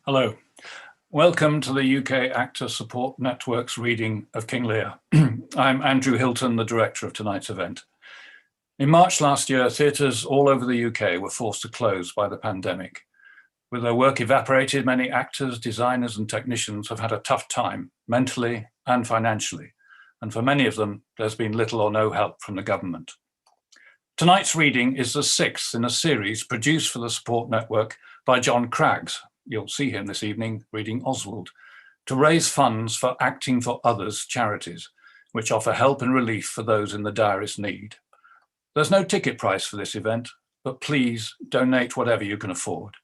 Hello. Welcome to the UK Actor Support Network's reading of King Lear. I'm Andrew Hilton, the director of tonight's event. In March last year, theatres all over the UK were forced to close by the pandemic. With their work evaporated, many actors, designers and technicians have had a tough time, mentally and financially. And for many of them, there's been little or no help from the government. Tonight's reading is the sixth in a series produced for the support network by John Craggs. You'll see him this evening reading Oswald, to raise funds for Acting for Others charities, which offer help and relief for those in the direst need. There's no ticket price for this event, but please donate whatever you can afford.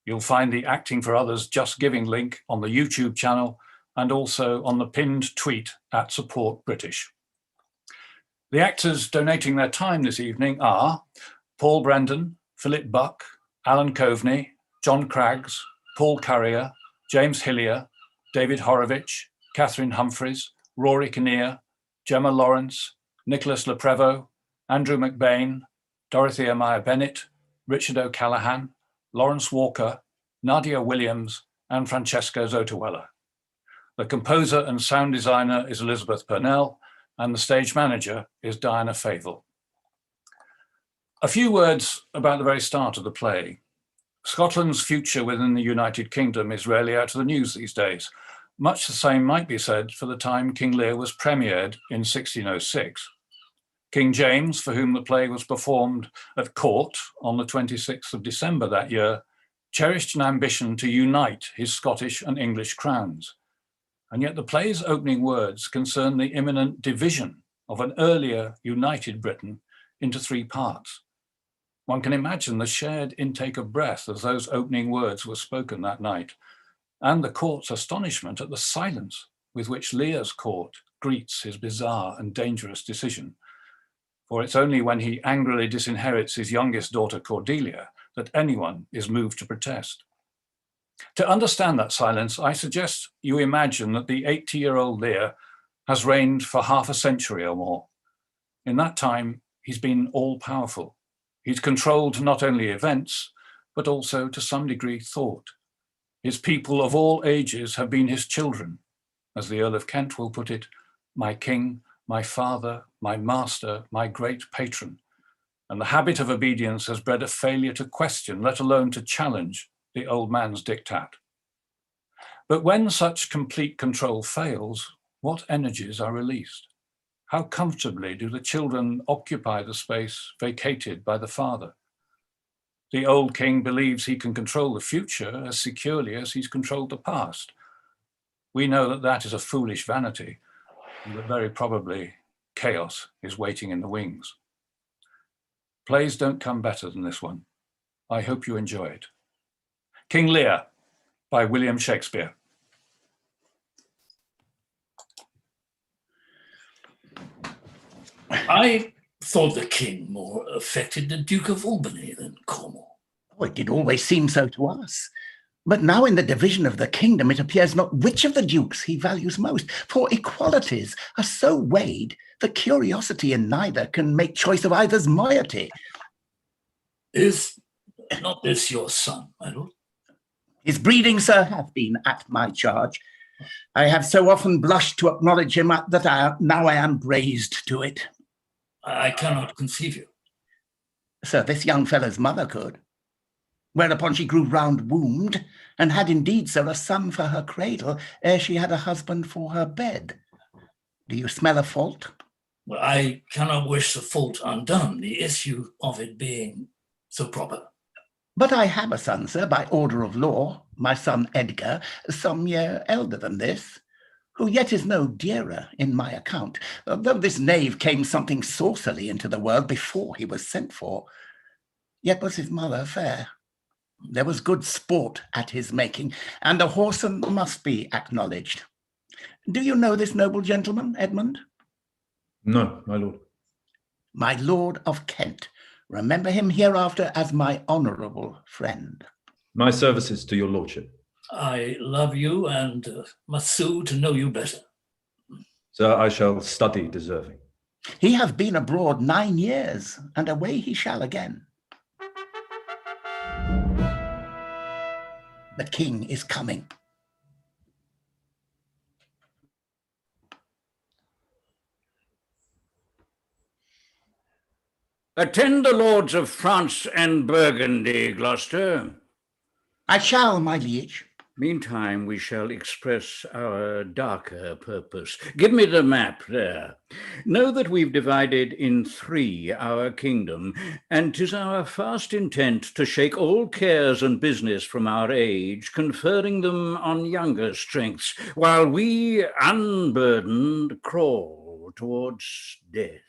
You'll find the Acting for Others Just Giving link on the YouTube channel and also on the pinned tweet at Support British. The actors donating their time this evening are Paul Brandon, Philip Buck, Alan Coveney, John Craggs, Paul Currier, James Hillier, David Horovitch, Catharine Humphreys, Rory Kinnear, Gemma Lawrence, Nicholas Le Prevost, Andrew Macbean, Dorothea Myer-Bennett, Richard O'Callaghan, Lawrence Walker, Nadia Williams, and Francesca Zoutewelle. The composer and sound designer is Elizabeth Purnell, and the stage manager is Diana Favell. A few words about the very start of the play. Scotland's future within the United Kingdom is rarely out of the news these days. Much the same might be said for the time King Lear was premiered in 1606. King James, for whom the play was performed at court on the 26th of December that year, cherished an ambition to unite his Scottish and English crowns. And yet the play's opening words concern the imminent division of an earlier united Britain into three parts. One can imagine the shared intake of breath as those opening words were spoken that night, and the court's astonishment at the silence with which Lear's court greets his bizarre and dangerous decision. For it's only when he angrily disinherits his youngest daughter Cordelia that anyone is moved to protest. To understand that silence, I suggest you imagine that the 80-year-old Lear has reigned for half a century or more. In that time, he's been all-powerful. He's controlled not only events, but also to some degree thought. His people of all ages have been his children. As the Earl of Kent will put it, my king, my father, my master, my great patron. And the habit of obedience has bred a failure to question, let alone to challenge, the old man's diktat. But when such complete control fails, what energies are released? How comfortably do the children occupy the space vacated by the father? The old king believes he can control the future as securely as he's controlled the past. We know that that is a foolish vanity, and that very probably chaos is waiting in the wings. Plays don't come better than this one. I hope you enjoy it. King Lear by William Shakespeare. I thought the king more affected the Duke of Albany than Cornwall. Oh, it did always seem so to us. But now in the division of the kingdom, it appears not which of the dukes he values most, for equalities are so weighed that curiosity in neither can make choice of either's moiety. Is not this your son, my lord? His breeding, sir, hath been at my charge. I have so often blushed to acknowledge him that now I am raised to it. I cannot conceive you. Sir, this young fellow's mother could. Whereupon she grew round-wombed, and had indeed, sir, a son for her cradle, ere she had a husband for her bed. Do you smell a fault? Well, I cannot wish the fault undone, the issue of it being so proper. But I have a son, sir, by order of law, my son Edgar, some year elder than this, who yet is no dearer in my account, though this knave came something saucily into the world before he was sent for. Yet was his mother fair. There was good sport at his making, and the whoreson must be acknowledged. Do you know this noble gentleman, Edmund? No, my lord. My Lord of Kent. Remember him hereafter as my honourable friend. My services to your lordship. I love you and must sue to know you better. Sir, I shall study deserving. He hath been abroad 9 years, and away he shall again. The king is coming. Attend the lords of France and Burgandy, Gloucester. I shall, my liege. Meantime, we shall express our darker purpose. Give me the map there. Know that we've divided in three our kingdom, and 'tis our fast intent to shake all cares and business from our age, conferring them on younger strengths, while we, unburdened, crawl towards death.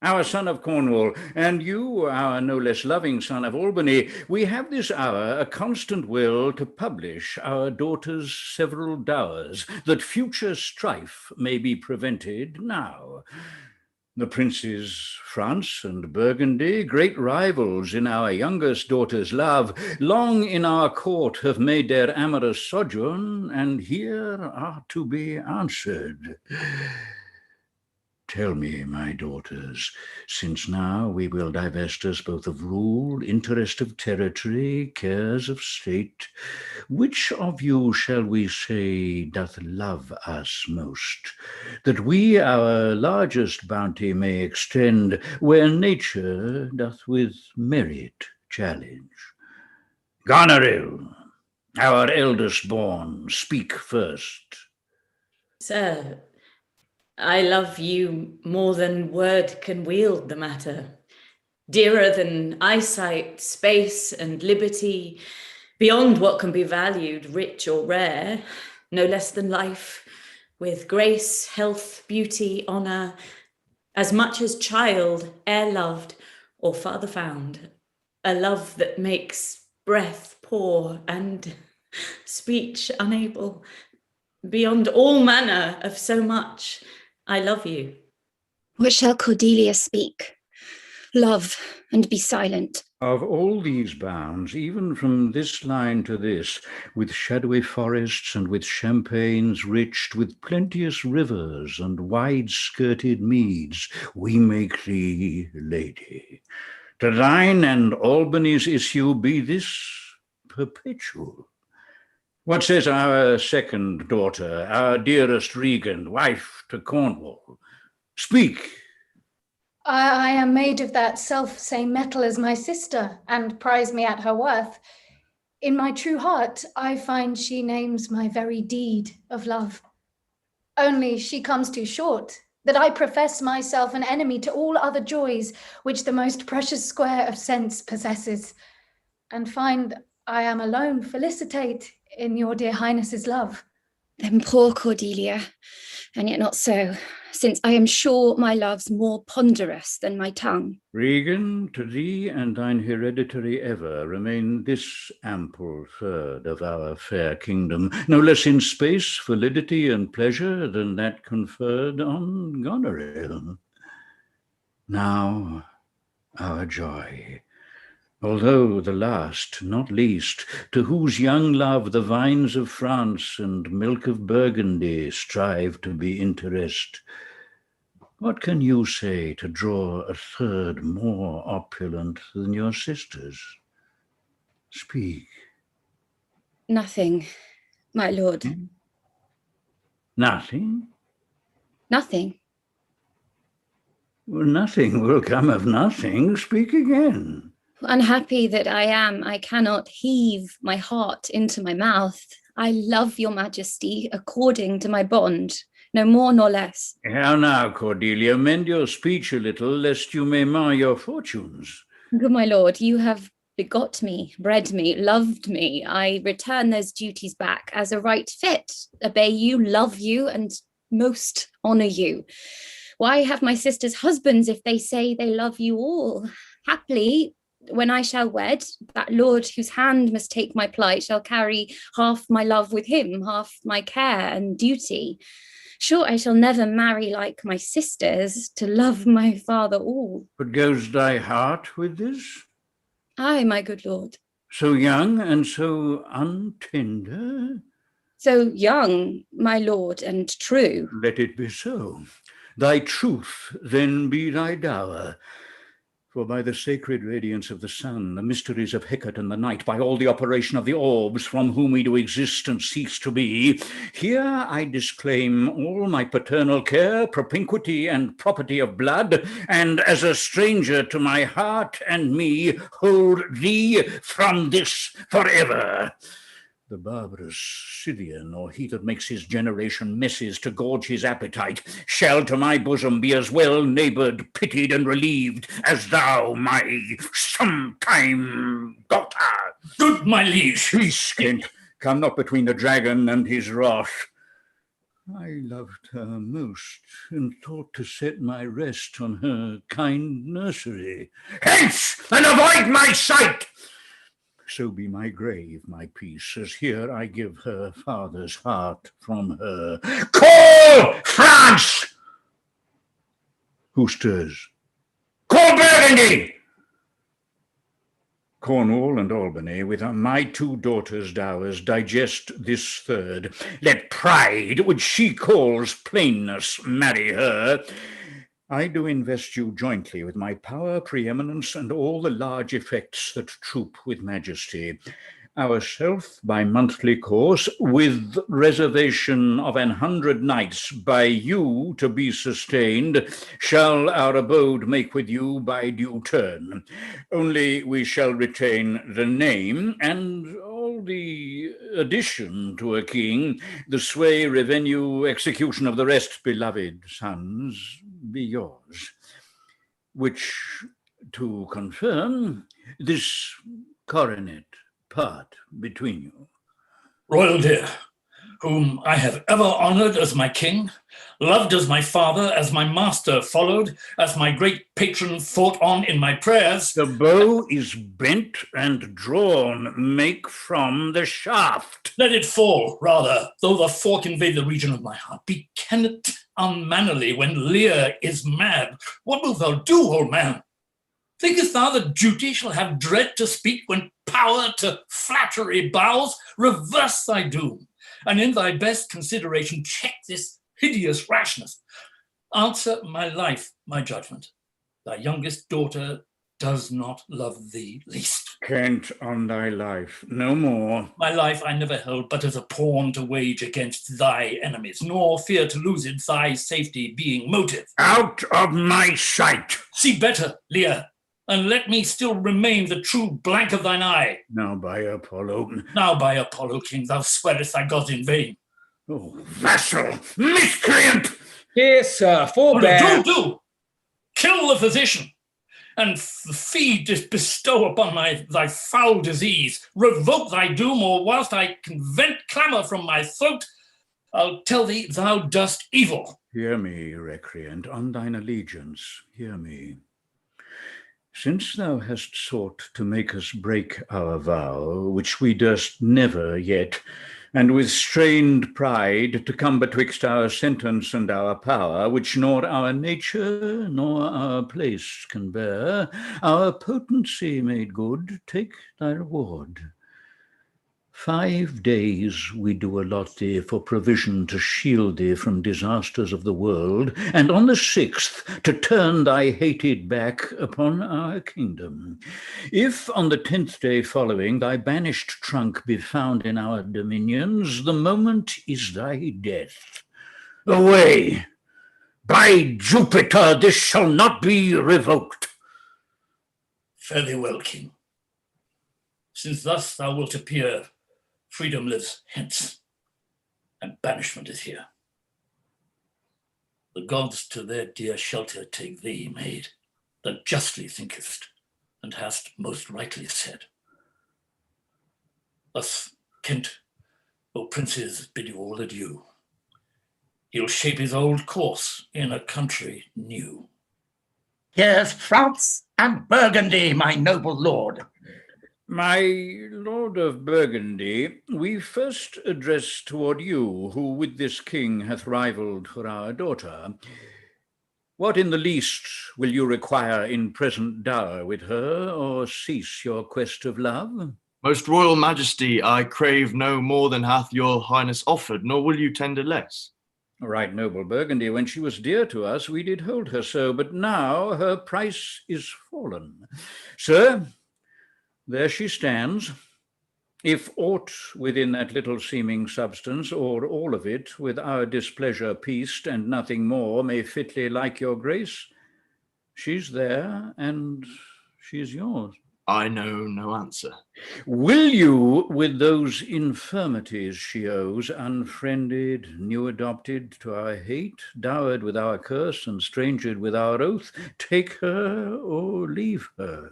Our son of Cornwall, and you, our no less loving son of Albany, we have this hour a constant will to publish our daughter's several dowers, that future strife may be prevented now. The princes France and Burgundy, great rivals in our youngest daughter's love, long in our court have made their amorous sojourn, and here are to be answered. Tell me, my daughters, since now we will divest us both of rule, interest of territory, cares of state, which of you shall we say doth love us most, that we our largest bounty may extend, where nature doth with merit challenge? Goneril, our eldest born, speak first. Sir, I love you more than word can wield the matter. Dearer than eyesight, space, and liberty, beyond what can be valued, rich or rare, no less than life, with grace, health, beauty, honour, as much as child e'er loved or father found, a love that makes breath poor and speech unable, beyond all manner of so much. I love you. What shall Cordelia speak? Love and be silent. Of all these bounds, even from this line to this, with shadowy forests and with champaigns riched, with plenteous rivers and wide-skirted meads, we make thee lady. To thine and Albany's issue be this perpetual. What says our second daughter, our dearest Regan, wife to Cornwall? Speak. I am made of that self-same metal as my sister, and prize me at her worth. In my true heart, I find she names my very deed of love. Only she comes too short, that I profess myself an enemy to all other joys which the most precious square of sense possesses, and find I am alone felicitate in your dear highness's love. Then poor Cordelia, and yet not so, since I am sure my love's more ponderous than my tongue. Regan, to thee and thine hereditary ever remain this ample third of our fair kingdom, no less in space, validity, and pleasure than that conferred on Goneril. Now our joy, although the last, not least, to whose young love the vines of France and milk of Burgundy strive to be interest. What can you say to draw a third more opulent than your sisters? Speak. Nothing, my lord. Nothing? Nothing. Well, nothing will come of nothing. Speak again. Unhappy that I am, I cannot heave my heart into my mouth. I love your majesty according to my bond, no more nor less. How now, Cordelia, mend your speech a little, lest you may mar your fortunes. Good my lord, you have begot me, bred me, loved me. I return those duties back as a right fit, obey you, love you, and most honour you. Why have my sisters husbands if they say they love you all? Haply, when I shall wed, that lord whose hand must take my plight shall carry half my love with him, half my care and duty. Sure, I shall never marry like my sisters, to love my father all. But goes thy heart with this? Aye, my good lord. So young and so untender? So young, my lord, and true. Let it be so. Thy truth then be thy dower. For by the sacred radiance of the sun, the mysteries of Hecate and the night, by all the operation of the orbs from whom we do exist and cease to be, here I disclaim all my paternal care, propinquity, and property of blood, and as a stranger to my heart and me, hold thee from this forever. The barbarous Scythian, or he that makes his generation messes to gorge his appetite, shall to my bosom be as well neighboured, pitied, and relieved as thou, my sometime daughter. Good, my liege. Peace, Kent, come not between the dragon and his wrath. I loved her most, and thought to set my rest on her kind nursery. Hence, and avoid my sight! So be my grave my peace, as here I give her father's heart from her. Call France! Who stirs? Call Burgandy! Cornwall and Albany, with my 2 daughters' dowers, digest this third. Let pride, which she calls plainness, marry her. I do invest you jointly with my power, preeminence, and all the large effects that troop with majesty. Ourself by monthly course, with reservation of 100 knights by you to be sustained, shall our abode make with you by due turn. Only we shall retain the name, and all the addition to a king, the sway, revenue, execution of the rest, beloved sons, be yours. Which, to confirm, this coronet part between you. Royal dear, whom I have ever honoured as my king, loved as my father, as my master followed, as my great patron thought on in my prayers. The bow is bent and drawn, make from the shaft. Let it fall, rather, though the fork invade the region of my heart. Be Kenneth unmannerly when Lear is mad. What wilt thou do, old man? Thinkest thou that duty shall have dread to speak when power to flattery bows? Reverse thy doom, and in thy best consideration check this hideous rashness. Answer my life, my judgment. Thy youngest daughter does not love thee least. Kent, on thy life, no more. My life I never held but as a pawn to wage against thy enemies, nor fear to lose it, thy safety being motive. Out of my sight! See better, Lear, and let me still remain the true blank of thine eye. Now by Apollo. Now by Apollo, king, thou swearest thy gods in vain. Oh, vassal, miscreant! Here, sir, forbear. Do! Kill the physician, and bestow upon thy foul disease. Revoke thy doom, or whilst I can vent clamour from my throat, I'll tell thee thou dost evil. Hear me, recreant, on thine allegiance, hear me. Since thou hast sought to make us break our vow, which we durst never yet, and with strained pride to come betwixt our sentence and our power, which nor our nature nor our place can bear, our potency made good, take thy reward. 5 days we do allot thee for provision to shield thee from disasters of the world, and on the 6th to turn thy hated back upon our kingdom. If on the 10th day following thy banished trunk be found in our dominions, the moment is thy death. Away! By Jupiter, this shall not be revoked. Fare thee well, king. Since thus thou wilt appear, freedom lives hence, and banishment is here. The gods to their dear shelter take thee, maid, that justly thinkest, and hast most rightly said. Thus, Kent, O princes, bid you all adieu. He'll shape his old course in a country new. Here's France and Burgundy, my noble lord. My lord of Burgundy, we first address toward you, who with this king hath rivalled for our daughter. What in the least will you require in present dower with her, or cease your quest of love? Most royal majesty, I crave no more than hath your highness offered, nor will you tender less. Right noble Burgundy, when she was dear to us, we did hold her so, but now her price is fallen. Sir, there she stands. If aught within that little seeming substance, or all of it, with our displeasure pieced, and nothing more, may fitly like your grace, she's there, and she's yours. I know no answer. Will you, with those infirmities she owes, unfriended, new adopted to our hate, dowered with our curse, and strangered with our oath, take her or leave her?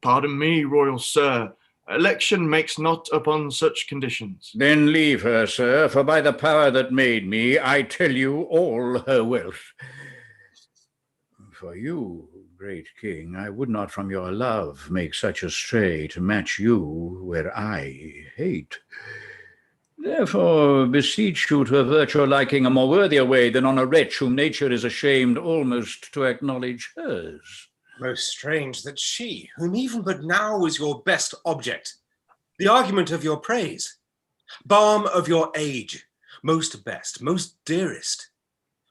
Pardon me, royal sir. Election makes not upon such conditions. Then leave her, sir, for by the power that made me, I tell you all her wealth. For you, great king, I would not from your love make such a stray to match you where I hate. Therefore beseech you to avert your liking a more worthier way than on a wretch whom nature is ashamed almost to acknowledge hers. Most strange that she, whom even but now was your best object, the argument of your praise, balm of your age, most best, most dearest,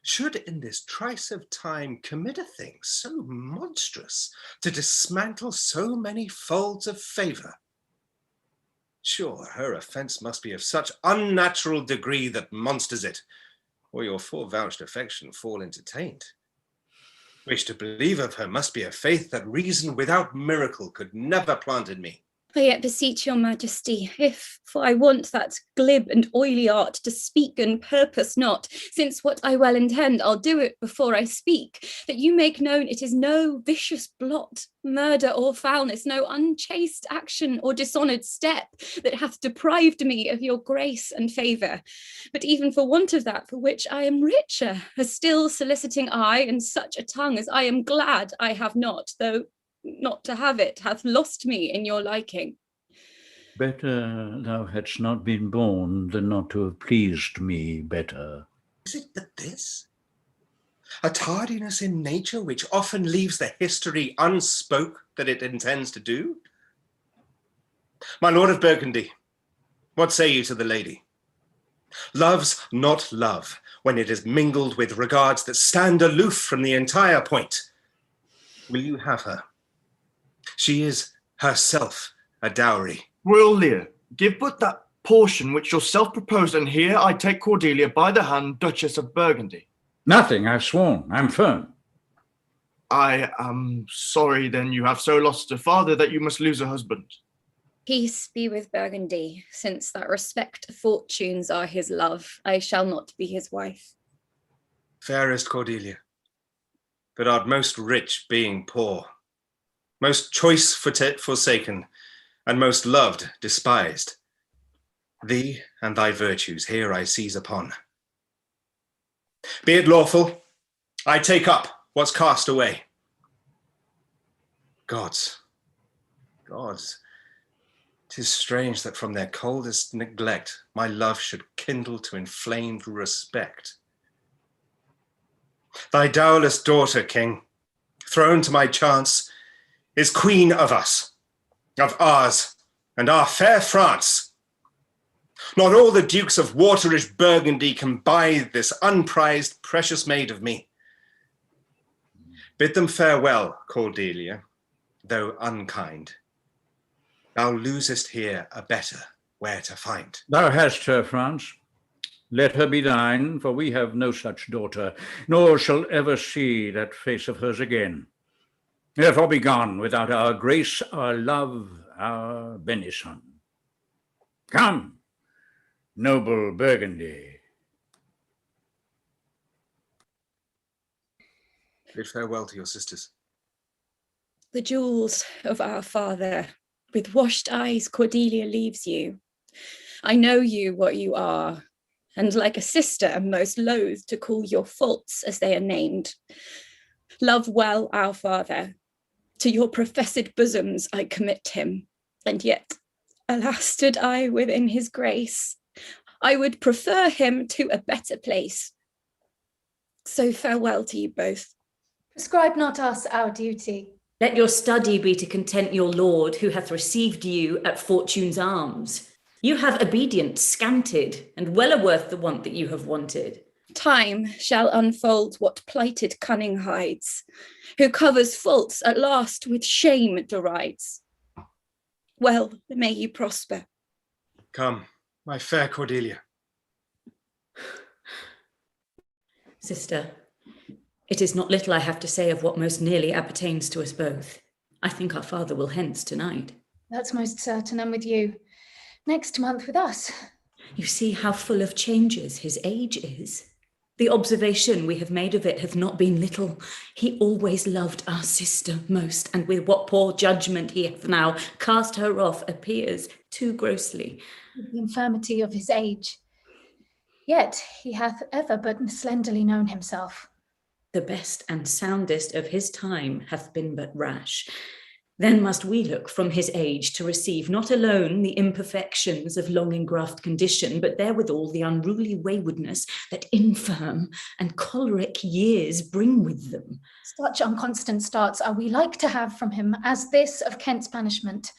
should in this trice of time commit a thing so monstrous to dismantle so many folds of favour. Sure, her offence must be of such unnatural degree that monsters it, or your forevouched affection fall entertained. Wish to believe of her must be a faith that reason without miracle could never plant in me. I yet beseech your majesty, if, for I want that glib and oily art to speak and purpose not, since what I well intend, I'll do it before I speak, that you make known it is no vicious blot, murder or foulness, no unchaste action or dishonoured step that hath deprived me of your grace and favour, but even for want of that for which I am richer, a still soliciting eye and such a tongue as I am glad I have not, though not to have it hath lost me in your liking. Better thou hadst not been born than not to have pleased me better. Is it but this? A tardiness in nature which often leaves the history unspoke that it intends to do? My lord of Burgundy, what say you to the lady? Love's not love when it is mingled with regards that stand aloof from the entire point. Will you have her? She is herself a dowry. Royal Lear, give but that portion which yourself proposed, and here I take Cordelia by the hand, Duchess of Burgundy. Nothing, I've sworn, I'm firm. I am sorry then you have so lost a father that you must lose a husband. Peace be with Burgundy, since that respect fortunes are his love, I shall not be his wife. Fairest Cordelia, but art most rich being poor, most choice forsaken, and most loved despised. Thee and thy virtues here I seize upon. Be it lawful, I take up what's cast away. Gods, 'tis strange that from their coldest neglect my love should kindle to inflamed respect. Thy dowerless daughter, king, thrown to my chance, is queen of us, of ours, and our fair France. Not all the dukes of waterish Burgundy can buy this unprized precious maid of me. Bid them farewell, Cordelia, though unkind. Thou losest here a better where to find. Thou hast her, France. Let her be thine, for we have no such daughter, nor shall ever see that face of hers again. Therefore be gone without our grace, our love, our benison. Come, noble Burgundy. Bid farewell to your sisters. The jewels of our father, with washed eyes Cordelia leaves you. I know you what you are, and like a sister am most loath to call your faults as they are named. Love well our father. To your professed bosoms I commit him, and yet, alas, stood I within his grace, I would prefer him to a better place. So farewell to you both. Prescribe not us our duty. Let your study be to content your lord, who hath received you at fortune's arms. You have obedience scanted, and well are worth the want that you have wanted. Time shall unfold what plighted cunning hides, who covers faults at last with shame derides. Well, may you prosper. Come, my fair Cordelia. Sister, it is not little I have to say of what most nearly appertains to us both. I think our father will hence tonight. That's most certain, and with you. Next month with us. You see how full of changes his age is. The observation we have made of it hath not been little. He always loved our sister most, and with what poor judgment he hath now cast her off appears too grossly. The infirmity of his age. Yet he hath ever but slenderly known himself. The best and soundest of his time hath been but rash. Then must we look from his age to receive not alone the imperfections of long engraft condition, but therewithal the unruly waywardness that infirm and choleric years bring with them. Such unconstant starts are we like to have from him as this of Kent's banishment.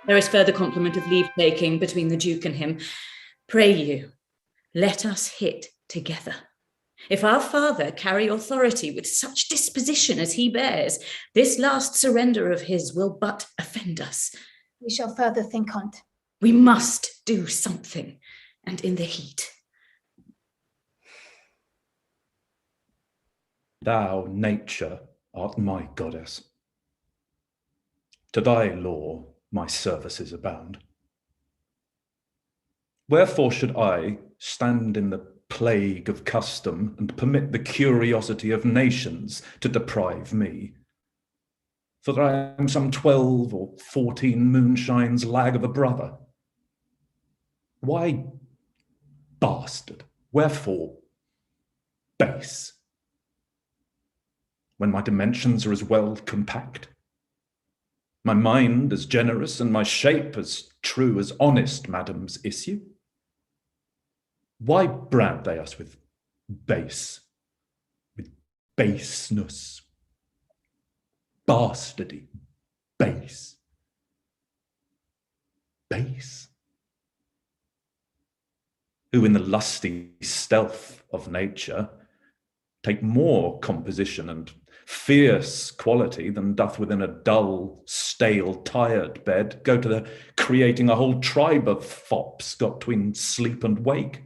There is further compliment of leave-taking between the Duke and him. Pray you, let us hit together. If our father carry authority with such disposition as he bears, this last surrender of his will but offend us. We shall further think on't. We must do something, and in the heat. Thou, nature, art my goddess. To thy law my services abound. Wherefore should I stand in the plague of custom and permit the curiosity of nations to deprive me? For I am some 12 or 14 moonshines lag of a brother. Why bastard? Wherefore base? When my dimensions are as well compact, my mind as generous, and my shape as true as honest madam's issue? Why brand they us with base, with baseness, bastardy, base, base? Who in the lusty stealth of nature take more composition and fierce quality than doth within a dull, stale, tired bed go to the creating a whole tribe of fops got between sleep and wake.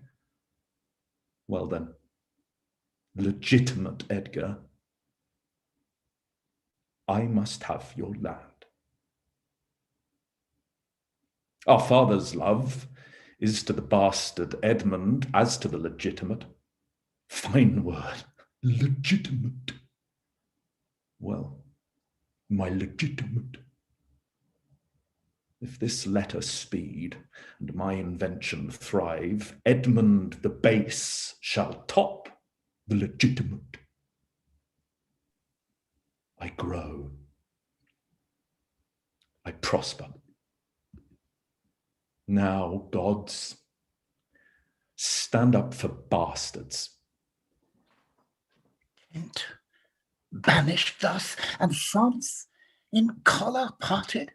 Well then, legitimate Edgar, I must have your land. Our father's love is to the bastard Edmund as to the legitimate. Fine word, legitimate. Well, my legitimate. If this letter speed and my invention thrive, Edmund the base shall top the legitimate. I grow. I prosper. Now, gods, stand up for bastards. Kent, banished thus, and France in collar parted,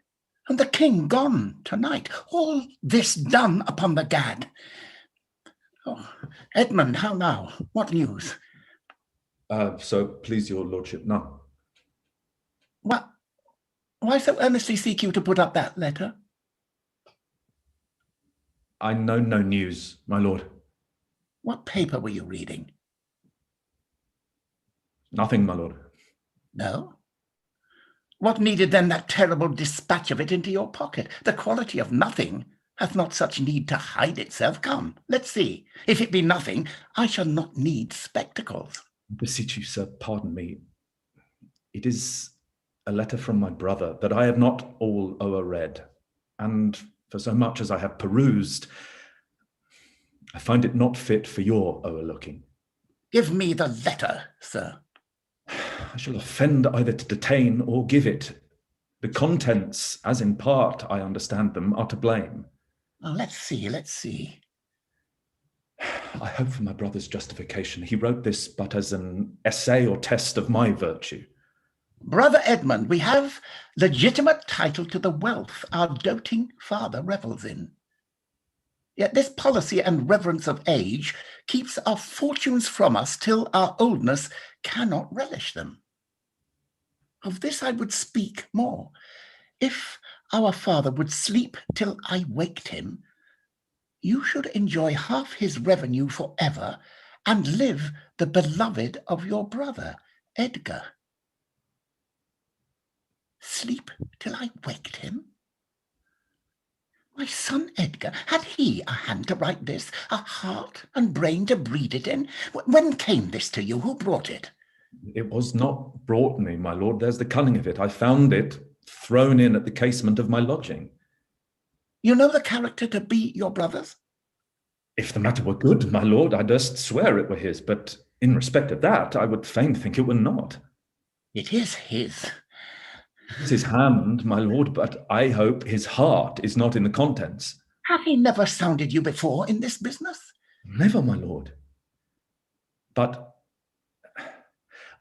and the king gone tonight, all this done upon the gad. Oh, Edmund, how now? What news? So please your lordship, none. What? Why so earnestly seek you to put up that letter? I know no news, my lord. What paper were you reading? Nothing, my lord. No? What needed then that terrible dispatch of it into your pocket? The quality of nothing hath not such need to hide itself. Come, let's see. If it be nothing, I shall not need spectacles. I beseech you, sir, pardon me. It is a letter from my brother that I have not all o'er-read, and for so much as I have perused, I find it not fit for your o'erlooking. Give me the letter, sir. I shall offend either to detain or give it. The contents, as in part I understand them, are to blame. Oh, let's see. I hope for my brother's justification. He wrote this but as an essay or test of my virtue. Brother Edmund, we have legitimate title to the wealth our doting father revels in. Yet this policy and reverence of age keeps our fortunes from us till our oldness cannot relish them. Of this I would speak more. If our father would sleep till I waked him, you should enjoy half his revenue forever and live the beloved of your brother, Edgar. Sleep till I waked him? My son Edgar, had he a hand to write this, a heart and brain to breed it in? When came this to you? Who brought it? It was not brought me, my lord. There's the cunning of it. I found it thrown in at the casement of my lodging. You know the character to be your brother's? If the matter were good, my lord, I durst swear it were his, but in respect of that, I would fain think it were not. It is his. It's his hand, my lord, but I hope his heart is not in the contents. Have he never sounded you before in this business? Never, my lord. But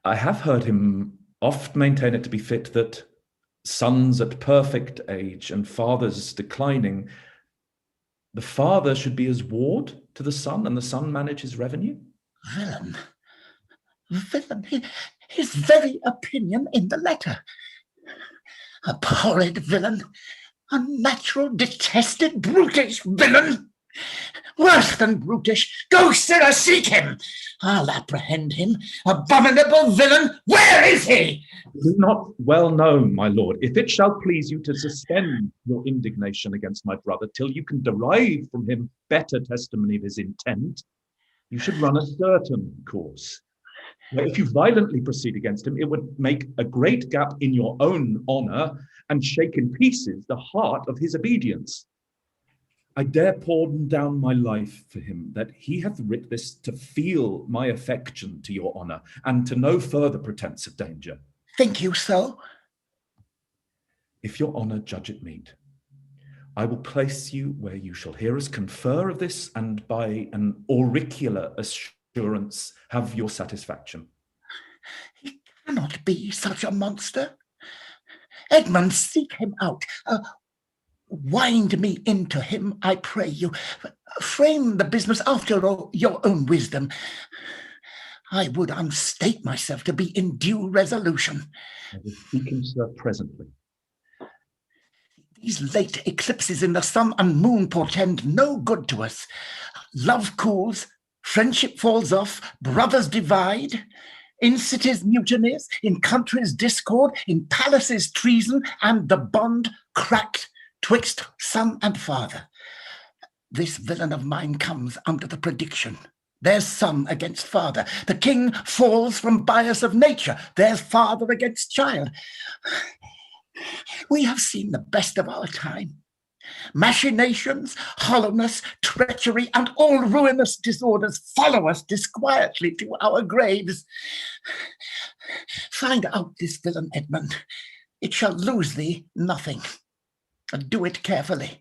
I have heard him oft maintain it to be fit that sons at perfect age and fathers declining, the father should be as ward to the son, and the son manage his revenue? Villain. Villain. His very opinion in the letter. Abhorred villain. Unnatural, detested, brutish villain. Worse than brutish. Go, sirrah, seek him. I'll apprehend him. Abominable villain. Where is he? It is not well known, my lord. If it shall please you to suspend your indignation against my brother till you can derive from him better testimony of his intent, you should run a certain course. If you violently proceed against him, it would make a great gap in your own honour and shake in pieces the heart of his obedience. I dare pawn down my life for him, that he hath writ this to feel my affection to your honour, and to no further pretence of danger. Think you so? If your honour judge it meet, I will place you where you shall hear us confer of this, and by an auricular assurance have your satisfaction. He cannot be such a monster. Edmund, seek him out. Wind me into him, I pray you. Frame the business after your own wisdom. I would unstate myself to be in due resolution. I will speak him, sir, presently. These late eclipses in the sun and moon portend no good to us. Love cools, friendship falls off, brothers divide. In cities mutinies, in countries discord, in palaces treason, and the bond cracked twixt son and father. This villain of mine comes under the prediction. There's son against father. The king falls from bias of nature. There's father against child. We have seen the best of our time. Machinations, hollowness, treachery, and all ruinous disorders follow us disquietly to our graves. Find out this villain, Edmund. It shall lose thee nothing. Do it carefully.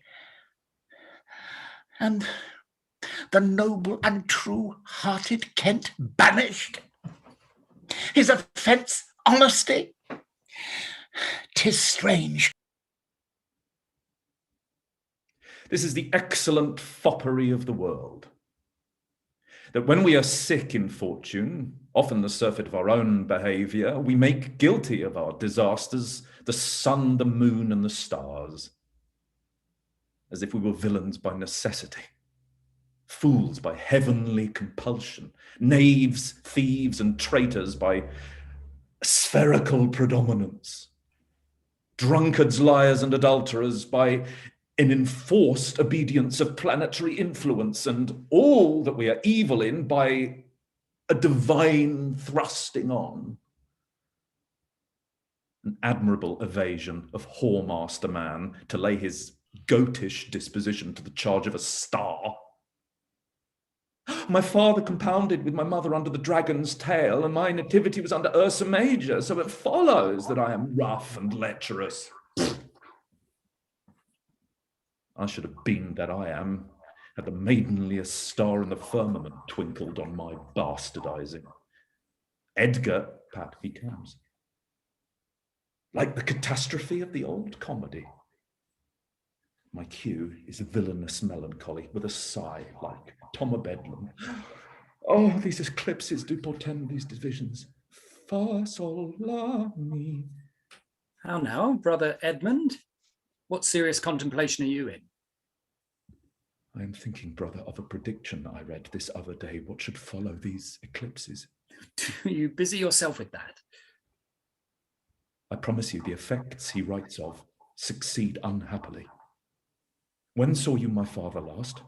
And the noble and true-hearted Kent banished. His offence, honesty. 'Tis strange. This is the excellent foppery of the world, that when we are sick in fortune, often the surfeit of our own behaviour, we make guilty of our disasters the sun, the moon, and the stars, as if we were villains by necessity, fools by heavenly compulsion, knaves, thieves, and traitors by spherical predominance, drunkards, liars, and adulterers by an enforced obedience of planetary influence, and all that we are evil in by a divine thrusting on. An admirable evasion of whoremaster man to lay his goatish disposition to the charge of a star. My father compounded with my mother under the dragon's tail, and my nativity was under Ursa Major, so it follows that I am rough and lecherous. I should have been that I am, had the maidenliest star in the firmament twinkled on my bastardizing. Edgar, Pat, he comes. Like the catastrophe of the old comedy. My cue is a villainous melancholy with a sigh like Tom of Bedlam. Oh, these eclipses do portend these divisions. Fa, sol, la, mi. How now, brother Edmund? What serious contemplation are you in? I am thinking, brother, of a prediction I read this other day, what should follow these eclipses. Do you busy yourself with that? I promise you the effects he writes of succeed unhappily. When saw you my father last?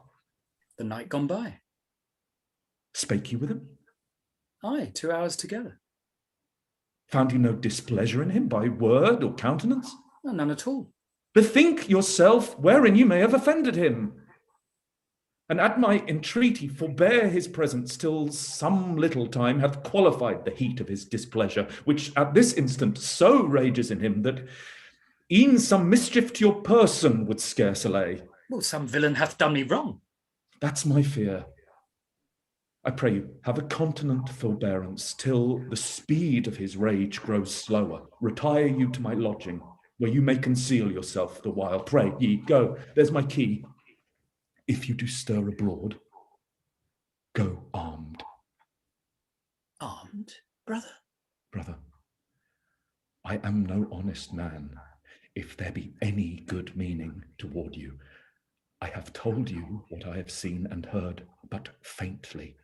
The night gone by. Spake you with him? Aye, 2 hours together. Found you no displeasure in him by word or countenance? No, none at all. Bethink yourself wherein you may have offended him. And at my entreaty forbear his presence till some little time hath qualified the heat of his displeasure, which at this instant so rages in him that e'en some mischief to your person would scarce allay. Well, some villain hath done me wrong. That's my fear. I pray you, have a continent forbearance till the speed of his rage grows slower. Retire you to my lodging, where you may conceal yourself the while. Pray ye, go, there's my key. If you do stir abroad, go armed. Armed, brother? Brother, I am no honest man, if there be any good meaning toward you. I have told you what I have seen and heard, but faintly.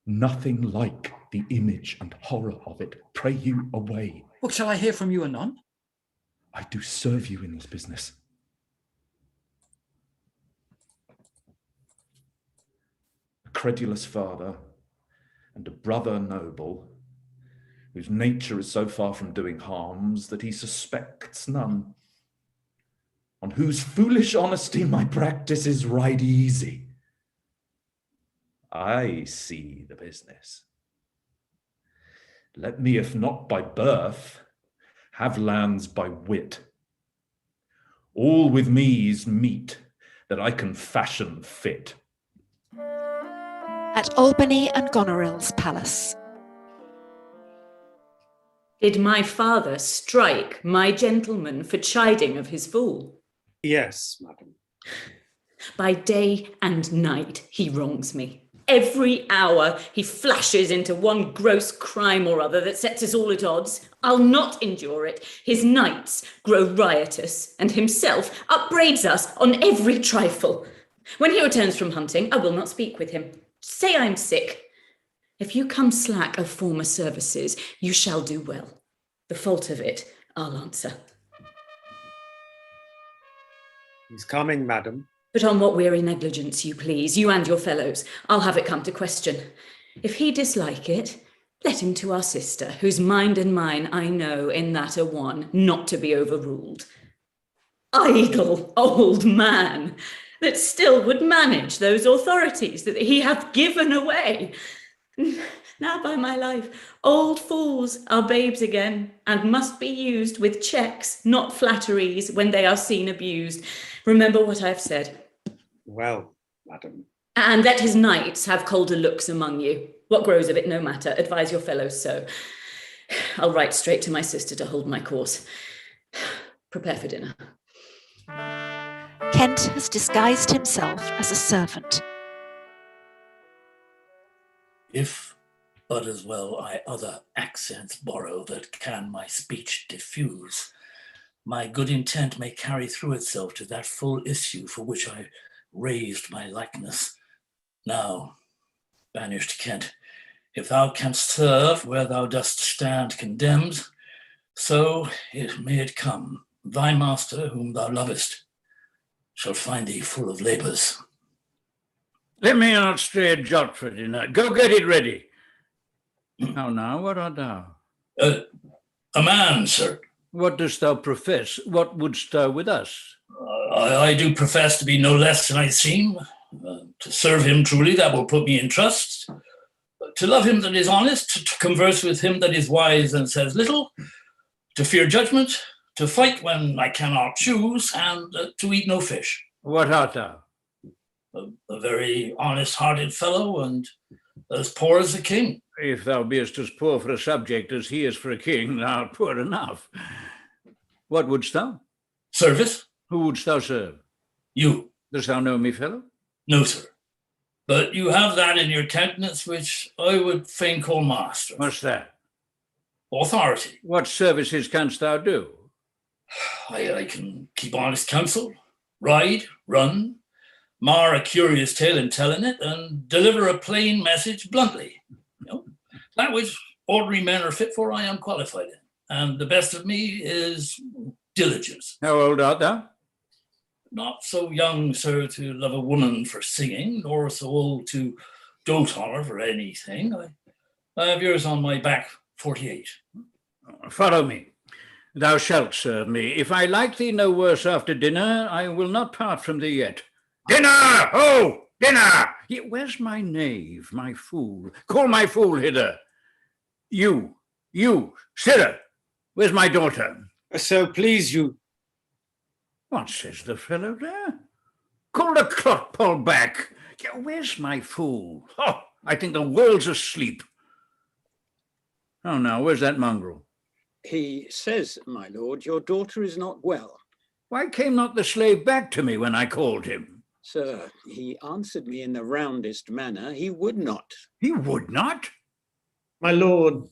Nothing like the image and horror of it. Pray you away. What shall I hear from you anon? I do serve you in this business. A credulous father and a brother noble, whose nature is so far from doing harms that he suspects none, on whose foolish honesty my practices ride easy. I see the business. Let me, if not by birth, have lands by wit. All with me's meet that I can fashion fit. At Albany and Goneril's palace. Did my father strike my gentleman for chiding of his fool? Yes, madam. By day and night he wrongs me. Every hour he flashes into one gross crime or other that sets us all at odds. I'll not endure it. His knights grow riotous, and himself upbraids us on every trifle. When he returns from hunting, I will not speak with him. Say I'm sick. If you come slack of former services, you shall do well. The fault of it, I'll answer. He's coming, madam. But on what weary negligence you please, you and your fellows, I'll have it come to question. If he dislike it, let him to our sister, whose mind and mine I know in that are one, not to be overruled. Idle old man, that still would manage those authorities that he hath given away. Now by my life, old fools are babes again, and must be used with checks, not flatteries, when they are seen abused. Remember what I have said. Well, madam. And let his knights have colder looks among you. What grows of it, no matter. Advise your fellows so. I'll write straight to my sister to hold my course. Prepare for dinner. Kent has disguised himself as a servant. If but as well I other accents borrow that can my speech diffuse, my good intent may carry through itself to that full issue for which I raised my likeness. Now, banished Kent, if thou canst serve where thou dost stand condemned, so may it come. Thy master, whom thou lovest, shall find thee full of labours. Let me not stray a jot for dinner. Go get it ready. How now, what art thou? A man, sir. What dost thou profess? What wouldst thou with us? I do profess to be no less than I seem. To serve him truly, that will put me in trust. To love him that is honest, to converse with him that is wise and says little, to fear judgment, to fight when I cannot choose, and to eat no fish. What art thou? A very honest-hearted fellow, and as poor as a king. If thou beest as poor for a subject as he is for a king, thou art poor enough. What wouldst thou? Service. Who wouldst thou serve? You. Dost thou know me, fellow? No, sir. But you have that in your countenance which I would fain call master. What's that? Authority. What services canst thou do? I can keep honest counsel, ride, run, mar a curious tale in telling it, and deliver a plain message bluntly. That which ordinary men are fit for, I am qualified in. And the best of me is diligence. How old art thou? Not so young, sir, to love a woman for singing, nor so old to dote on her for anything. I have years on my back, 48. Follow me. Thou shalt serve me. If I like thee no worse after dinner, I will not part from thee yet. Dinner! Ho! Dinner! Where's my knave, my fool? Call my fool hither. You, sirrah, where's my daughter? So please you. What says the fellow there? Call the clock-pole back. Where's my fool? Oh, I think the world's asleep. Oh, now, where's that mongrel? He says, my lord, your daughter is not well. Why came not the slave back to me when I called him? Sir, he answered me in the roundest manner. He would not. He would not? My lord,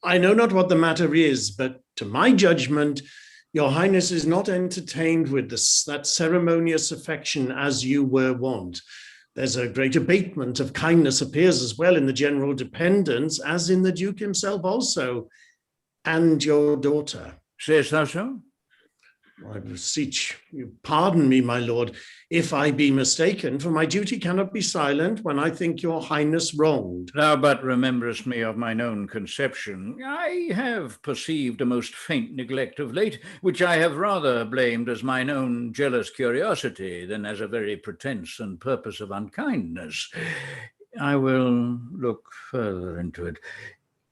I know not what the matter is, but to my judgment, your highness is not entertained with that ceremonious affection as you were wont. There's a great abatement of kindness appears as well in the general dependence as in the duke himself also, and your daughter. Sayest thou so? I beseech you, pardon me, my lord, if I be mistaken, for my duty cannot be silent when I think your highness wronged. Thou but rememberest me of mine own conception. I have perceived a most faint neglect of late, which I have rather blamed as mine own jealous curiosity than as a very pretence and purpose of unkindness. I will look further into it.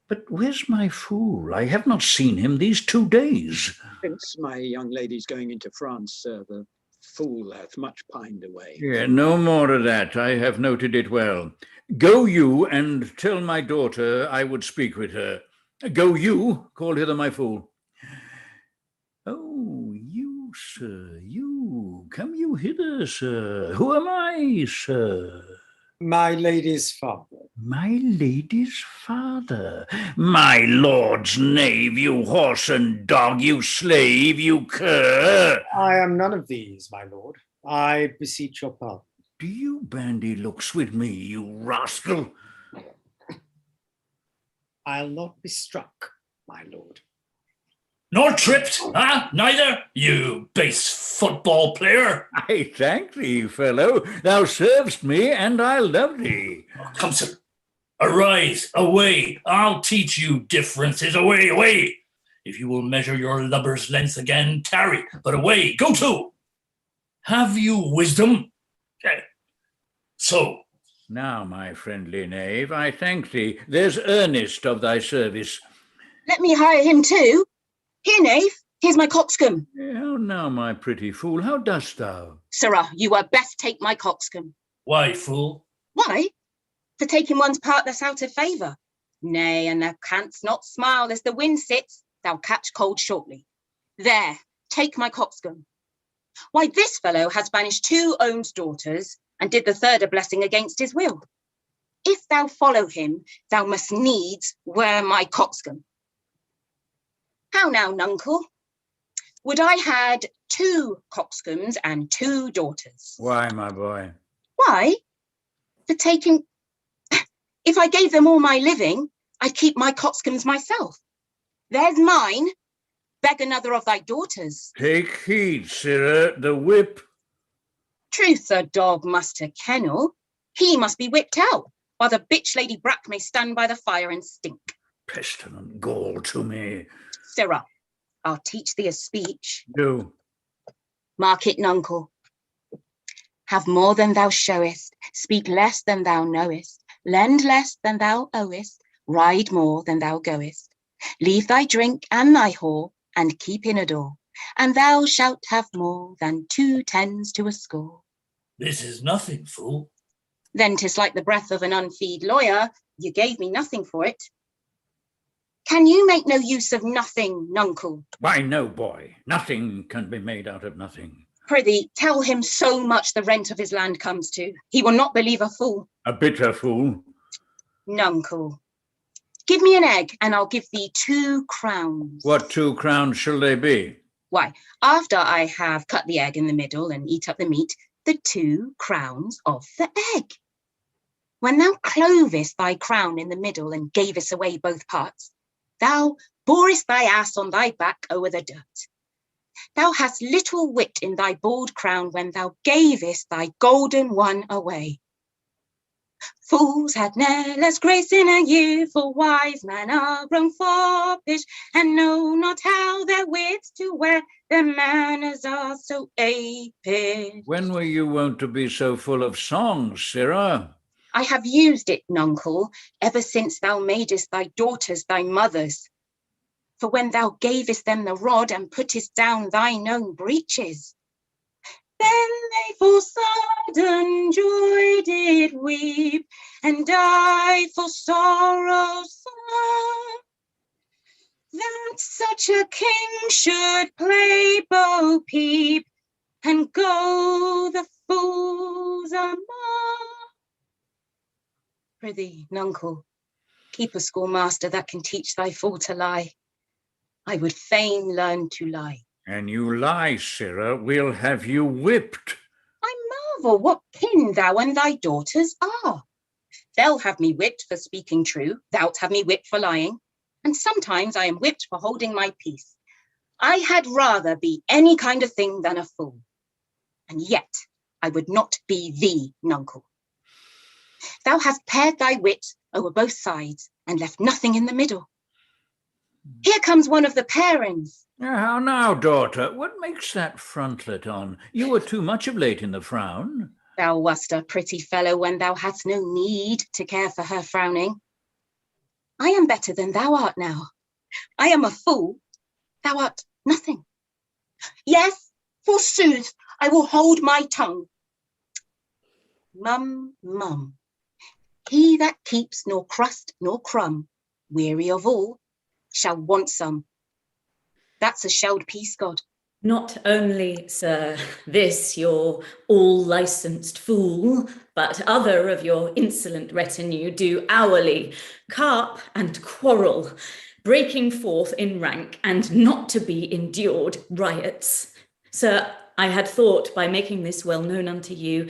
But where's my fool? I have not seen him these 2 days. Since my young lady's going into France, sir, the fool hath much pined away. Yeah, no more of that. I have noted it well. Go you and tell my daughter I would speak with her. Go you, call hither my fool. Oh, you, sir, you. Come you hither, sir. Who am I, sir? My lady's father. My lady's father. My lord's knave, you horse and dog, you slave, you cur. I am none of these, my lord. I beseech your pardon. Do you bandy looks with me, you rascal? I'll not be struck, my lord. Nor tripped, huh? Neither, you base football player. I thank thee, fellow. Thou servest me, and I love thee. Oh, come, sir. Arise, away. I'll teach you differences. Away, away. If you will measure your lubber's length again, tarry. But away, go to. Have you wisdom? So. Now, my friendly knave, I thank thee. There's earnest of thy service. Let me hire him too. Here, knave, here's my coxcomb. How now, my pretty fool, how dost thou? Sirrah, you were best take my coxcomb. Why, fool? Why? For taking one's part that's out of favour. Nay, and thou canst not smile as the wind sits, thou catch cold shortly. There, take my coxcomb. Why, this fellow has banished 2 owned daughters, and did the 3rd a blessing against his will. If thou follow him, thou must needs wear my coxcomb. How now, nuncle? Would I had 2 coxcombs and 2 daughters? Why, my boy? Why? For taking... If I gave them all my living, I'd keep my coxcombs myself. There's mine. Beg another of thy daughters. Take heed, sirrah, the whip. Truth, a dog must to kennel. He must be whipped out, while the bitch Lady Brack may stand by the fire and stink. Pestilent gall to me. Sirrah, I'll teach thee a speech. Do. Mark it, nuncle. Have more than thou showest, speak less than thou knowest, lend less than thou owest, ride more than thou goest. Leave thy drink and thy whore, and keep in a door, and thou shalt have more than 2 tens to a score. This is nothing, fool. Then 'tis like the breath of an unfeed lawyer, you gave me nothing for it. Can you make no use of nothing, nuncle? Why, no, boy. Nothing can be made out of nothing. Prithee, tell him so much the rent of his land comes to. He will not believe a fool. A bitter fool. Nuncle, give me an egg and I'll give thee 2 crowns. What 2 crowns shall they be? Why, after I have cut the egg in the middle and eat up the meat, the 2 crowns of the egg. When thou clovest thy crown in the middle and gavest away both parts, thou borest thy ass on thy back o'er the dirt. Thou hast little wit in thy bald crown when thou gavest thy golden one away. Fools had ne'er less grace in a year, for wise men are grown foppish, and know not how their wits to wear, their manners are so apid. When were you wont to be so full of songs, sirrah? I have used it, nuncle, ever since thou madest thy daughters thy mothers. For when thou gavest them the rod and puttest down thine own breeches, then they for sudden joy did weep, and I for sorrow sung, that such a king should play bo peep, and go the fools among. Prithee, nuncle, keep a schoolmaster that can teach thy fool to lie. I would fain learn to lie. An you lie, sirrah, we'll have you whipped. I marvel what kin thou and thy daughters are. They'll have me whipped for speaking true, thou'lt have me whipped for lying, and sometimes I am whipped for holding my peace. I had rather be any kind of thing than a fool, and yet I would not be thee, nuncle. Thou hast pared thy wit over both sides and left nothing in the middle. Here comes one of the parents. How now, daughter? What makes that frontlet on? You were too much of late in the frown. Thou wast a pretty fellow when thou hadst no need to care for her frowning. I am better than thou art now. I am a fool. Thou art nothing. Yes, forsooth, I will hold my tongue. Mum, mum. He that keeps nor crust nor crumb, weary of all, shall want some. That's a shelled piece, God. Not only, sir, this your all-licensed fool, but other of your insolent retinue do hourly carp and quarrel, breaking forth in rank and not to be endured riots. Sir, I had thought by making this well known unto you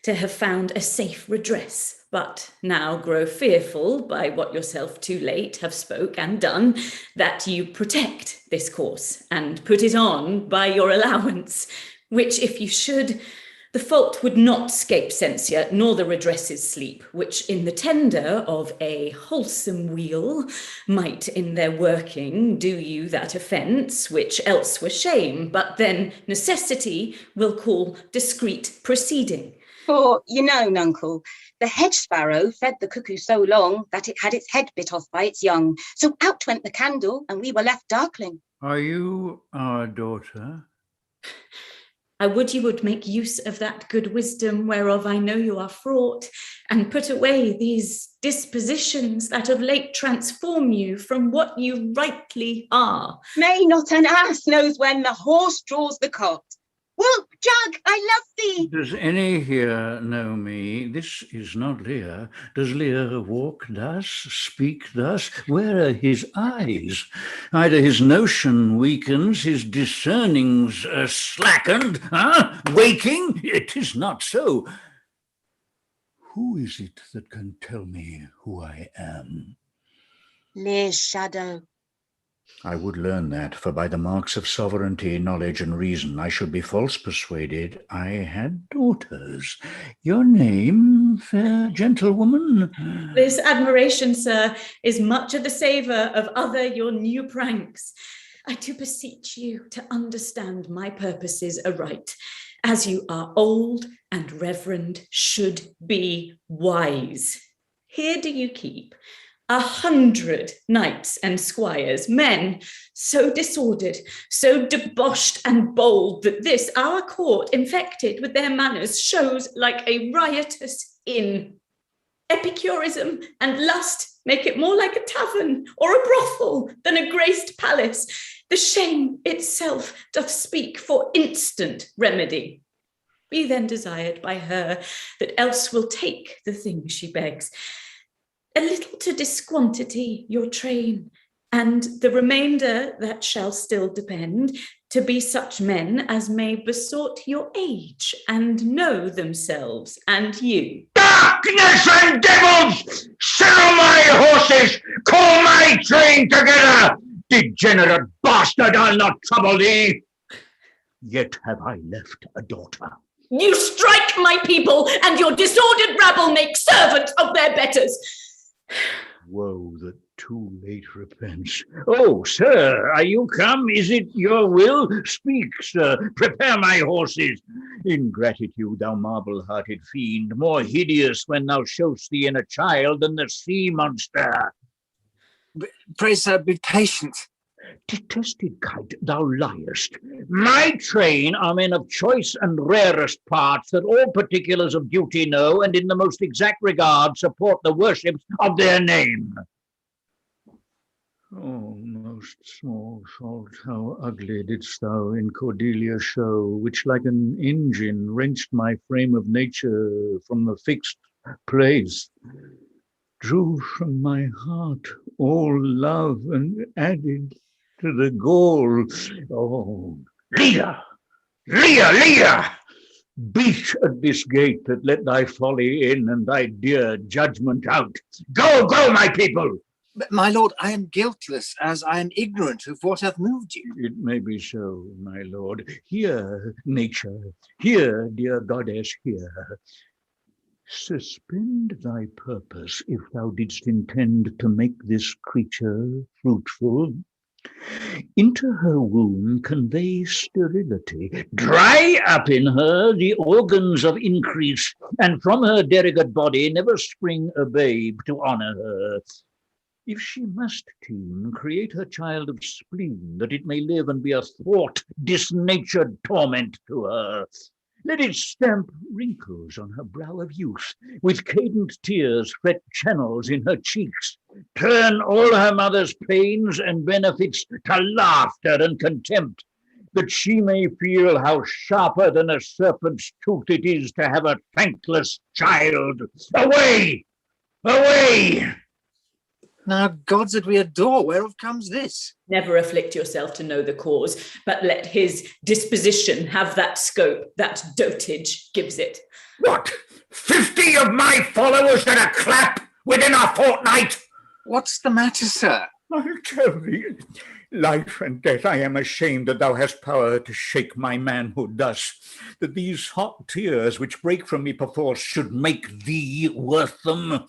to have found a safe redress, but now grow fearful by what yourself too late have spoke and done, that you protect this course and put it on by your allowance, which if you should, the fault would not scape censure, nor the redresses sleep, which in the tender of a wholesome weal might in their working do you that offence, which else were shame, but then necessity will call discreet proceeding. For, you know, nuncle, the hedge sparrow fed the cuckoo so long that it had its head bit off by its young. So out went the candle and we were left darkling. Are you our daughter? I would you would make use of that good wisdom whereof I know you are fraught, and put away these dispositions that of late transform you from what you rightly are. Nay, not an ass knows when the horse draws the cart. Whoop, Jug, I love thee. Does any here know me? This is not Lear. Does Lear walk thus, speak thus? Where are his eyes? Either his notion weakens, his discernings slackened, waking? It is not so. Who is it that can tell me who I am? Lear's shadow. I would learn that, for by the marks of sovereignty, knowledge, and reason, I should be false persuaded I had daughters. Your name, fair gentlewoman? This admiration, sir, is much of the savour of other your new pranks. I do beseech you to understand my purposes aright, as you are old and reverend should be wise. Here do you keep 100 knights and squires, men so disordered, so debauched and bold, that this our court, infected with their manners, shows like a riotous inn. Epicurism and lust make it more like a tavern or a brothel than a graced palace. The shame itself doth speak for instant remedy. Be then desired by her that else will take the thing she begs. A little to disquantity your train, and the remainder that shall still depend to be such men as may besort your age and know themselves and you. Darkness and devils! Saddle my horses! Call my train together! Degenerate bastard, I'll not trouble thee! Yet have I left a daughter. You strike my people, and your disordered rabble make servants of their betters. Woe that too late repents. Oh, sir, are you come? Is it your will? Speak, sir. Prepare my horses. Ingratitude, thou marble-hearted fiend, more hideous when thou show'st thee in a child than the sea monster. Pray, sir, be patient. Detested kite, thou liest. My train are men of choice and rarest parts, that all particulars of duty know, and in the most exact regard support the worships of their name. Oh, most small fault, how ugly didst thou in Cordelia show, which like an engine wrenched my frame of nature from the fixed place, drew from my heart all love, and added to the gall. Oh, Lear! Lear! Lear! Beat at this gate that let thy folly in and thy dear judgment out. Go, go, my people! But, my lord, I am guiltless, as I am ignorant of what hath moved you. It may be so, my lord. Hear, nature, hear, dear goddess, hear. Suspend thy purpose, if thou didst intend to make this creature fruitful. Into her womb convey sterility, dry up in her the organs of increase, and from her derogate body never spring a babe to honour her. If she must teem, create her child of spleen, that it may live and be a thwart, disnatured torment to her. Let it stamp wrinkles on her brow of youth, with cadent tears fret channels in her cheeks, turn all her mother's pains and benefits to laughter and contempt, that she may feel how sharper than a serpent's tooth it is to have a thankless child. Away! Away! Now, gods that we adore, whereof comes this? Never afflict yourself to know the cause, but let his disposition have that scope that dotage gives it. What? 50 of my followers at a clap within a fortnight? What's the matter, sir? I'll tell thee. Life and death, I am ashamed that thou hast power to shake my manhood thus, that these hot tears which break from me perforce should make thee worth them.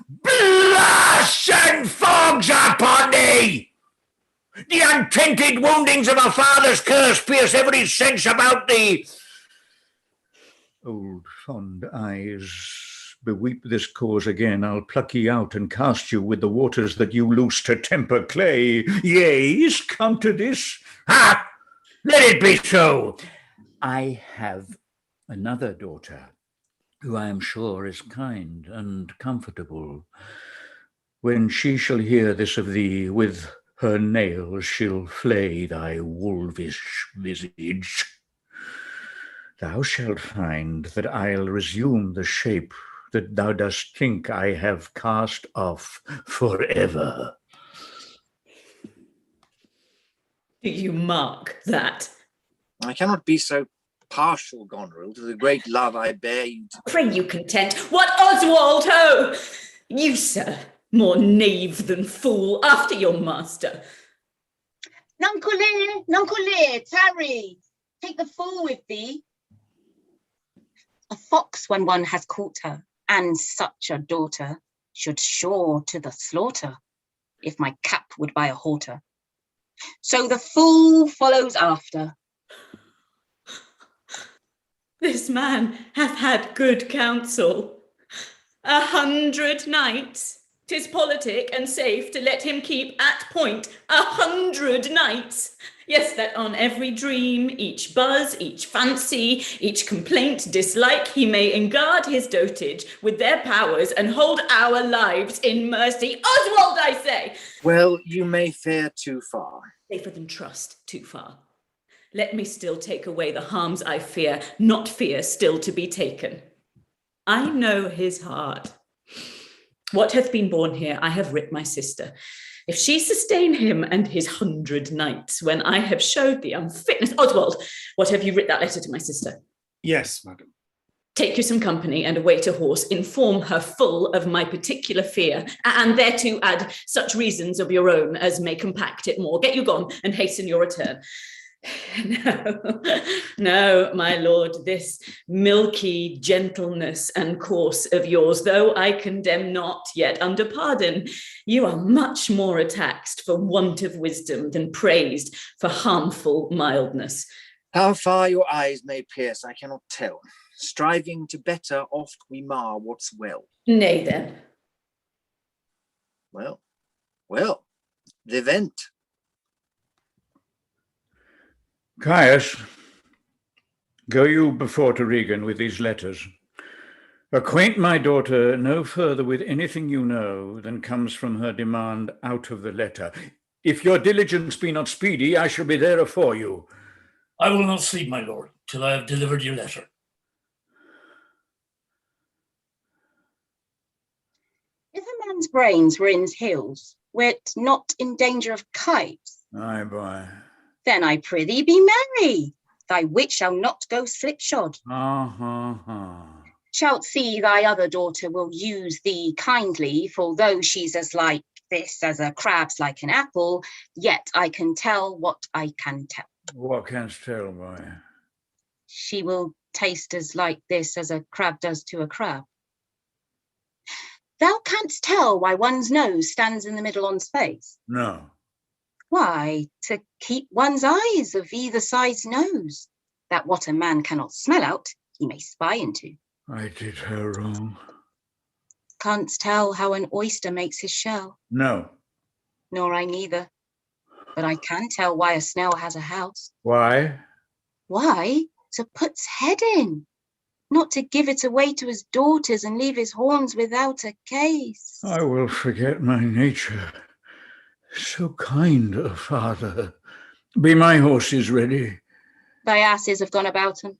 Blasts and fogs upon thee! The untented woundings of a father's curse pierce every sense about thee. Old fond eyes, beweep this cause again. I'll pluck ye out and cast you with the waters that you loose to temper clay. Yea, is come to this? Ha! Let it be so. I have another daughter, who I am sure is kind and comfortable. When she shall hear this of thee, with her nails she'll flay thy wolvish visage. Thou shalt find that I'll resume the shape that thou dost think I have cast off forever. Do you mark that? I cannot be so partial, Goneril, to the great love I bear you. Pray you content. What Oswald, ho! You, sir, more knave than fool, after your master. Nuncle Lear, tarry. Take the fool with thee. A fox, when one has caught her, and such a daughter, should shore to the slaughter, if my cap would buy a halter. So the fool follows after. This man hath had good counsel. 100 knights, 'tis politic and safe to let him keep at point 100 knights. Yes, that on every dream, each buzz, each fancy, each complaint, dislike, he may enguard his dotage with their powers and hold our lives in mercy. Oswald, I say! Well, you may fare too far. Safer than trust, too far. Let me still take away the harms I fear, not fear still to be taken. I know his heart. What hath been born here, I have writ my sister. If she sustain him and his 100 knights, when I have showed the unfitness, Oswald, what have you writ that letter to my sister? Yes, madam. Take you some company and await a horse, inform her full of my particular fear, and thereto add such reasons of your own as may compact it more. Get you gone and hasten your return. No, my lord, this milky gentleness and course of yours, though I condemn not, yet under pardon, you are much more attaxed for want of wisdom than praised for harmful mildness. How far your eyes may pierce, I cannot tell. Striving to better, oft we mar what's well. Nay then. Well, the event. Caius, go you before to Regan with these letters. Acquaint my daughter no further with anything you know than comes from her demand out of the letter. If your diligence be not speedy, I shall be there afore you. I will not sleep, my lord, till I have delivered your letter. If a man's brains were in his heels, were't not in danger of kites? Aye, boy. Then I prithee be merry. Thy wit shall not go slipshod. Shalt see thy other daughter will use thee kindly, for though she's as like this as a crab's like an apple, yet I can tell what I can tell. What canst tell, boy? She will taste as like this as a crab does to a crab. Thou canst tell why one's nose stands in the middle on space? No. Why, to keep one's eyes of either side's nose, that what a man cannot smell out, he may spy into. I did her wrong. Canst tell how an oyster makes his shell? No. Nor I neither. But I can tell why a snail has a house. Why? Why? To put's head in. Not to give it away to his daughters and leave his horns without a case. I will forget my nature. So kind a father. Be my horses ready? Thy asses have gone about him.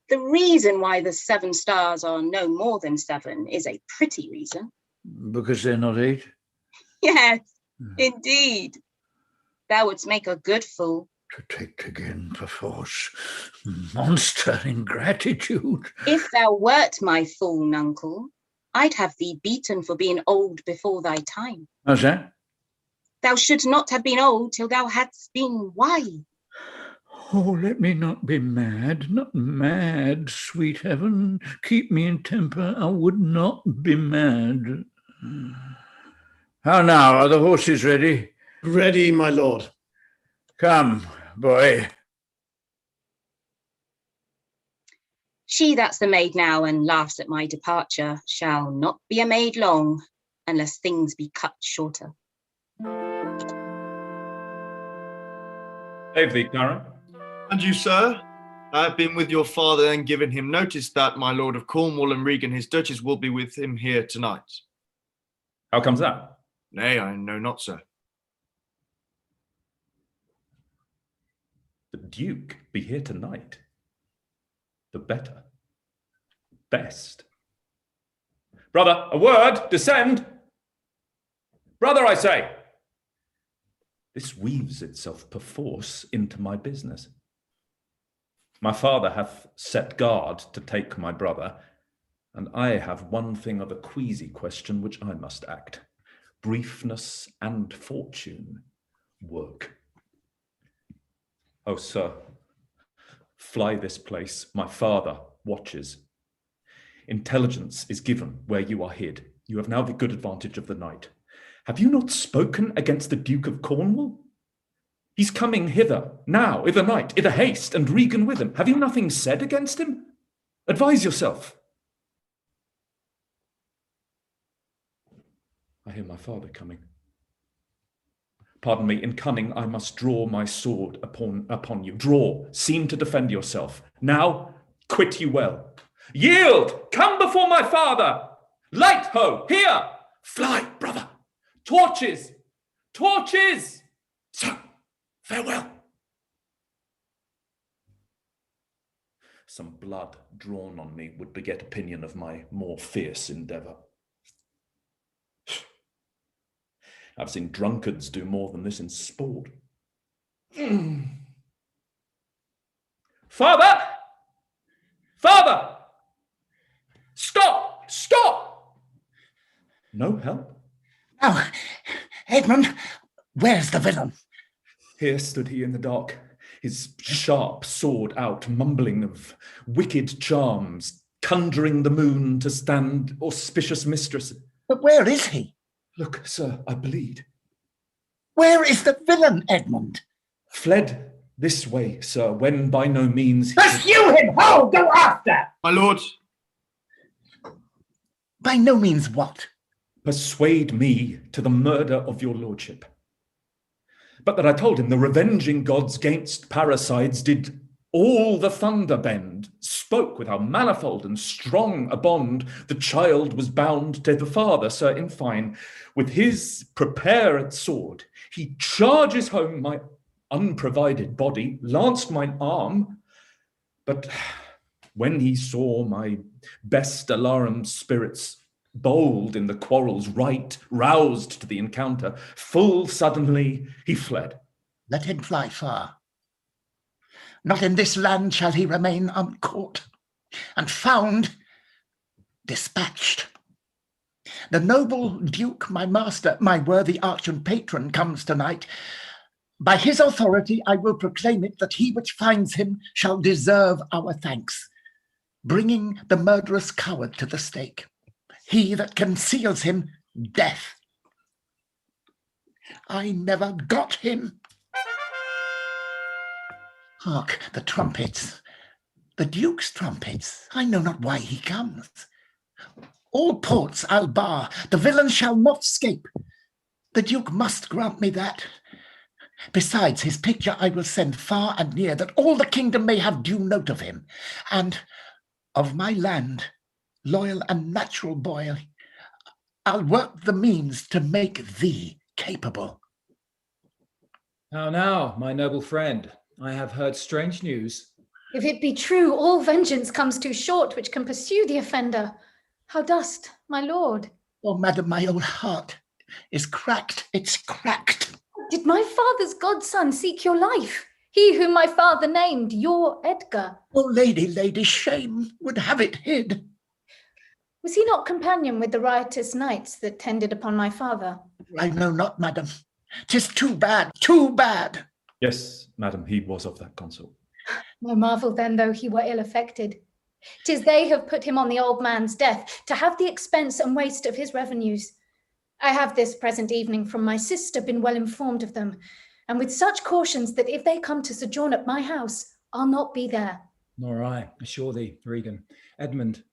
The reason why the 7 stars are no more than 7 is a pretty reason. Because they're not 8? Yes, indeed. Thou wouldst make a good fool. To take again perforce. Monster ingratitude. If thou wert my fool, nuncle, I'd have thee beaten for being old before thy time. How's that? Thou shouldst not have been old till thou hadst been wise. Oh, let me not be mad, not mad, sweet heaven. Keep me in temper, I would not be mad. How now, are the horses ready? Ready, my lord. Come, boy. She that's the maid now and laughs at my departure shall not be a maid long, unless things be cut shorter. Save thee, Curran. And you, sir? I have been with your father and given him notice that my lord of Cornwall and Regan, his duchess, will be with him here tonight. How comes that? Nay, I know not, sir. The Duke be here tonight? The better, best. Brother, a word, descend. Brother, I say. This weaves itself perforce into my business. My father hath set guard to take my brother, and I have one thing of a queasy question which I must act. Briefness and fortune work. Oh, sir, fly this place, my father watches. Intelligence is given where you are hid. You have now the good advantage of the night. Have you not spoken against the Duke of Cornwall? He's coming hither, now, i'ther night, i'ther haste, and Regan with him. Have you nothing said against him? Advise yourself. I hear my father coming. Pardon me, in cunning I must draw my sword upon you. Draw, seem to defend yourself. Now, quit you well. Yield, come before my father. Light ho, here. Fly, brother. Torches, torches. Farewell. Some blood drawn on me would beget opinion of my more fierce endeavour. I've seen drunkards do more than this in sport. Father! Father! Stop! Stop! No help? Now, Edmund, where's the villain? Here stood he in the dark, his sharp sword out, mumbling of wicked charms, conjuring the moon to stand auspicious mistress. But where is he? Look, sir, I bleed. Where is the villain, Edmund? Fled this way, sir, when by no means... Pursue him! Ho! Go after! My lord. By no means what? Persuade me to the murder of your lordship. But that I told him the revenging gods gainst parricides did all the thunder bend, spoke with how manifold and strong a bond the child was bound to the father, sir, in fine, with his prepared sword, he charges home my unprovided body, lanced mine arm, but when he saw my best alarum spirits bold in the quarrel's right, roused to the encounter, full suddenly he fled. Let him fly far. Not in this land shall he remain uncaught, and found dispatched. The noble Duke, my master, my worthy arch and patron, comes tonight. By his authority I will proclaim it that he which finds him shall deserve our thanks, bringing the murderous coward to the stake. He that conceals him, death. I never got him. Hark, the trumpets, the Duke's trumpets. I know not why he comes. All ports I'll bar, the villain shall not scape. The Duke must grant me that. Besides, his picture I will send far and near, that all the kingdom may have due note of him, and of my land, loyal and natural boy, I'll work the means to make thee capable. How now, my noble friend? I have heard strange news. If it be true, all vengeance comes too short which can pursue the offender. How dost, my lord? Oh, madam, my old heart is cracked. It's cracked. Did my father's godson seek your life? He whom my father named, your Edgar. Oh, lady, shame would have it hid. Was he not companion with the riotous knights that tended upon my father? I know not, madam. 'Tis too bad, too bad. Yes, madam, he was of that consort. No marvel then, though he were ill affected. 'Tis they have put him on the old man's death, to have the expense and waste of his revenues. I have this present evening from my sister been well informed of them, and with such cautions that if they come to sojourn at my house, I'll not be there. Nor I, assure thee, Regan. Edmund,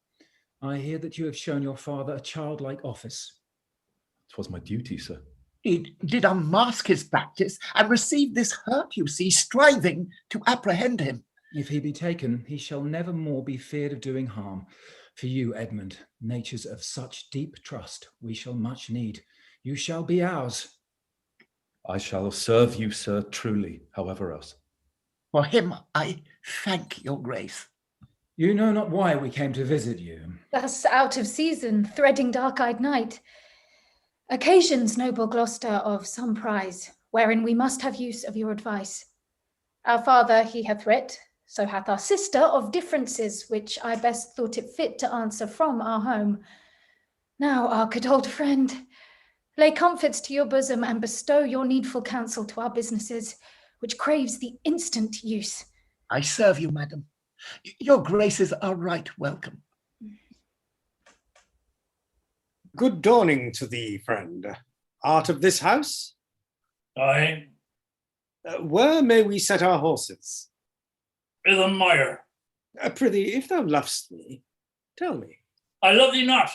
I hear that you have shown your father a childlike office. 'Twas my duty, sir. He did unmask his practice and receive this hurt, you see, striving to apprehend him. If he be taken, he shall never more be feared of doing harm. For you, Edmund, natures of such deep trust we shall much need. You shall be ours. I shall serve you, sir, truly, however else. For him I thank your grace. You know not why we came to visit you. Thus out of season, threading dark-eyed night. Occasions, noble Gloucester, of some prize, wherein we must have use of your advice. Our father he hath writ, so hath our sister, of differences which I best thought it fit to answer from our home. Now, our good old friend, lay comforts to your bosom and bestow your needful counsel to our businesses, which craves the instant use. I serve you, madam. Your graces are right welcome. Good dawning to thee, friend. Art of this house? Aye. Where may we set our horses? I' the mire. Prithee, if thou lovest me, tell me. I love thee not.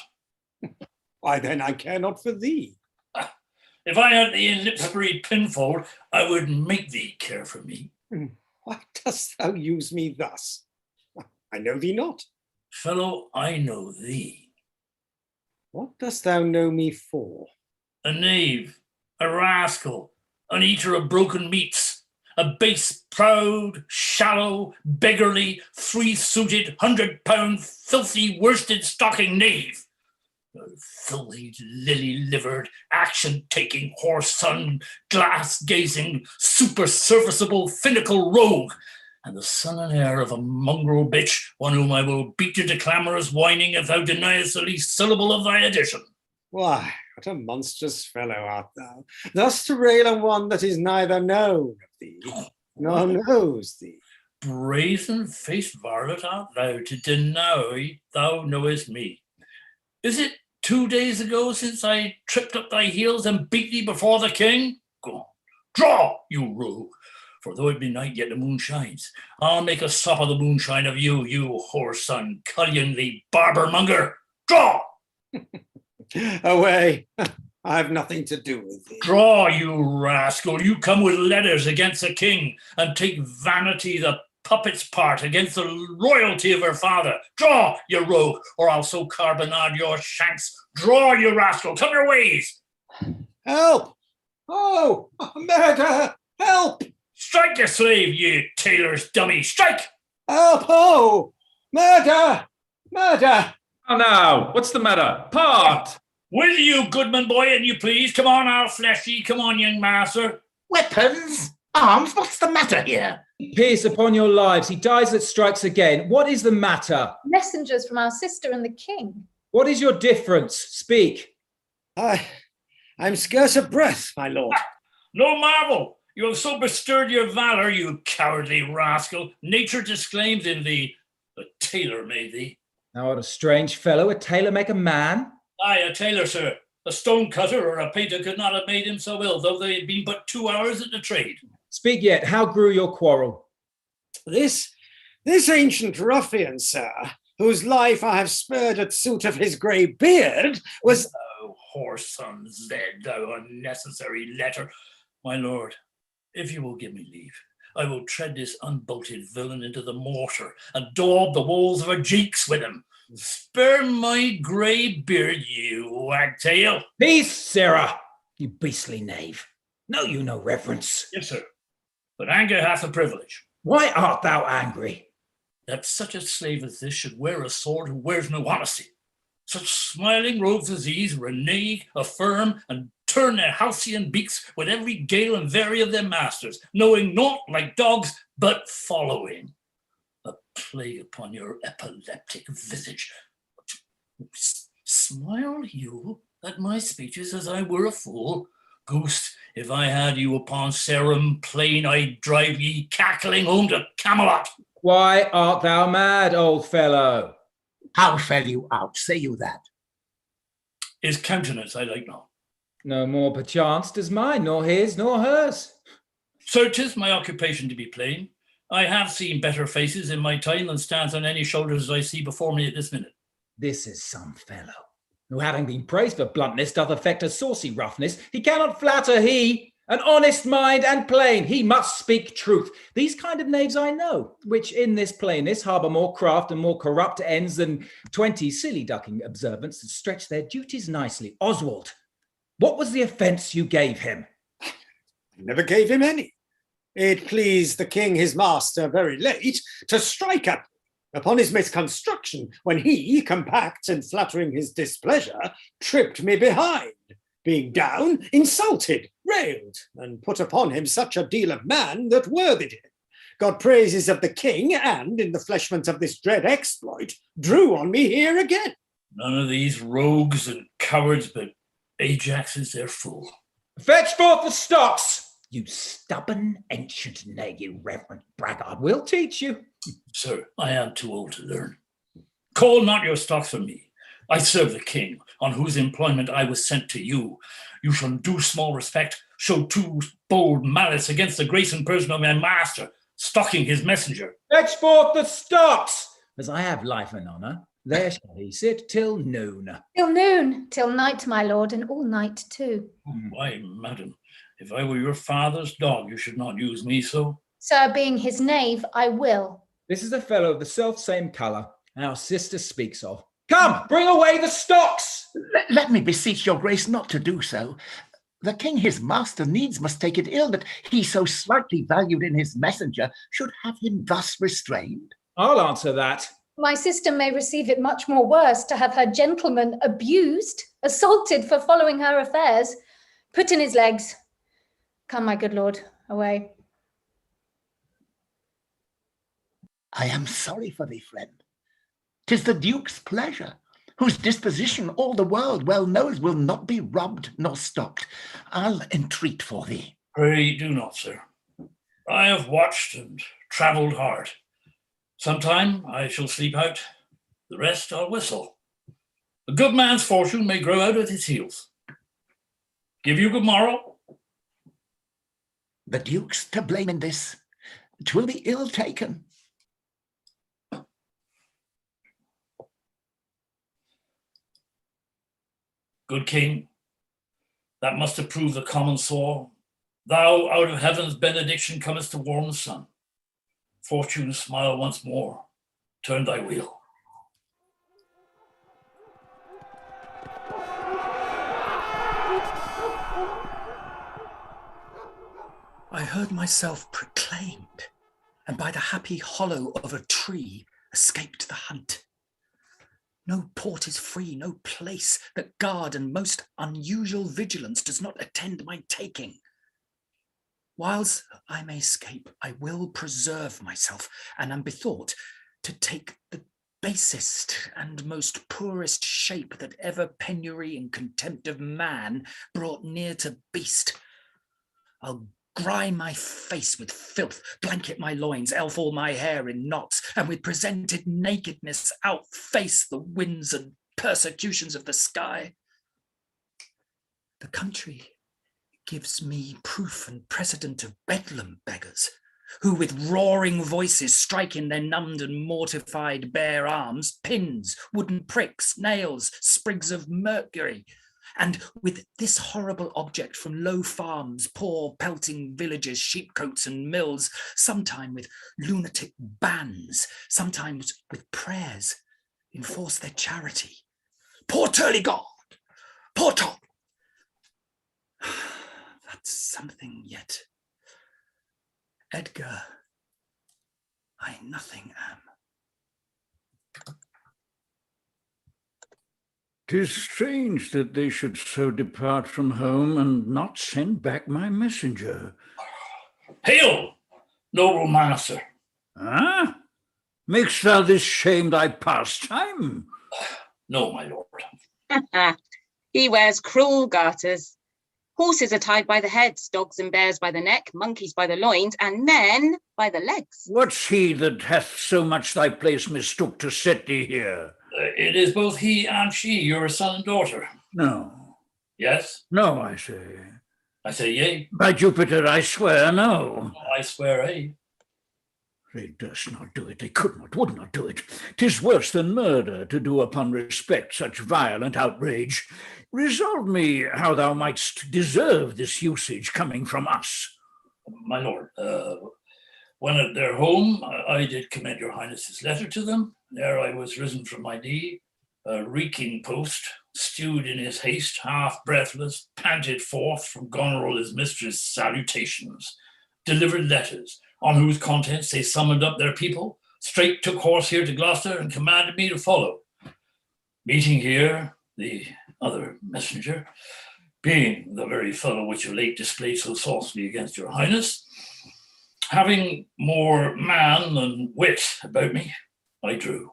Why then I care not for thee. If I had thee in lip-peppery pinfold, I would make thee care for me. Why dost thou use me thus? I know thee not. Fellow, I know thee. What dost thou know me for? A knave, a rascal, an eater of broken meats, A base, proud, shallow, beggarly, three-suited, 100-pound, filthy, worsted stocking knave. A filthy, lily-livered, action-taking, horse-son, glass-gazing, super-serviceable, finical rogue, and the son and heir of a mongrel bitch, one whom I will beat into clamorous whining if thou deniest the least syllable of thy addition. Why, what a monstrous fellow art thou, thus to rail on one that is neither known of thee, nor knows thee. Brazen-faced varlet art thou to deny thou knowest me. Is it 2 days ago since I tripped up thy heels and beat thee before the king? Go on, draw, you rogue, for though it be night, yet the moon shines. I'll make a sop of the moonshine of you, you whoreson, cullion thee barber-monger. Draw! Away, I have nothing to do with thee. Draw, you rascal, you come with letters against the king, and take vanity the puppet's part against the royalty of her father. Draw, you rogue, or I'll so carbonade your shanks. Draw, you rascal, come your ways. Help! Oh, murder! Help! Strike your slave, you tailor's dummy, strike! Help! Oh, murder! Murder! Oh, now, what's the matter? Part! Will you, goodman boy, and you please? Come on, I'll flesh ye. Come on, young master. Weapons? Arms? What's the matter here? Peace upon your lives. He dies that strikes again. What is the matter? Messengers from our sister and the king. What is your difference? Speak. I'm scarce of breath, my lord. No marvel. You have so bestirred your valour, you cowardly rascal. Nature disclaims in thee. The tailor made thee. Thou art a strange fellow. A tailor make a man? Aye, a tailor, sir. A stone cutter or a painter could not have made him so ill, though they had been but 2 hours at the trade. Speak yet. How grew your quarrel? This ancient ruffian, sir, whose life I have spared at suit of his grey beard, was... Oh, whoreson Zed, thou unnecessary letter. My lord, if you will give me leave, I will tread this unbolted villain into the mortar and daub the walls of her cheeks with him. Spare my grey beard, you wagtail. Peace, Sarah, you beastly knave. Know you no reverence? Yes, sir. But anger hath a privilege. Why art thou angry? That such a slave as this should wear a sword who wears no honesty. Such smiling rogues as these renege, affirm, and turn their halcyon beaks with every gale and vary of their masters, knowing naught like dogs, but following. A plague upon your epileptic visage. Smile you at my speeches as I were a fool? Ghost, if I had you upon Sarum plain, I'd drive ye cackling home to Camelot. Why art thou mad, old fellow? How fell you out? Say you that? His countenance I like not. No more perchance does mine, nor his, nor hers. So 'tis my occupation to be plain. I have seen better faces in my time than stands on any shoulders as I see before me at this minute. This is some fellow, who having been praised for bluntness, doth affect a saucy roughness. He cannot flatter, he, an honest mind and plain. He must speak truth. These kind of knaves I know, which in this plainness harbour more craft and more corrupt ends than 20 silly ducking observants that stretch their duties nicely. Oswald, what was the offence you gave him? I never gave him any. It pleased the king, his master, very late, to strike at me upon his misconstruction, when he, compact in flattering his displeasure, tripped me behind, being down, insulted, railed, and put upon him such a deal of man that worthied him. Got praises of the king, and, in the fleshment of this dread exploit, drew on me here again. None of these rogues and cowards, but Ajax is their fool. Fetch forth the stocks! You stubborn ancient knave, you reverend braggart, we'll teach you. Sir, I am too old to learn. Call not your stocks for me. I serve the king, on whose employment I was sent to you. You shall do small respect, show too bold malice against the grace and person of my master, stalking his messenger. Fetch forth the stocks! As I have life and honour, there shall he sit till noon. Till noon, till night, my lord, and all night too. Why, madam, if I were your father's dog, you should not use me so. Sir, being his knave, I will. This is a fellow of the self-same colour our sister speaks of. Come, bring away the stocks! Let me beseech your grace not to do so. The king, his master, needs must take it ill that he, so slightly valued in his messenger, should have him thus restrained. I'll answer that. My sister may receive it much more worse to have her gentleman abused, assaulted for following her affairs, put in his legs. Come, my good lord, away. I am sorry for thee, friend. 'Tis the duke's pleasure, whose disposition all the world well knows will not be robbed nor stopped. I'll entreat for thee. Pray do not, sir. I have watched and travelled hard. Sometime I shall sleep out, the rest I'll whistle. A good man's fortune may grow out at his heels. Give you good morrow. The duke's to blame in this. 'Twill be ill taken. Good king, that must approve the common sore. Thou out of heaven's benediction comest to warm the sun. Fortune smile once more, turn thy wheel. I heard myself proclaimed, and by the happy hollow of a tree escaped the hunt. No port is free, no place that guard and most unusual vigilance does not attend my taking. Whilst I may escape, I will preserve myself, and am bethought to take the basest and most poorest shape that ever penury and contempt of man brought near to beast. I'll grime my face with filth, blanket my loins, elf all my hair in knots, and with presented nakedness outface the winds and persecutions of the sky. The country gives me proof and precedent of bedlam beggars, who with roaring voices strike in their numbed and mortified bare arms pins, wooden pricks, nails, sprigs of mercury, and with this horrible object from low farms, poor pelting villages, sheepcotes and mills, sometime with lunatic bans, sometimes with prayers, enforce their charity. Poor Turley God! Poor Tom! That's something yet. Edgar, I nothing am. 'Tis strange that they should so depart from home and not send back my messenger. Hail, noble master. Ah? Makest thou this shame thy pastime? No, my lord. He wears cruel garters. Horses are tied by the heads, dogs and bears by the neck, monkeys by the loins, and men by the legs. What's he that hath so much thy place mistook to set thee here? It is both he and she, your son and daughter. No. Yes? No, I say. I say yea. By Jupiter, I swear no. I swear aye. They durst not do it, they could not, would not do it. 'Tis worse than murder to do upon respect such violent outrage. Resolve me how thou mightst deserve this usage coming from us. My lord, when at their home, I did commend your highness's letter to them. There I was risen from my knee, a reeking post, stewed in his haste, half breathless, panted forth from Goneril his mistress' salutations, delivered letters, on whose contents they summoned up their people, straight took horse here to Gloucester, and commanded me to follow. Meeting here, the other messenger, being the very fellow which you late displayed so saucily against your highness, having more man than wit about me, I drew.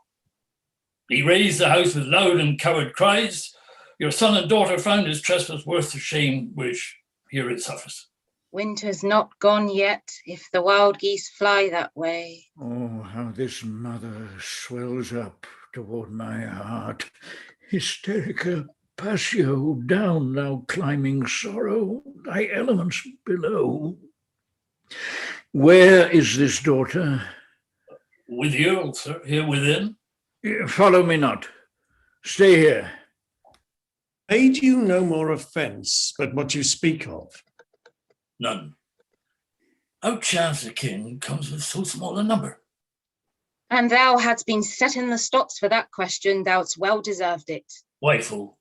He raised the house with loud and coward cries. Your son and daughter found his trespass worth the shame which here it suffers. Winter's not gone yet, if the wild geese fly that way. Oh, how this mother swells up toward my heart. Hysterica passio, down thou climbing sorrow, thy elements below. Where is this daughter? With you, sir, here within. Follow me not. Stay here. Paid you no more offence but what you speak of? None. How chance the king comes with so small a number? And thou hadst been set in the stocks for that question, thou'dst well deserved it. Why, fool?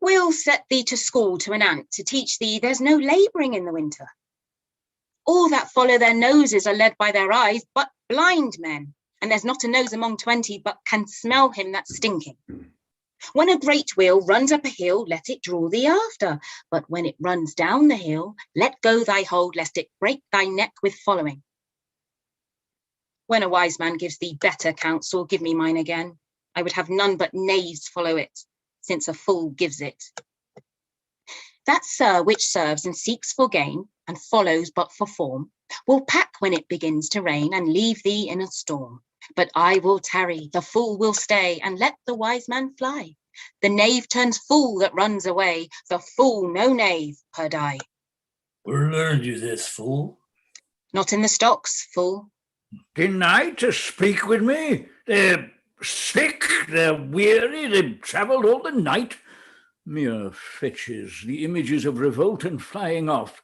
We'll set thee to school to an ant to teach thee there's no labouring in the winter. All that follow their noses are led by their eyes, but blind men, and there's not a nose among 20 but can smell him that's stinking. When a great wheel runs up a hill, let it draw thee after, but when it runs down the hill, let go thy hold, lest it break thy neck with following. When a wise man gives thee better counsel, give me mine again. I would have none but knaves follow it, since a fool gives it. That sir which serves and seeks for gain, and follows but for form, will pack when it begins to rain, and leave thee in a storm. But I will tarry, the fool will stay, and let the wise man fly. The knave turns fool that runs away, the fool no knave per die. Where learned you this, fool? Not in the stocks, fool. Deny to speak with me? They're sick, they're weary, they've travelled all the night. Mere fetches, the images of revolt and flying off.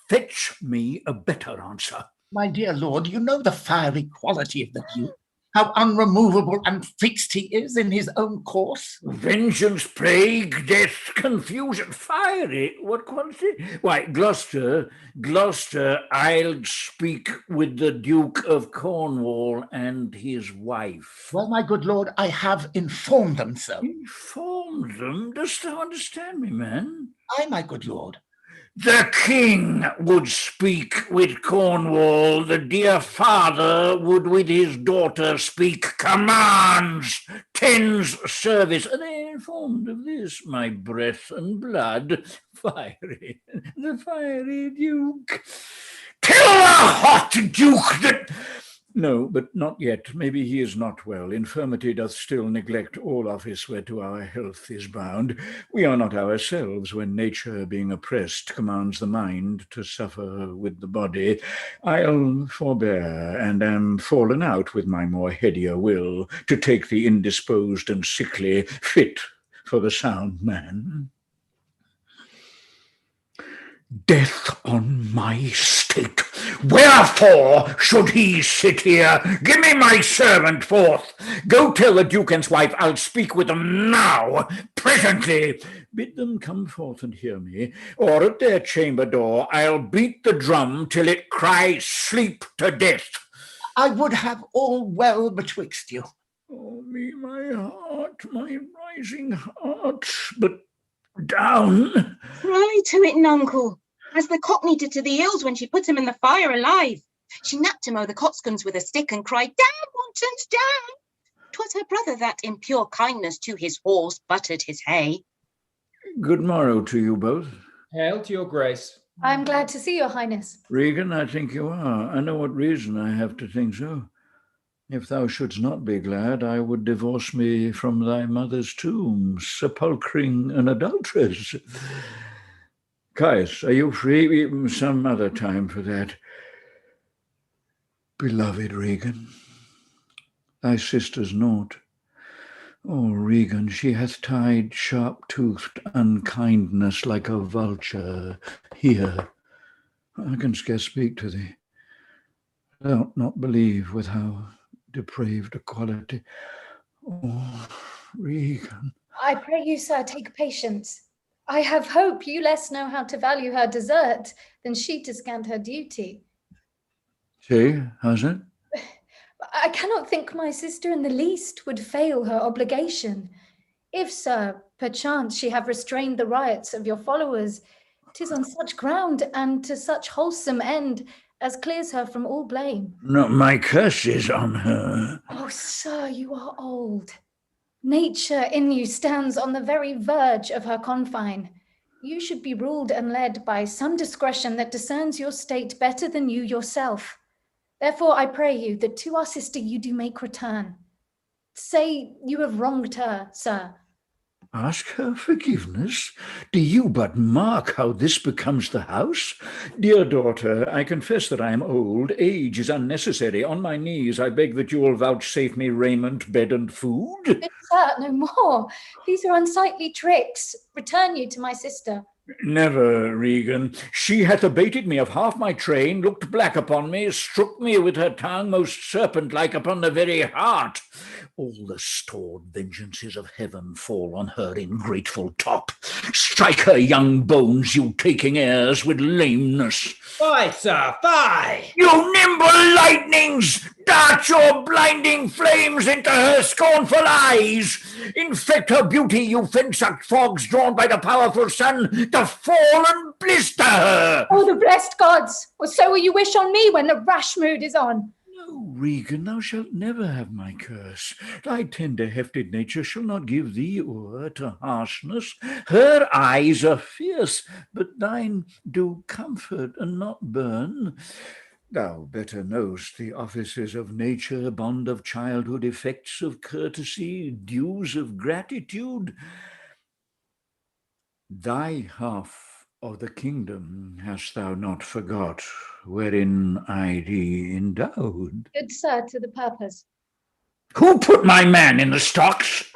Fetch me a better answer. My dear lord, you know the fiery quality of the Duke, how unremovable and fixed he is in his own course. Vengeance, plague, death, confusion, fiery. What quality? Why, Gloucester, I'll speak with the Duke of Cornwall and his wife. Well, my good lord, I have informed them so. Informed them? Dost thou understand me, man? Aye, my good lord. The king would speak with Cornwall, the dear father would with his daughter speak commands, tens service. Are they informed of this, my breath and blood? Fiery, the fiery Duke. Tell the hot Duke that... No, but not yet. Maybe he is not well. Infirmity doth still neglect all office whereto our health is bound. We are not ourselves when nature, being oppressed, commands the mind to suffer with the body. I'll forbear, and am fallen out with my more headier will, to take the indisposed and sickly fit for the sound man. Death on my state! Wherefore should he sit here? Give me my servant forth. Go tell the Duke and his wife I'll speak with them now, presently. Bid them come forth and hear me, or at their chamber door I'll beat the drum till it cry sleep to death. I would have all well betwixt you. Oh me, my heart, my rising heart, but down. Cry to it, nuncle, as the Cockney did to the eels when she put him in the fire alive. She napped him o'er the cotscombs with a stick and cried, "Down, wantons, down!" 'Twas her brother that, in pure kindness to his horse, buttered his hay. Good morrow to you both. Hail to your grace. I am glad to see your highness. Regan, I think you are. I know what reason I have to think so. If thou shouldst not be glad, I would divorce me from thy mother's tomb, sepulchring an adulteress. Caius, are you free? Some other time for that. Beloved Regan, thy sister's naught. Oh, Regan, she hath tied sharp-toothed unkindness like a vulture here. I can scarce speak to thee. Thou'lt not believe with how depraved a quality. Oh, Regan. I pray you, sir, take patience. I have hope you less know how to value her desert than she to scant her duty. See, how's it? I cannot think my sister in the least would fail her obligation. If, sir, perchance she have restrained the riots of your followers, 'tis on such ground and to such wholesome end as clears her from all blame. No, my curse is on her. Oh, sir, you are old. Nature in you stands on the very verge of her confine. You should be ruled and led by some discretion that discerns your state better than you yourself. Therefore, I pray you that to our sister you do make return. Say you have wronged her, sir. Ask her forgiveness? Do you but mark how this becomes the house? Dear daughter, I confess that I am old. Age is unnecessary. On my knees I beg that you will vouchsafe me raiment, bed, and food. But, sir, no more. These are unsightly tricks. Return you to my sister. Never, Regan. She hath abated me of half my train, looked black upon me, struck me with her tongue most serpent-like upon the very heart. All the stored vengeances of heaven fall on her ingrateful top. Strike her young bones, you taking airs with lameness. Fie, sir, fie! You nimble lightnings, dart your blinding flames into her scornful eyes. Infect her beauty, you fen-sucked fogs drawn by the powerful sun, to fall and blister her. Oh, the blessed gods! Or so will you wish on me when the rash mood is on. No, Regan, thou shalt never have my curse. Thy tender-hefted nature shall not give thee o'er to harshness. Her eyes are fierce, but thine do comfort and not burn. Thou better know'st the offices of nature, bond of childhood, effects of courtesy, dues of gratitude. Thy half of the kingdom hast thou not forgot, wherein I thee endowed. Good sir, to the purpose. Who put my man in the stocks?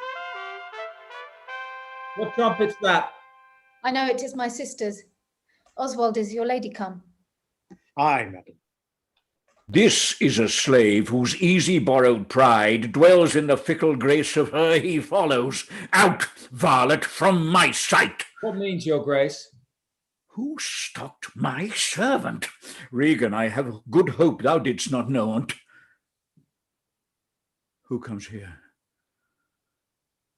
What trumpet's that? I know it is my sister's. Oswald, is your lady come? Aye, madam. This is a slave whose easy borrowed pride dwells in the fickle grace of her he follows. Out, varlet, from my sight! What means your grace? Who stocked my servant? Regan, I have good hope thou didst not know it. Who comes here?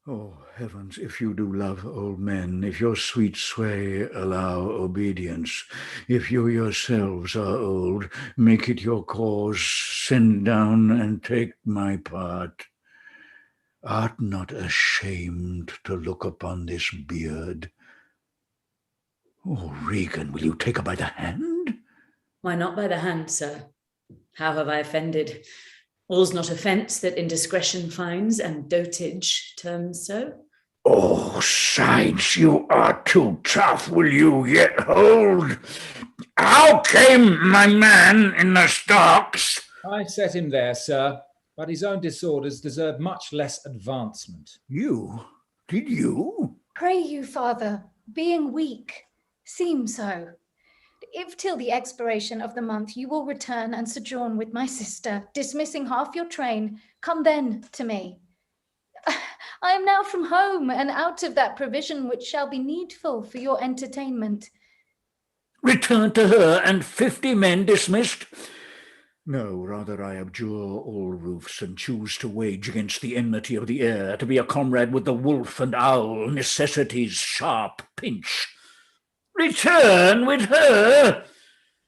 Oh, heavens, if you do love old men, if your sweet sway allow obedience, if you yourselves are old, make it your cause, send down and take my part. Art not ashamed to look upon this beard? Oh, Regan, will you take her by the hand? Why not by the hand, sir? How have I offended? All's not offence that indiscretion finds, and dotage terms so. Oh, sides, you are too tough. Will you yet hold? How came my man in the stocks? I set him there, sir, but his own disorders deserve much less advancement. You? Did you? Pray you, father, being weak, seem so. If till the expiration of the month you will return and sojourn with my sister, dismissing half your train, come then to me. I am now from home and out of that provision which shall be needful for your entertainment. Return to her and 50 men dismissed? No, rather I abjure all roofs and choose to wage against the enmity of the air, to be a comrade with the wolf and owl, necessity's sharp pinch. Return with her?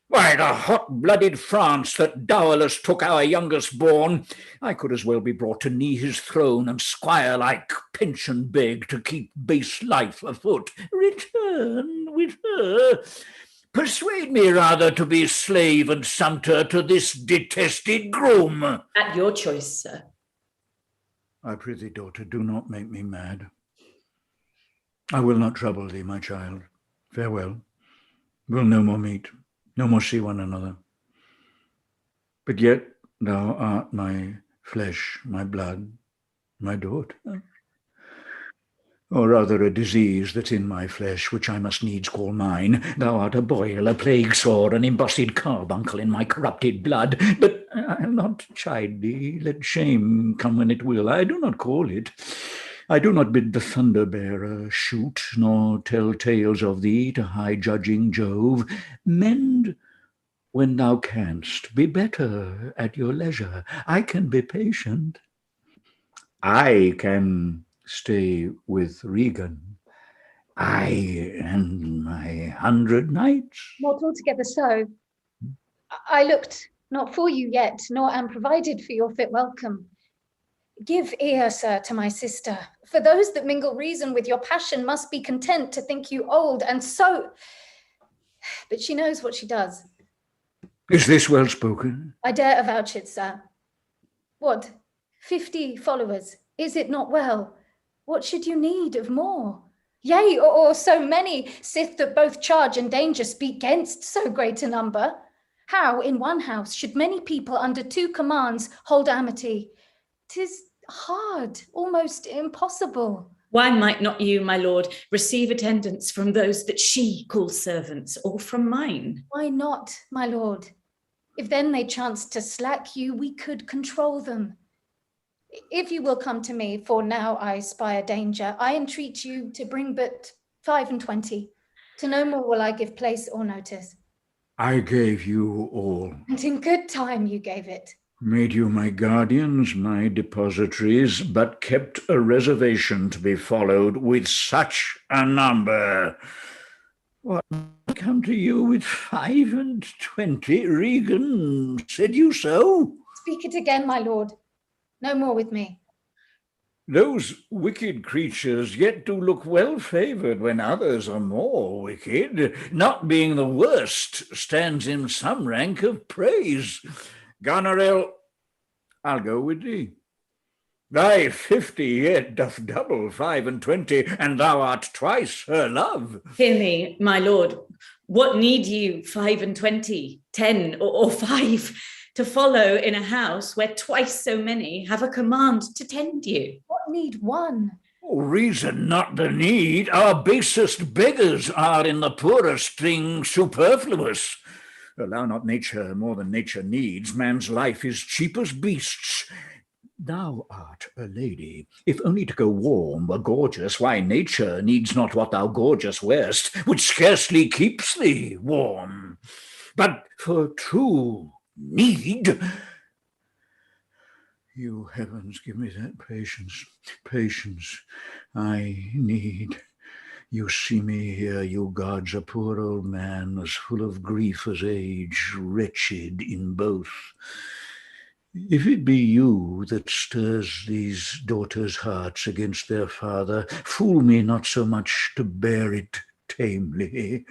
Why, the hot-blooded France that dowerless took our youngest born, I could as well be brought to knee his throne and squire-like pension beg to keep base life afoot. Return with her? Persuade me rather to be slave and sumpter to this detested groom. At your choice, sir. I prithee, daughter, do not make me mad. I will not trouble thee, my child. Farewell. We'll no more meet, no more see one another. But yet thou art my flesh, my blood, my daughter. Or rather a disease that's in my flesh, which I must needs call mine. Thou art a boil, a plague sore, an embossed carbuncle in my corrupted blood. But I'll not chide thee, let shame come when it will. I do not call it. I do not bid the thunder-bearer shoot, nor tell tales of thee to high-judging Jove. Mend when thou canst, be better at your leisure. I can be patient. I can stay with Regan, I and my 100 knights. Not altogether so. I looked not for you yet, nor am provided for your fit welcome. Give ear, sir, to my sister, for those that mingle reason with your passion must be content to think you old, and so... But she knows what she does. Is this well spoken? I dare avouch it, sir. What, 50 followers? Is it not well? What should you need of more? Yea, or so many, sith that both charge and danger speak against so great a number. How, in one house, should many people under 2 commands hold amity? 'Tis hard, almost impossible. Why might not you, my lord, receive attendance from those that she calls servants, or from mine? Why not, my lord? If then they chance to slack you, we could control them. If you will come to me, for now I spy a danger, I entreat you to bring but 25. To no more will I give place or notice. I gave you all. And in good time you gave it. Made you my guardians, my depositories, but kept a reservation to be followed with such a number. What, come to you with 25? Regan, said you so? Speak it again, my lord. No more with me. Those wicked creatures yet do look well favoured when others are more wicked. Not being the worst stands in some rank of praise. Goneril, I'll go with thee. Thy 50 yet doth double 25, and thou art twice her love. Hear me, my lord. What need you 25, 10, or 5 to follow in a house where twice so many have a command to tend you? What need one? Oh, reason not the need. Our basest beggars are in the poorest thing superfluous. Allow not nature more than nature needs. Man's life is cheap as beasts. Thou art a lady. If only to go warm were gorgeous, why nature needs not what thou gorgeous wear'st, which scarcely keeps thee warm. But for true need, you heavens, give me that patience I need. You see me here, you gods, a poor old man, as full of grief as age, wretched in both. If it be you that stirs these daughters' hearts against their father, fool me not so much to bear it tamely.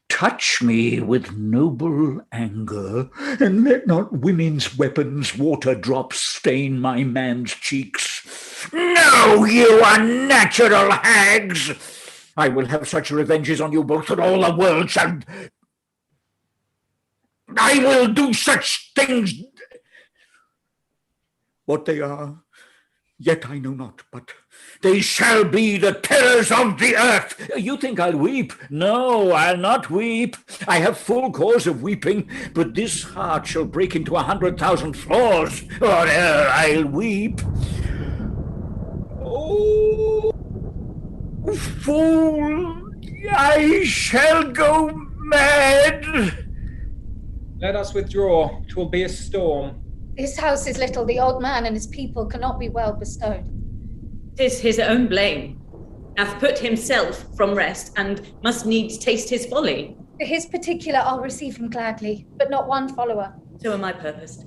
Touch me with noble anger, and let not women's weapons water drops stain my man's cheeks. No, you unnatural hags! I will have such revenges on you both that all the world shall... I will do such things, what they are, yet I know not, but they shall be the terrors of the earth. You think I'll weep? No, I'll not weep. I have full cause of weeping, but this heart shall break into 100,000 flaws, or ere I'll weep. Oh, fool, I shall go mad. Let us withdraw. 'Twill be a storm. This house is little, the old man and his people cannot be well bestowed. 'Tis his own blame. Hath put himself from rest, and must needs taste his folly. For his particular I'll receive him gladly, but not one follower. So am I purposed.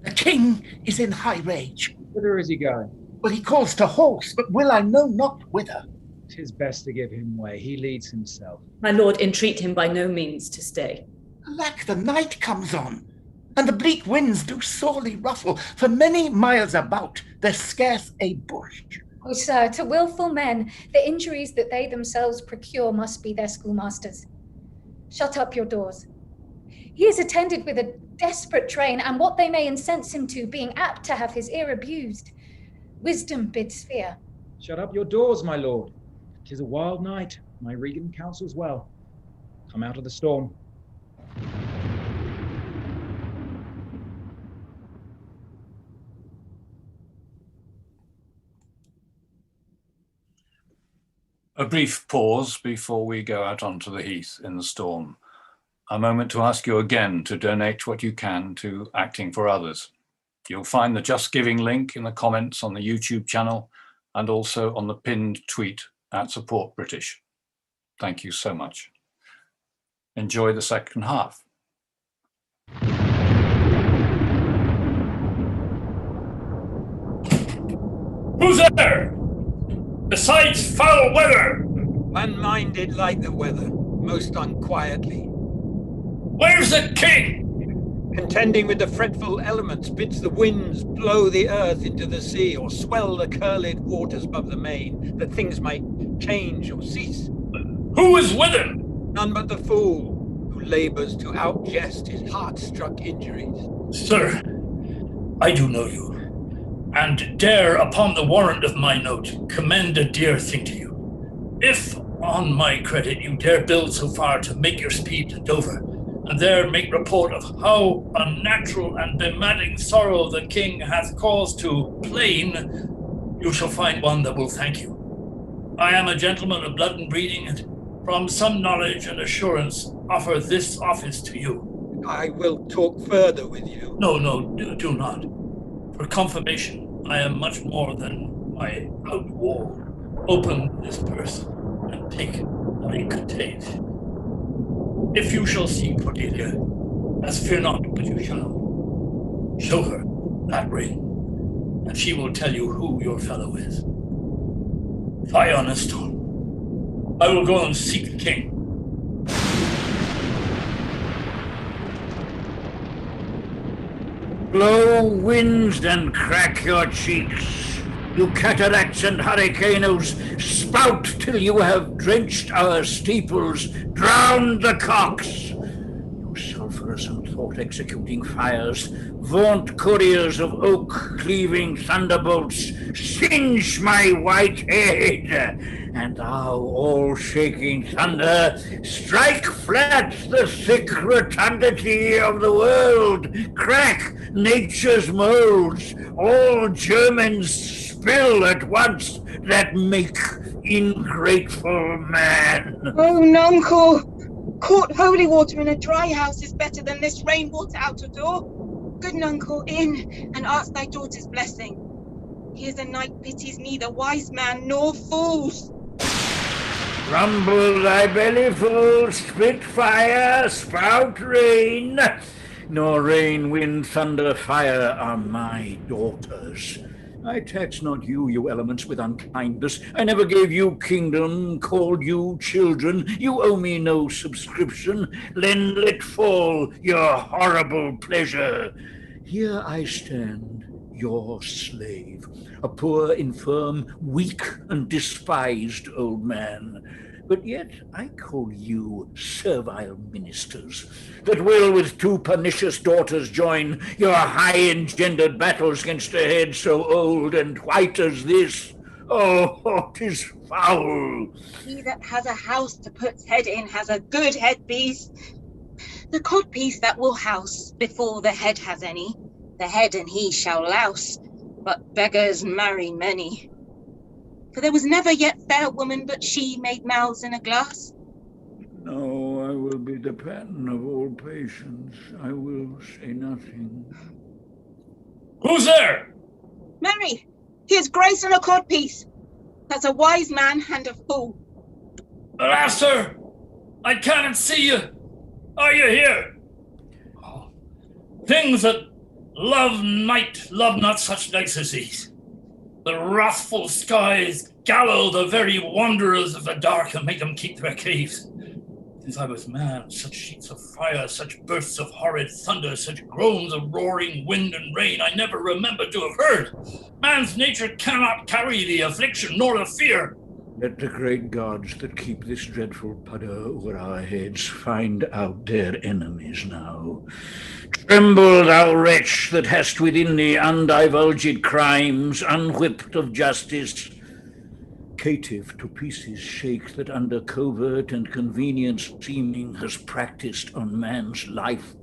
The king is in high rage. Whither is he going? Well, he calls to horse, but will I know not whither. 'Tis best to give him way. He leads himself. My lord, entreat him by no means to stay. Alack, the night comes on, and the bleak winds do sorely ruffle. For many miles about, there's scarce a bush. Oh, sir, to wilful men, the injuries that they themselves procure must be their schoolmasters. Shut up your doors. He is attended with a desperate train, and what they may incense him to, being apt to have his ear abused. Wisdom bids fear. Shut up your doors, my lord. 'Tis a wild night. My Regan counsels well. Come out of the storm. A brief pause before we go out onto the heath in the storm. A moment to ask you again to donate what you can to Acting for Others. You'll find the Just Giving link in the comments on the YouTube channel and also on the pinned tweet at Support British. Thank you so much. Enjoy the second half. Who's there? Besides foul weather! Unminded like the weather, most unquietly. Where's the king? Contending with the fretful elements, bids the winds blow the earth into the sea, or swell the curled waters above the main, that things might change or cease. Who is with him? None but the fool, who labours to outjest his heart-struck injuries. Sir, I do know you. and dare, upon the warrant of my note, commend a dear thing to you. If, on my credit, you dare build so far to make your speed to Dover, and there make report of how unnatural and bemadding sorrow the king hath caused to plain, you shall find one that will thank you. I am a gentleman of blood and breeding, and from some knowledge and assurance offer this office to you. I will talk further with you. No, do not. For confirmation, I am much more than my outwall. Open this purse and take what it contains. If you shall see Cordelia, as fear not, but you shall, show her that ring, and she will tell you who your fellow is. Fie on a storm. I will go and seek the king. Blow winds and crack your cheeks, you cataracts and hurricanes, spout till you have drenched our steeples, drowned the cocks. You sulphurous and thought-executing fires, vaunt couriers of oak-cleaving thunderbolts, singe my white head, and thou, all-shaking thunder, strike flat the thick rotundity of the world, crack nature's molds, all germans spill at once that make ingrateful man. Oh, nuncle! Caught holy water in a dry house is better than this rainwater out of door. Good nuncle, in, and ask thy daughter's blessing. Here's a knight pities neither wise man nor fools. Rumble thy belly full, spit fire, spout rain. Nor rain, wind, thunder, fire are my daughters. I tax not you, you elements, with unkindness. I never gave you kingdom, called you children. You owe me no subscription. Lend, let fall your horrible pleasure. Here I stand, your slave, a poor, infirm, weak, and despised old man. But yet I call you servile ministers, that will with two pernicious daughters join your high-engendered battles against a head so old and white as this. Oh, 'tis foul. He that has a house to put's head in has a good headpiece. The codpiece that will house before the head has any, the head and he shall louse, but beggars marry many. For there was never yet fair woman but she made mouths in a glass. No, I will be the pattern of all patience. I will say nothing. Who's there? Mary, here's grace and a codpiece. That's a wise man and a fool. Alas, sir, I cannot see you. Are you here? Oh, things that love night love not such nights as these. The wrathful skies gallow the very wanderers of the dark and make them keep their caves. Since I was man, such sheets of fire, such bursts of horrid thunder, such groans of roaring wind and rain I never remember to have heard. Man's nature cannot carry the affliction nor the fear. Let the great gods that keep this dreadful pudder over our heads find out their enemies now. Tremble, thou wretch, that hast within thee undivulged crimes, unwhipped of justice. Caitiff to pieces shake that under covert and convenient seeming has practised on man's life.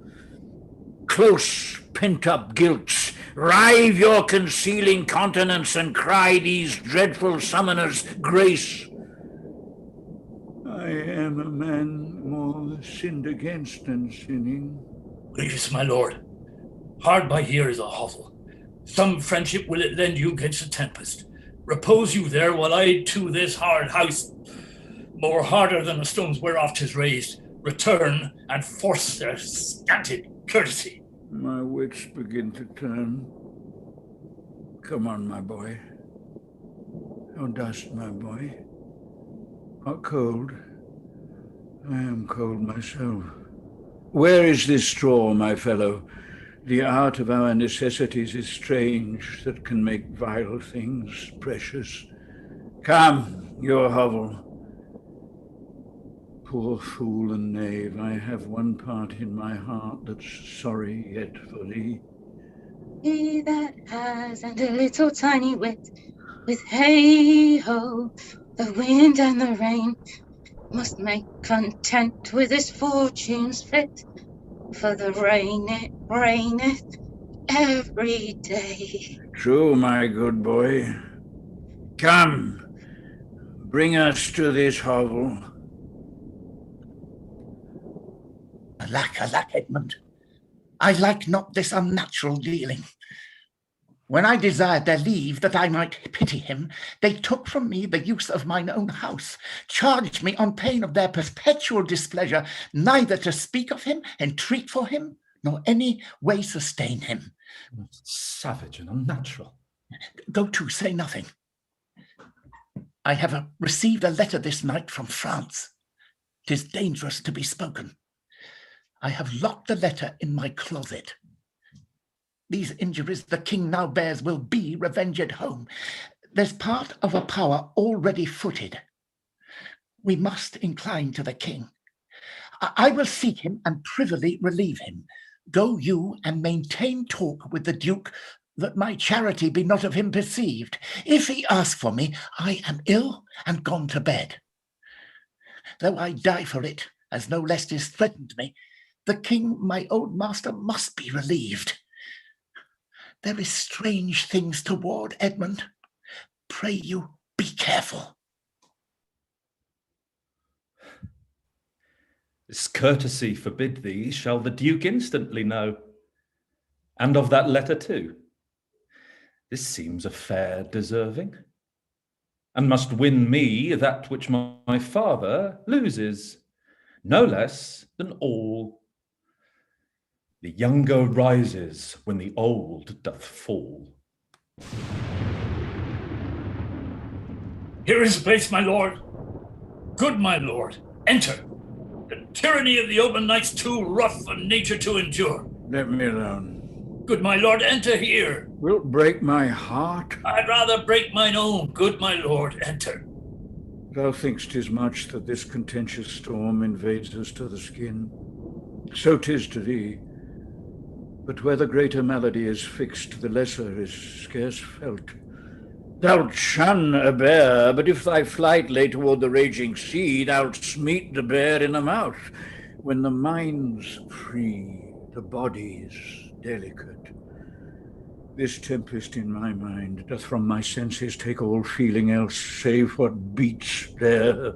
Close pent-up guilts, rive your concealing countenance and cry these dreadful summoners grace. I am a man more sinned against than sinning. Gracious my lord, hard by here is a hovel. Some friendship will it lend you against a tempest. Repose you there while I to this hard house, more harder than the stones whereof 'tis raised, return and force their scanted courtesy. My wits begin to turn. Come on, my boy. How dost, my boy? Not cold? I am cold myself. Where is this straw, my fellow? The art of our necessities is strange, that can make vile things precious. Come, your hovel. Poor fool and knave, I have one part in my heart that's sorry yet for thee. He that has and a little tiny wit, with hey-ho, the wind and the rain, must make content with his fortunes fit, for the rain it raineth every day. True, my good boy. Come, bring us to this hovel. Alack, alack, Edmund. I like not this unnatural dealing. When I desired their leave that I might pity him, they took from me the use of mine own house, charged me on pain of their perpetual displeasure, neither to speak of him, entreat for him, nor any way sustain him. Savage and unnatural. Go to, say nothing. I have received a letter this night from France. 'Tis dangerous to be spoken. I have locked the letter in my closet. These injuries the king now bears will be revenged home. There's part of a power already footed. We must incline to the king. I will seek him and privily relieve him. Go you and maintain talk with the duke, that my charity be not of him perceived. If he ask for me, I am ill and gone to bed. Though I die for it, as no less is threatened me, the king, my old master, must be relieved. There is strange things toward, Edmund. Pray you, be careful. This courtesy forbid thee shall the duke instantly know, and of that letter too. This seems a fair deserving, and must win me that which my father loses, no less than all. The younger rises when the old doth fall. Here is the place, my lord. Good my lord, enter. The tyranny of the open night's too rough for nature to endure. Let me alone. Good my lord, enter here. Wilt break my heart? I'd rather break mine own. Good my lord, enter. Thou think'st 'tis much that this contentious storm invades us to the skin. So 'tis to thee. But where the greater malady is fixed, the lesser is scarce felt. Thou'lt shun a bear, but if thy flight lay toward the raging sea, thou'lt meet the bear in the mouth. When the mind's free, the body's delicate. This tempest in my mind doth from my senses take all feeling else, save what beats there.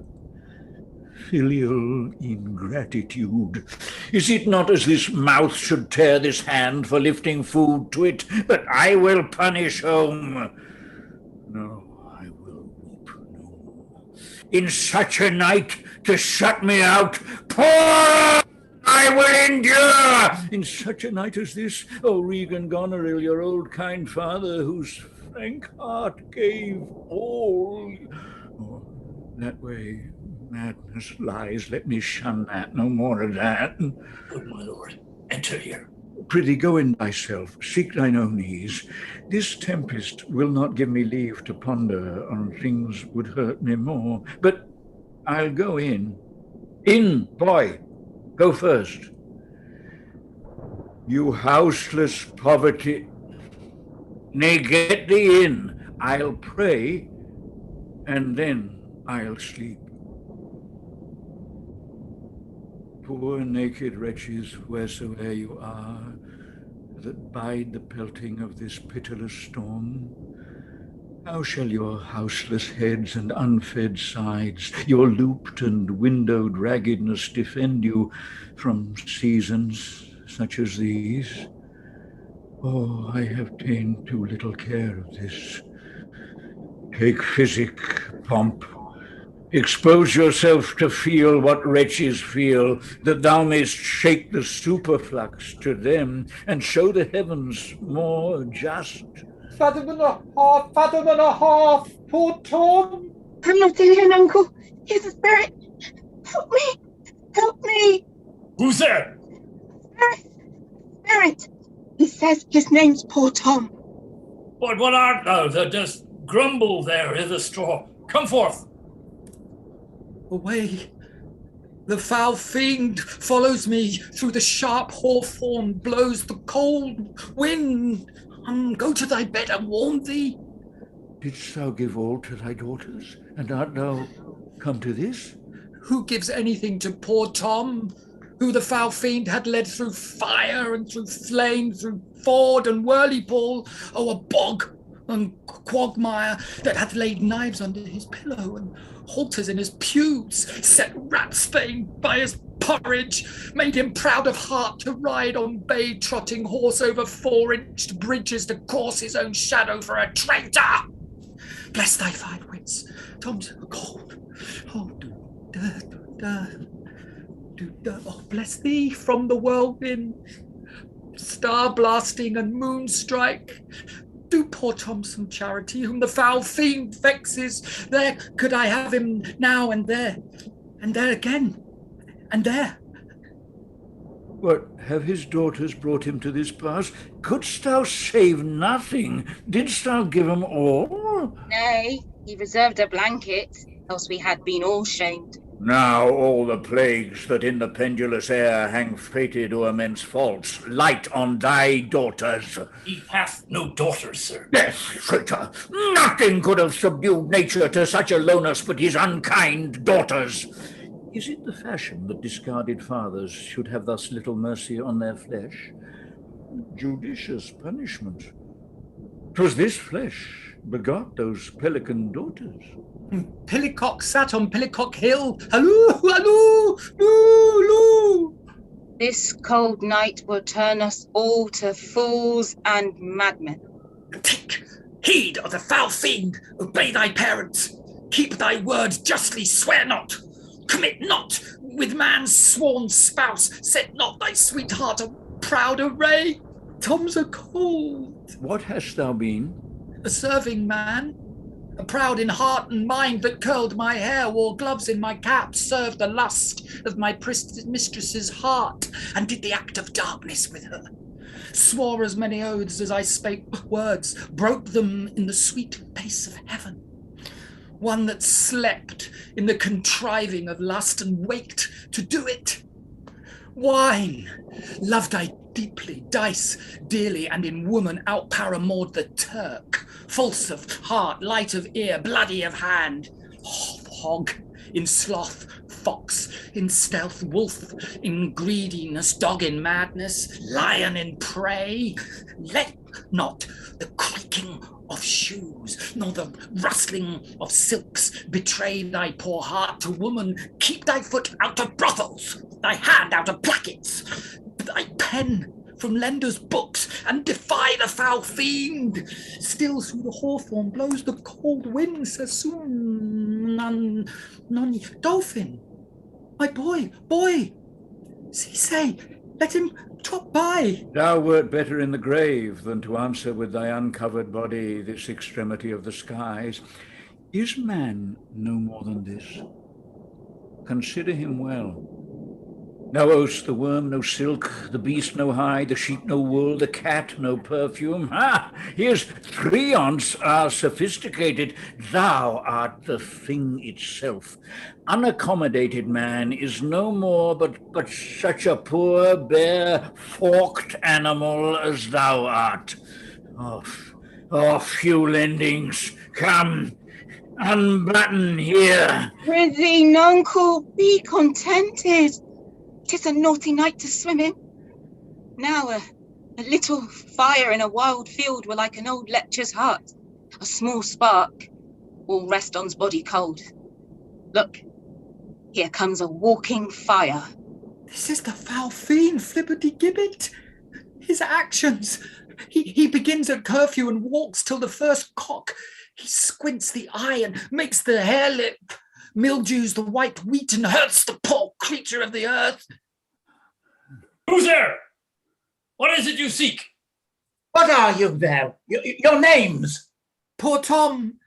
Filial ingratitude. Is it not as this mouth should tear this hand for lifting food to it, that I will punish home? No, I will weep no more. In such a night to shut me out, poor I will endure. In such a night as this, O Regan Goneril, your old kind father, whose frank heart gave all. Oh, that way madness lies. Let me shun that. No more of that. Good my lord, enter here. Prithee, go in thyself. Seek thine own ease. This tempest will not give me leave to ponder on things would hurt me more. But I'll go in. In, boy. Go first. You houseless poverty. Nay, get thee in. I'll pray, and then I'll sleep. Poor naked wretches, wheresoe'er you are, that bide the pelting of this pitiless storm, how shall your houseless heads and unfed sides, your looped and windowed raggedness defend you from seasons such as these? Oh, I have ta'en too little care of this. Take physic, pomp. Expose yourself to feel what wretches feel, that thou mayst shake the superflux to them, and show the heavens more just. Fathom and a half, poor Tom. I'm not in here, uncle. He's a spirit. Help me. Help me. Who's there? Spirit. He says his name's poor Tom. But what art thou that dost grumble there i' the straw? Come forth. Away. The foul fiend follows me through the sharp hawthorn, blows the cold wind. Go to thy bed and warm thee. Didst thou give all to thy daughters, and art thou come to this? Who gives anything to poor Tom, who the foul fiend had led through fire and through flame, through ford and whirlpool, a bog and quagmire, that hath laid knives under his pillow and halters in his pews, set ratsbane by his porridge, made him proud of heart to ride on bay-trotting horse over 4-inched bridges to course his own shadow for a traitor. Bless thy 5 wits, Tom's cold. Oh, oh, bless thee from the whirlwind, star blasting and moon strike. Do poor Tom some charity, whom the foul fiend vexes. There could I have him now and there again, and there. What, have his daughters brought him to this pass? Couldst thou save nothing? Didst thou give him all? Nay, he reserved a blanket, else we had been all shamed. Now all the plagues that in the pendulous air hang fated o'er men's faults light on thy daughters. He hath no daughters, sir. Yes, traitor. Nothing could have subdued nature to such aloneness but his unkind daughters. Is it the fashion that discarded fathers should have thus little mercy on their flesh? Judicious punishment. 'Twas this flesh begot those pelican daughters. Pillicock sat on Pillicock Hill. Halloo, halloo, loo, loo. This cold night will turn us all to fools and madmen. Take heed of the foul fiend. Obey thy parents. Keep thy word justly. Swear not. Commit not with man's sworn spouse. Set not thy sweetheart a proud array. Tom's a cold. What hast thou been? A serving man. A proud in heart and mind that curled my hair, wore gloves in my cap, served the lust of my mistress's heart, and did the act of darkness with her. Swore as many oaths as I spake words, broke them in the sweet face of heaven. One that slept in the contriving of lust and waked to do it. Wine loved I deeply, dice dearly, and in woman out-paramored the Turk. False of heart, light of ear, bloody of hand. Hog in sloth, fox in stealth, wolf in greediness, dog in madness, lion in prey. Let not the creaking of shoes, nor the rustling of silks betray thy poor heart to woman. Keep thy foot out of brothels, thy hand out of plackets, thy pen from lenders' books, and defy the foul fiend. Still through the hawthorn blows the cold wind, Sassoon, none, dolphin. My boy, say, let him drop by. Thou wert better in the grave than to answer with thy uncovered body this extremity of the skies. Is man no more than this? Consider him well. No oats the worm, no silk, the beast no hide, the sheep no wool, the cat no perfume. Ha! His 3 aunts are sophisticated. Thou art the thing itself. Unaccommodated man is no more but such a poor, bare, forked animal as thou art. Off, you lendings. Come, unbutton here. Prithee, nuncle, be contented. 'Tis a naughty night to swim in. Now a little fire in a wild field were like an old lecher's heart. A small spark will rest on's body cold. Look, here comes a walking fire. This is the foul fiend, Flibberty-Gibbet. His actions. He begins at curfew and walks till the first cock. He squints the eye and makes the hare lip, mildews the white wheat and hurts the poor creature of the earth. Who's there? What is it you seek? What are you there? Your names? Poor Tom,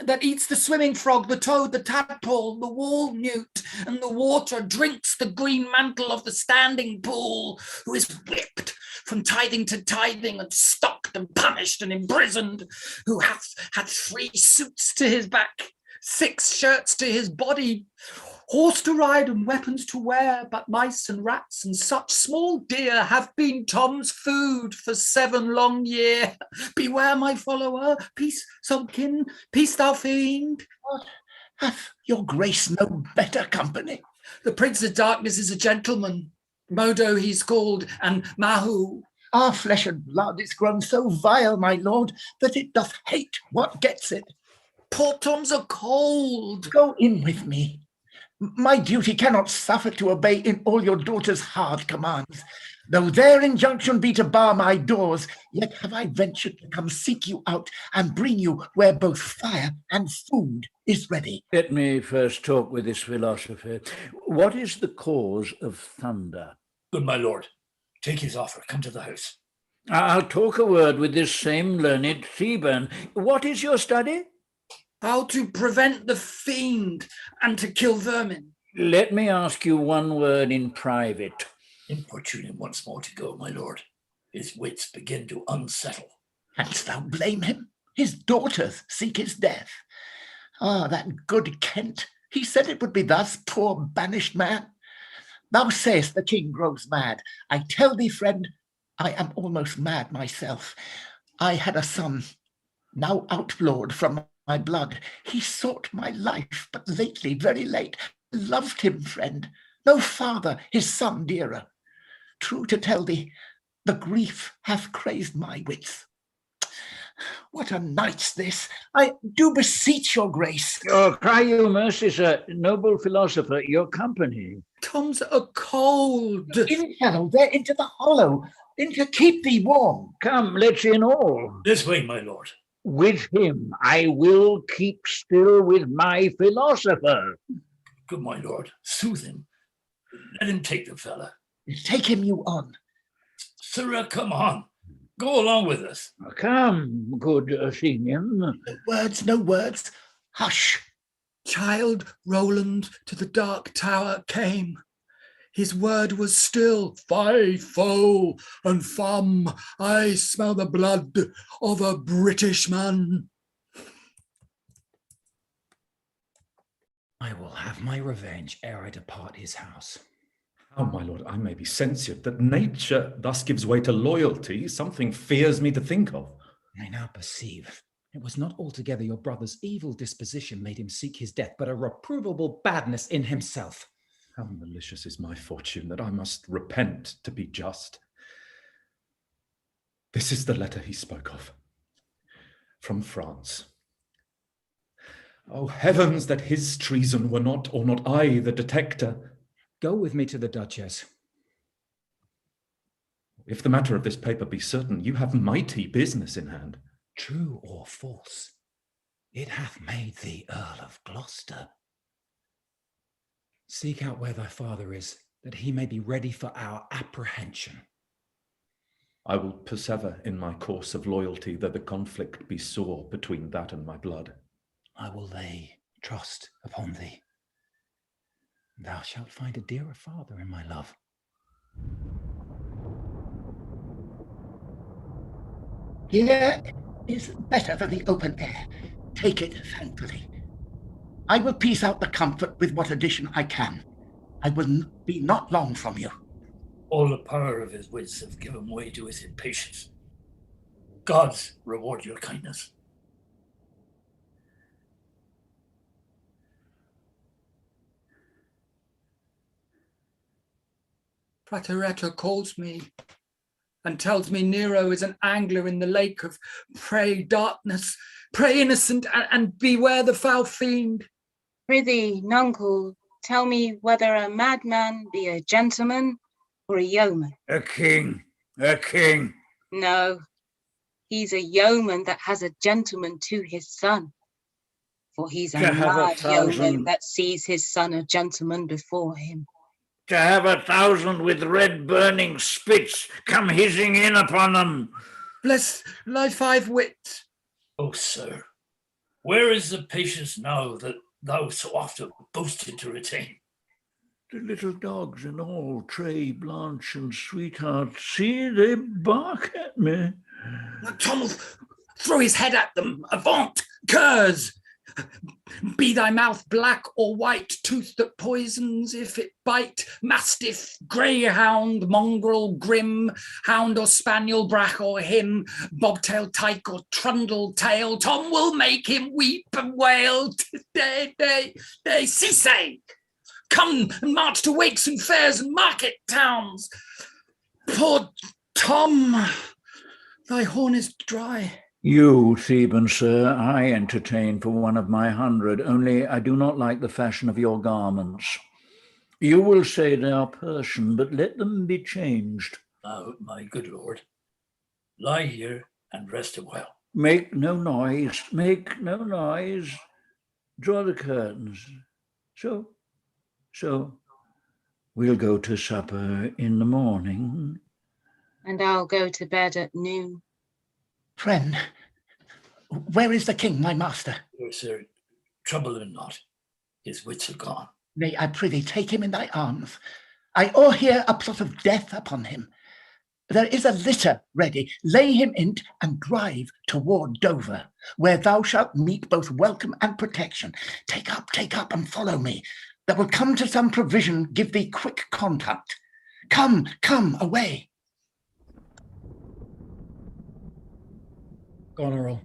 that eats the swimming frog, the toad, the tadpole, the wall newt, and the water, drinks the green mantle of the standing pool, who is whipped from tithing to tithing, and stocked and punished and imprisoned, who hath had 3 suits to his back, 6 shirts to his body, horse to ride and weapons to wear, but mice and rats and such small deer have been Tom's food for 7 long year. Beware, my follower, peace, Solkin, peace, thou fiend. What? Hath your grace no better company? The Prince of Darkness is a gentleman. Modo he's called, and Mahu. Our flesh and blood is grown so vile, my lord, that it doth hate what gets it. Poor Tom's a cold. Go in with me. My duty cannot suffer to obey in all your daughter's hard commands. Though their injunction be to bar my doors, yet have I ventured to come seek you out and bring you where both fire and food is ready. Let me first talk with this philosopher. What is the cause of thunder? Good my lord, take his offer, come to the house. I'll talk a word with this same learned Theban. What is your study? How to prevent the fiend and to kill vermin. Let me ask you one word in private. Importune him once more to go, my lord. His wits begin to unsettle. Canst thou blame him? His daughters seek his death. Ah, that good Kent, he said it would be thus, poor banished man. Thou sayest the king grows mad. I tell thee, friend, I am almost mad myself. I had a son, now outlawed from my blood. He sought my life, but lately, very late, loved him, friend. No father, his son dearer. True to tell thee, the grief hath crazed my wits. What a night's this! I do beseech your grace. Oh, cry you mercy, sir. Noble philosopher, your company. Tom's a cold. In, fellow, there into the hollow, in to keep thee warm. Come, let's in all. This way, my lord. With him I will keep still with my philosopher. Good my lord, soothe him. Let him take the fella. Take him you on. Sirrah, come on. Go along with us. Come, good Athenian. No words, no words. Hush. Child Roland to the dark tower came. His word was still, fie, foe, and fum. I smell the blood of a British man. I will have my revenge ere I depart his house. How, my lord, I may be censured, that nature thus gives way to loyalty, something fears me to think of. I now perceive it was not altogether your brother's evil disposition made him seek his death, but a reprovable badness in himself. How malicious is my fortune that I must repent to be just. This is the letter he spoke of, from France. Oh, heavens, that his treason were not, or not I, the detector. Go with me to the Duchess. If the matter of this paper be certain, you have mighty business in hand. True or false, it hath made thee Earl of Gloucester. Seek out where thy father is, that he may be ready for our apprehension. I will persevere in my course of loyalty, though the conflict be sore between that and my blood. I will lay trust upon thee. Thou shalt find a dearer father in my love. Here is better than the open air. Take it thankfully. I will piece out the comfort with what addition I can. I will be not long from you. All the power of his wits have given way to his impatience. Gods reward your kindness. Prateretta calls me and tells me Nero is an angler in the lake of pray darkness, pray innocent, and beware the foul fiend. Prithee, nuncle, tell me whether a madman be a gentleman or a yeoman. A king, a king. No, he's a yeoman that has a gentleman to his son. For he's a mad yeoman that sees his son a gentleman before him. To have 1,000 with red burning spits come hissing in upon them. Bless thy 5 wits. Oh, sir, where is the patience now that thou so often boasted to retain? The little dogs and all, Tray, Blanche, and Sweetheart, see, they bark at me. Tom will throw his head at them. Avaunt, curs! Be thy mouth black or white, tooth that poisons if it bite, mastiff, greyhound, mongrel, grim, hound or spaniel, brack or him, bobtail, tyke or trundle tail, Tom will make him weep and wail. Cease! Come and march to wakes and fairs and market towns. Poor Tom, thy horn is dry. You, Theban sir, I entertain for one of my 100, only I do not like the fashion of your garments. You will say they are Persian, but let them be changed. Now, my good lord, lie here and rest awhile. Make no noise, make no noise. Draw the curtains. So, we'll go to supper in the morning. And I'll go to bed at noon. Friend, where is the king, my master? Oh, sir, trouble him not. His wits are gone. Nay, I prithee, take him in thy arms. I o'erhear a plot of death upon him. There is a litter ready. Lay him in't and drive toward Dover, where thou shalt meet both welcome and protection. Take up, and follow me. That will come to some provision, give thee quick contact. Come, away. Goneril,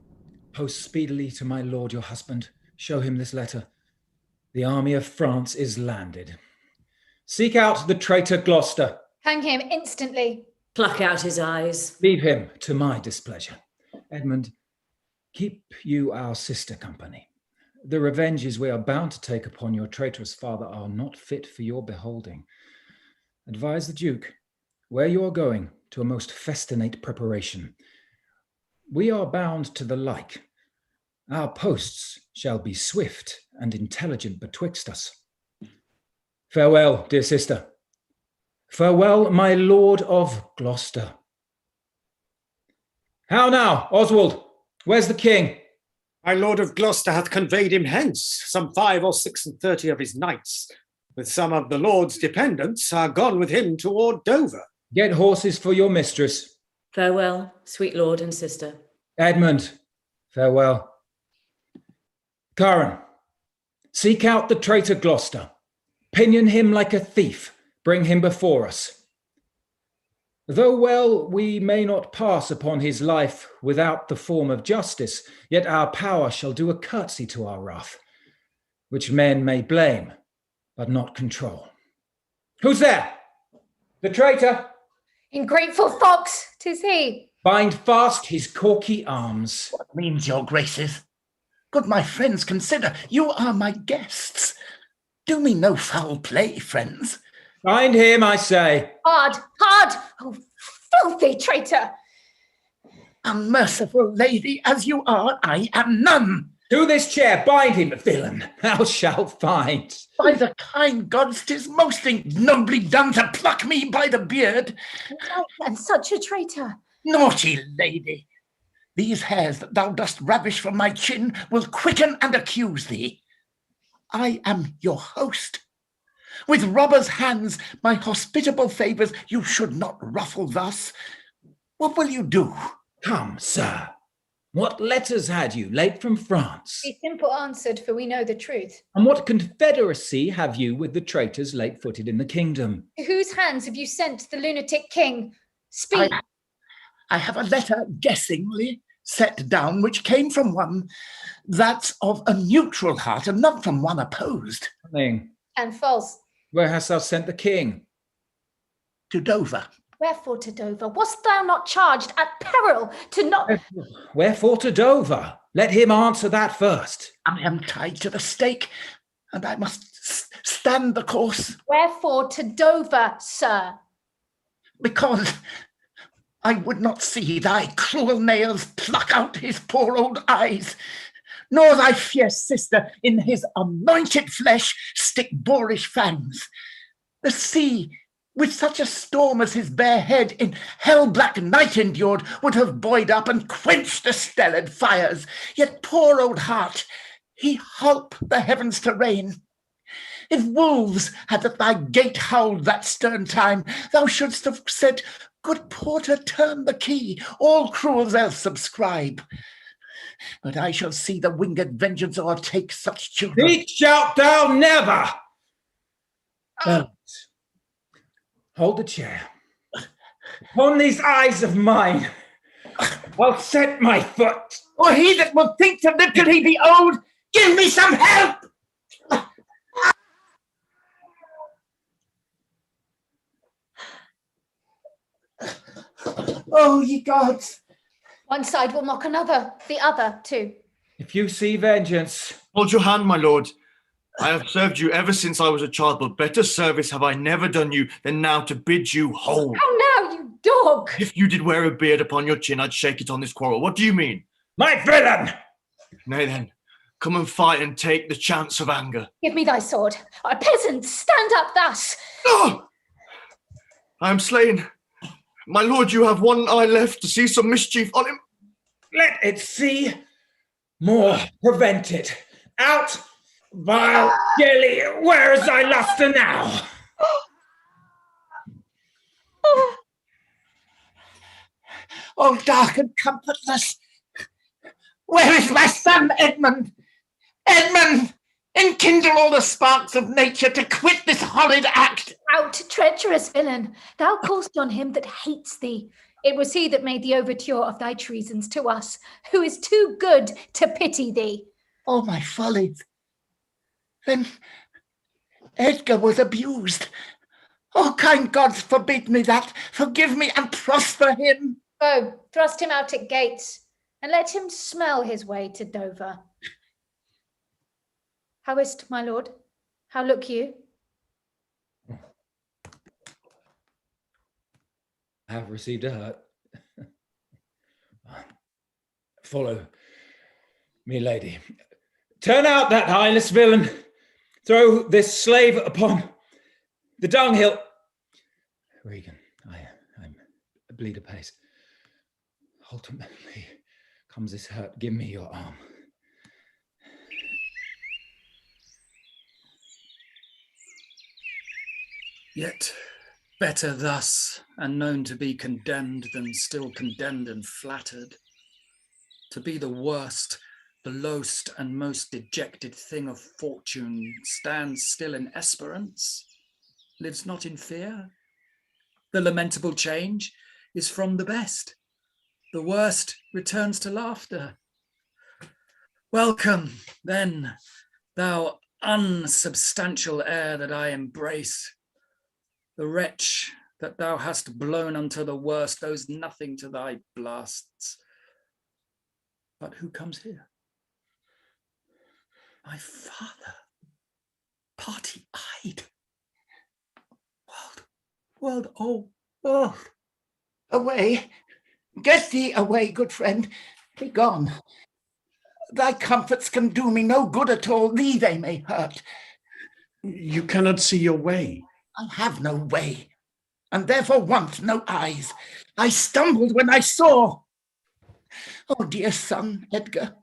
post speedily to my lord your husband. Show him this letter. The army of France is landed. Seek out the traitor Gloucester. Hang him instantly. Pluck out his eyes. Leave him to my displeasure. Edmund, keep you our sister company. The revenges we are bound to take upon your traitorous father are not fit for your beholding. Advise the Duke, where you are going, to a most festinate preparation. We are bound to the like. Our posts shall be swift and intelligent betwixt us. Farewell, dear sister. Farewell, my lord of Gloucester. How now, Oswald? Where's the king? My lord of Gloucester hath conveyed him hence. Some 5 or 36 of his knights, with some of the lord's dependents, are gone with him toward Dover. Get horses for your mistress. Farewell, sweet lord and sister. Edmund, farewell. Curan, seek out the traitor Gloucester. Pinion him like a thief. Bring him before us. Though well we may not pass upon his life without the form of justice, yet our power shall do a curtsy to our wrath, which men may blame, but not control. Who's there? The traitor? Ingrateful fox, 'tis he. Bind fast his corky arms. What means your graces? Good my friends, consider, you are my guests. Do me no foul play, friends. Bind him, I say. Hard! Oh, filthy traitor! Unmerciful lady as you are, I am none. To this chair, bind him, villain. Thou shalt find. By the kind gods, 'tis most ignobly done to pluck me by the beard. And such a traitor. Naughty lady, these hairs that thou dost ravish from my chin will quicken and accuse thee. I am your host. With robbers' hands, my hospitable favours you should not ruffle thus. What will you do? Come, sir. What letters had you late from France? Be simple answered, for we know the truth. And what confederacy have you with the traitors late-footed in the kingdom? To whose hands have you sent the lunatic king? Speak. I have a letter guessingly set down, which came from one that's of a neutral heart and not from one opposed. Nothing. And false. Where hast thou sent the king? To Dover. Wherefore to Dover? Wast thou not charged at peril to not... Wherefore to Dover? Let him answer that first. I am tied to the stake, and I must stand the course. Wherefore to Dover, sir? Because I would not see thy cruel nails pluck out his poor old eyes, nor thy fierce sister in his anointed flesh stick boorish fangs. The sea, with such a storm as his bare head in hell-black night endured, would have buoyed up and quenched the stellar fires. Yet poor old heart, he holp the heavens to rain. If wolves had at thy gate howled that stern time, thou shouldst have said, good porter, turn the key, all cruels else subscribe. but I shall see the winged vengeance o'ertake such children. Speak shalt thou never! Hold the chair. Upon these eyes of mine, I'll set my foot. Or he that will think to live till he be old, give me some help! Oh, ye gods! One side will mock another, the other too. If you see vengeance... Hold your hand, my lord. I have served you ever since I was a child, but better service have I never done you than now to bid you hold. How now, you dog! If you did wear a beard upon your chin, I'd shake it on this quarrel. What do you mean? My villain! Nay then, come and fight and take the chance of anger. Give me thy sword. A peasant, stand up thus! Oh! I am slain. My lord, you have one eye left to see some mischief on him. Let it see, more prevent it. Out, vile jelly, where is thy lustre now? Oh, dark and comfortless! Where is my son, Edmund? Edmund! Enkindle all the sparks of nature to quit this horrid act. Out, treacherous villain! Thou call'st on him that hates thee. It was he that made the overture of thy treasons to us, who is too good to pity thee. Oh, my follies! Then Edgar was abused. Oh, kind gods, forbid me that. Forgive me and prosper him. Oh, thrust him out at gates, and let him smell his way to Dover. How is't, my lord? How look you? I have received a hurt. Follow me, lady. Turn out that eyeless villain. Throw this slave upon the dunghill. Regan, I'm bleed apace. Ultimately comes this hurt. Give me your arm. Yet better thus, and known to be condemned, than still condemned and flattered. To be the worst, the lowest and most dejected thing of fortune stands still in esperance, lives not in fear. The lamentable change is from the best. The worst returns to laughter. Welcome, then, thou unsubstantial air that I embrace. The wretch that thou hast blown unto the worst owes nothing to thy blasts. But who comes here? My father, party-eyed. World, oh, world. Away, get thee away, good friend. Be gone. Thy comforts can do me no good at all. Thee they may hurt. You cannot see your way. I have no way, and therefore want no eyes. I stumbled when I saw. Oh, dear son, Edgar,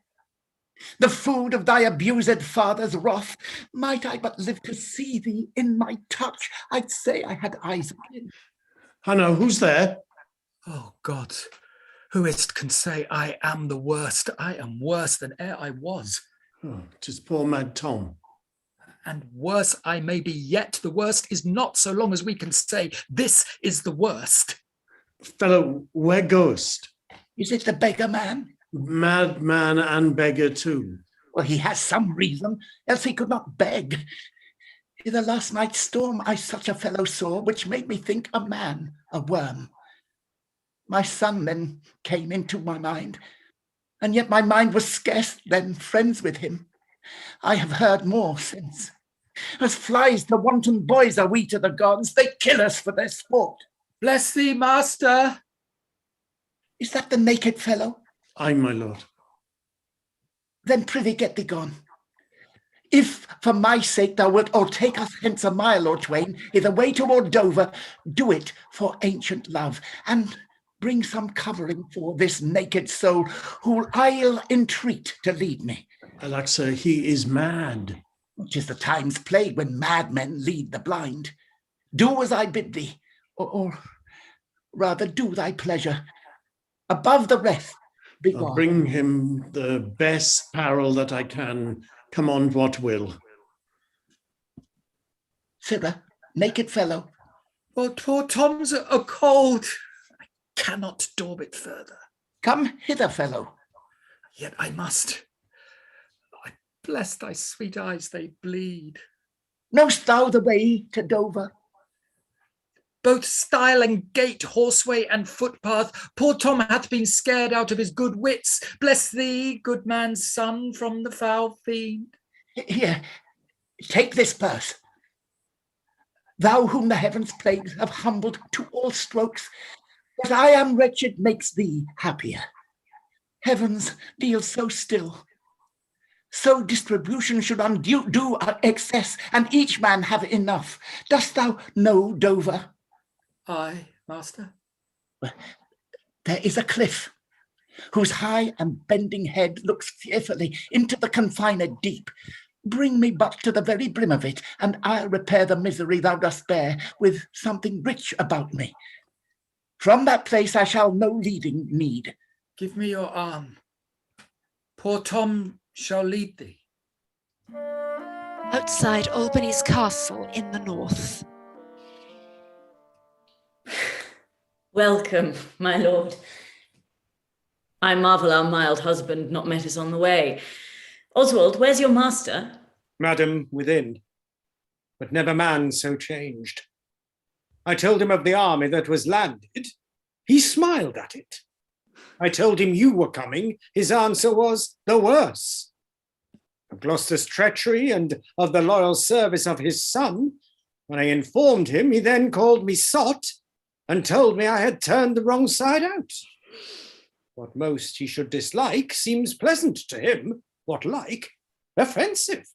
the food of thy abused father's wrath, might I but live to see thee in my touch, I'd say I had eyes again. Hannah, who's there? Oh, God, who is't can say I am the worst? I am worse than e'er I was. Oh, 'tis poor mad Tom. And worse I may be yet. The worst is not so long as we can say, this is the worst. Fellow, where goest? Is it the beggar man? Madman and beggar too. Well, he has some reason, else he could not beg. In the last night's storm I such a fellow saw, which made me think a man, a worm. My son then came into my mind, and yet my mind was scarce then friends with him. I have heard more since. As flies to wanton boys are we to the gods. They kill us for their sport. Bless thee, master. Is that the naked fellow? Aye, my lord. Then prithee get thee gone. If for my sake thou wilt or take us hence a mile or twain, either way toward Dover, do it for ancient love, and bring some covering for this naked soul, who I'll entreat to lead me. Alack, sir, he is mad. Which is the time's plague when madmen lead the blind. Do as I bid thee, or rather do thy pleasure. Above the rest, Begone. Bring him the best apparel that I can, come on what will. Sirrah, naked fellow. Well, poor Tom's a cold. I cannot daub it further. Come hither, fellow. Yet I must. I bless thy sweet eyes, they bleed. Know'st thou the way to Dover? Both stile and gate, horseway and footpath, poor Tom hath been scared out of his good wits. Bless thee, good man's son, from the foul fiend. Here, take this purse. Thou whom the heavens' plagues have humbled to all strokes, that I am wretched makes thee happier. Heavens deal so still. So distribution should undo excess, and each man have enough. Dost thou know Dover? Aye, master. There is a cliff, whose high and bending head looks fearfully into the confined deep. Bring me but to the very brim of it, and I'll repair the misery thou dost bear with something rich about me. From that place I shall no leading need. Give me your arm. Poor Tom shall lead thee. Outside Albany's castle in the north. Welcome, my lord. I marvel our mild husband not met us on the way. Oswald, where's your master? Madam, within, but never man so changed. I told him of the army that was landed. He smiled at it. I told him you were coming. His answer was the worse. Of Gloucester's treachery and of the loyal service of his son, when I informed him, he then called me sot and told me I had turned the wrong side out. What most he should dislike seems pleasant to him, what like, offensive.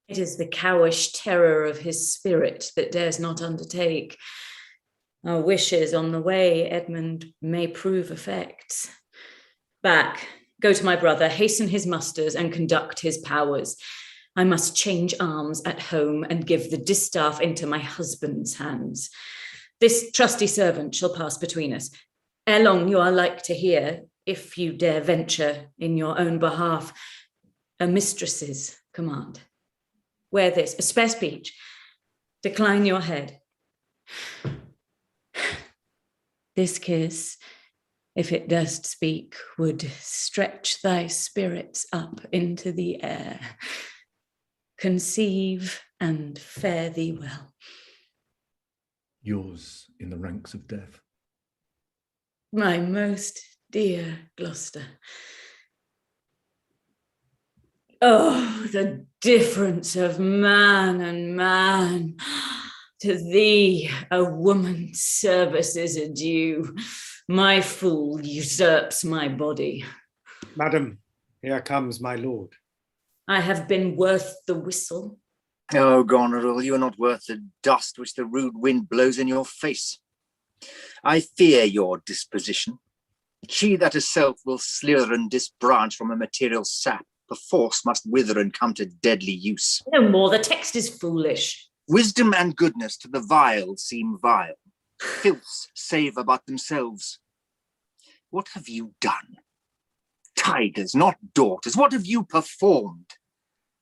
It is the cowish terror of his spirit that dares not undertake. Our wishes on the way, Edmund, may prove effects. Back, go to my brother, hasten his musters and conduct his powers. I must change arms at home and give the distaff into my husband's hands. This trusty servant shall pass between us. Ere long you are like to hear, if you dare venture in your own behalf, a mistress's command. Wear this, a spare speech. Decline your head. This kiss, if it durst speak, would stretch thy spirits up into the air. Conceive and fare thee well. Yours in the ranks of death. My most dear Gloucester. Oh, the difference of man and man. To thee, a woman's services are due. My fool usurps my body. Madam, here comes my lord. I have been worth the whistle. Oh, Goneril, you are not worth the dust which the rude wind blows in your face. I fear your disposition. She that herself will slither and disbranch from a material sap, perforce must wither and come to deadly use. No more, the text is foolish. Wisdom and goodness to the vile seem vile. Filths savour but themselves. What have you done? Tigers, not daughters, what have you performed?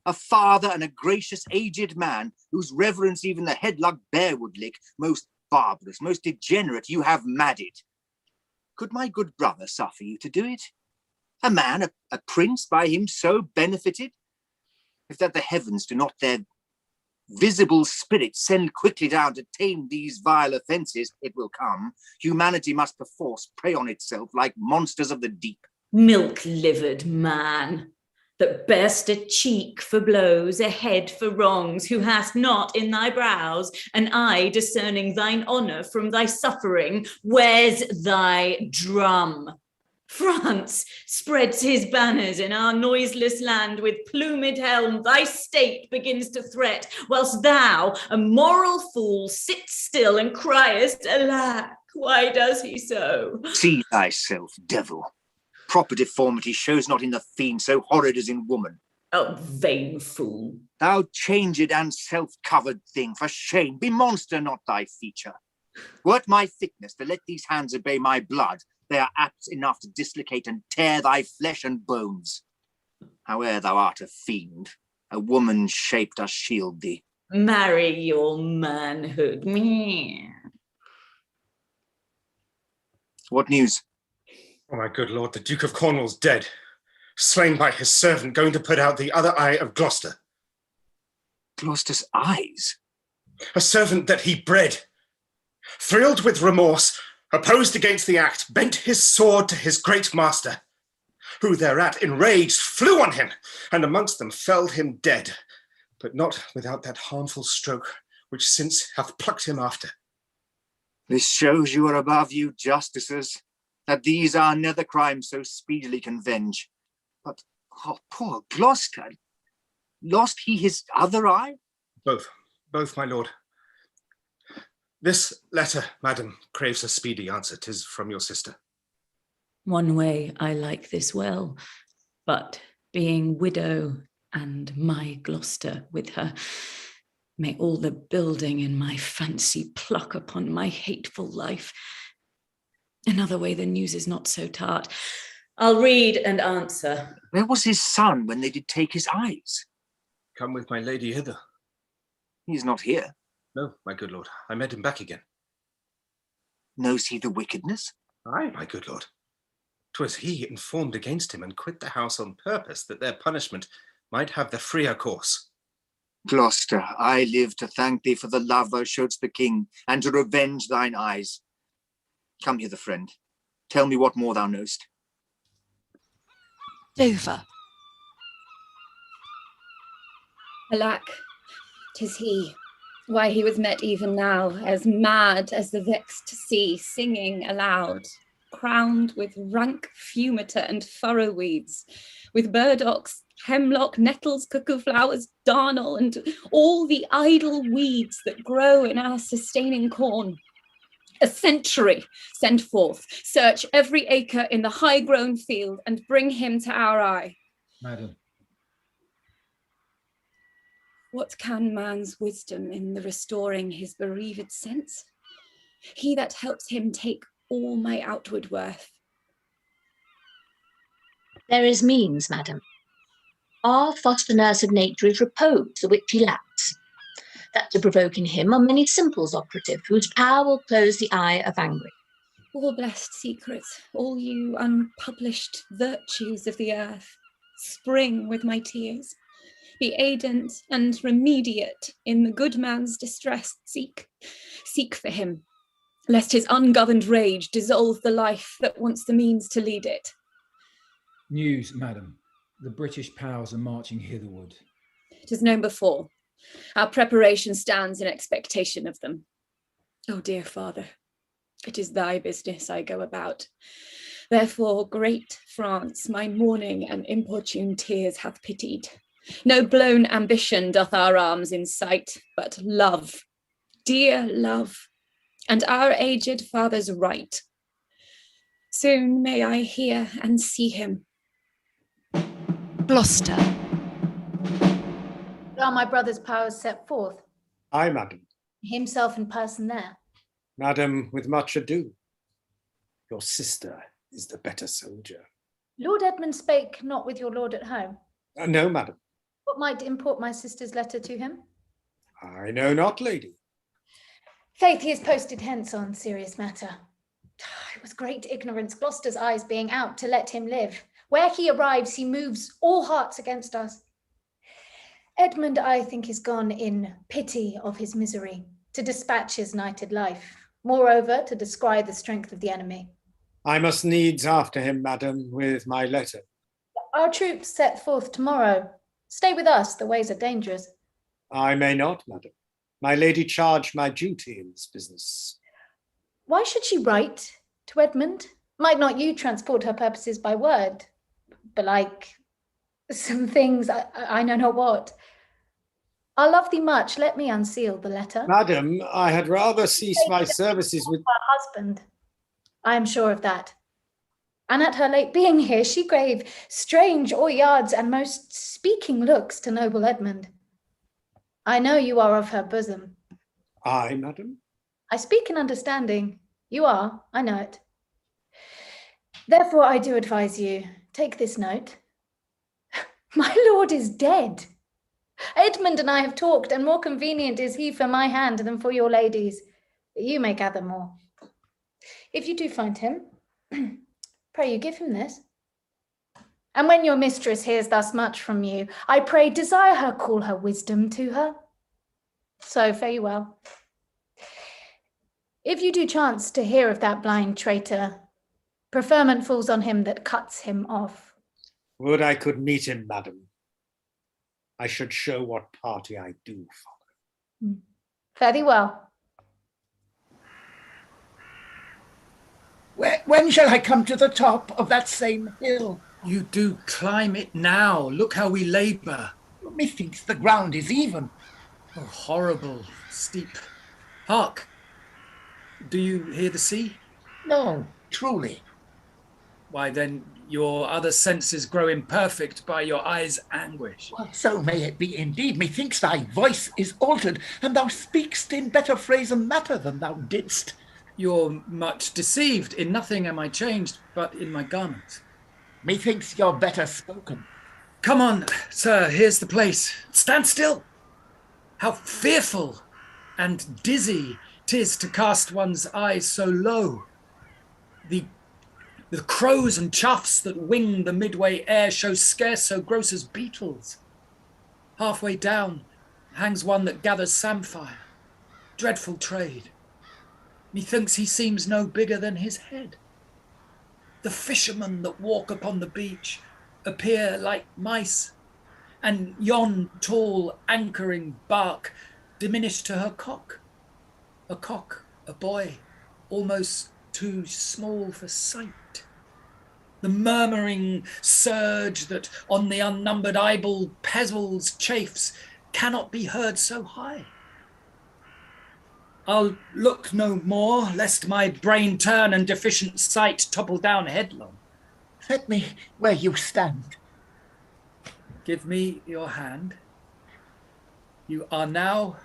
A father and a gracious aged man, whose reverence even the headlug bear would lick, most barbarous, most degenerate, you have madded. Could my good brother suffer you to do it? A man, a prince, by him so benefited? If that the heavens do not their visible spirits send quickly down to tame these vile offences, it will come. Humanity must perforce prey on itself like monsters of the deep. Milk-livered man, that bear'st a cheek for blows, a head for wrongs, who hast not in thy brows an eye discerning thine honour from thy suffering, where's thy drum? France spreads his banners in our noiseless land with plumed helm, thy state begins to threat, whilst thou, a moral fool, sits still and criest, alack, why does he so? See thyself, devil. Proper deformity shows not in the fiend so horrid as in woman. Oh, vain fool. Thou changed and self-covered thing, for shame, be monster not thy feature. Were't my thickness to let these hands obey my blood, they are apt enough to dislocate and tear thy flesh and bones. Howe'er thou art a fiend, a woman shape does shield thee. Marry your manhood. Meh. What news? Oh, my good lord, the Duke of Cornwall's dead, slain by his servant, going to put out the other eye of Gloucester. Gloucester's eyes? A servant that he bred. Thrilled with remorse, opposed against the act, bent his sword to his great master, who thereat enraged flew on him, and amongst them felled him dead, but not without that harmful stroke which since hath plucked him after. This shows you are above you justices, that these our nether crimes so speedily can venge. But, oh, poor Gloucester, lost he his other eye? Both, my lord. This letter, madam, craves a speedy answer. 'Tis from your sister. One way I like this well, but being widow and my Gloucester with her, may all the building in my fancy pluck upon my hateful life. Another way the news is not so tart. I'll read and answer. Where was his son when they did take his eyes? Come with my lady hither. He is not here. No, my good lord, I met him back again. Knows he the wickedness? Aye, my good lord. 'Twas he informed against him and quit the house on purpose, that their punishment might have the freer course. Gloucester, I live to thank thee for the love thou showedst the king, and to revenge thine eyes. Come hither, friend. Tell me what more thou knowest. Dover. Alack, 'tis he. Why, he was met even now, as mad as the vexed sea, singing aloud, crowned with rank fumiter and furrow weeds, with burdocks, hemlock, nettles, cuckoo flowers, darnel, and all the idle weeds that grow in our sustaining corn. A century send forth, search every acre in the high-grown field, and bring him to our eye. Madam. What can man's wisdom in the restoring his bereaved sense? He that helps him take all my outward worth. There is means, madam. Our foster nurse of nature is repose, the which he lacks. That to provoke in him are many simples operative, whose power will close the eye of angry. All blessed secrets, all you unpublished virtues of the earth, spring with my tears. Be aidant and remediate in the good man's distress. Seek for him, lest his ungoverned rage dissolve the life that wants the means to lead it. News, madam. The British powers are marching hitherward. 'Tis known before. Our preparation stands in expectation of them. Oh, dear father, it is thy business I go about. Therefore, great France, my mourning and importune tears hath pitied. No blown ambition doth our arms incite, but love, dear love, and our aged father's right. Soon may I hear and see him. Gloucester. Are my brother's powers set forth? Aye, madam. Himself in person there. Madam, with much ado. Your sister is the better soldier. Lord Edmund spake not with your lord at home. No, madam. What might import my sister's letter to him? I know not, lady. Faith, he is posted hence on serious matter. It was great ignorance, Gloucester's eyes being out, to let him live. Where he arrives, he moves all hearts against us. Edmund, I think, is gone in pity of his misery, to dispatch his nighted life. Moreover, to descry the strength of the enemy. I must needs after him, madam, with my letter. Our troops set forth tomorrow. Stay with us, the ways are dangerous. I may not, madam. My lady charged my duty in this business. Why should she write to Edmund? Might not you transport her purposes by word? Belike some things, I know not what. I love thee much, let me unseal the letter. Madam, I had rather cease my services with her husband. I am sure of that. And at her late being here, she gave strange oyards and most speaking looks to noble Edmund. I know you are of her bosom. I, madam? I speak in understanding. You are, I know it. Therefore, I do advise you, take this note. My lord is dead. Edmund and I have talked, and more convenient is he for my hand than for your ladies. But you may gather more. If you do find him, pray you give him this. And when your mistress hears thus much from you, I pray desire her call her wisdom to her. So fare you well. If you do chance to hear of that blind traitor, preferment falls on him that cuts him off. Would I could meet him, madam. I should show what party I do follow. Fare thee well. When shall I come to the top of that same hill? You do climb it now. Look how we labour. Methinks the ground is even. Oh, horrible, steep. Hark! Do you hear the sea? No, truly. Why then, your other senses grow imperfect by your eyes' anguish. Well, so may it be indeed. Methinks thy voice is altered, and thou speakst in better phrase and matter than thou didst. You're much deceived. In nothing am I changed, but in my garments. Methinks you're better spoken. Come on, sir, here's the place. Stand still. How fearful and dizzy 'tis to cast one's eyes so low. The crows and choughs that wing the midway air show scarce so gross as beetles. Halfway down hangs one that gathers samphire. Dreadful trade. Methinks he seems no bigger than his head. The fishermen that walk upon the beach appear like mice, and yon tall anchoring bark diminished to her cock. A cock, a boy, almost too small for sight. The murmuring surge that on the unnumbered eyeball pebbles chafes cannot be heard so high. I'll look no more, lest my brain turn and deficient sight topple down headlong. Set me where you stand. Give me your hand. You are now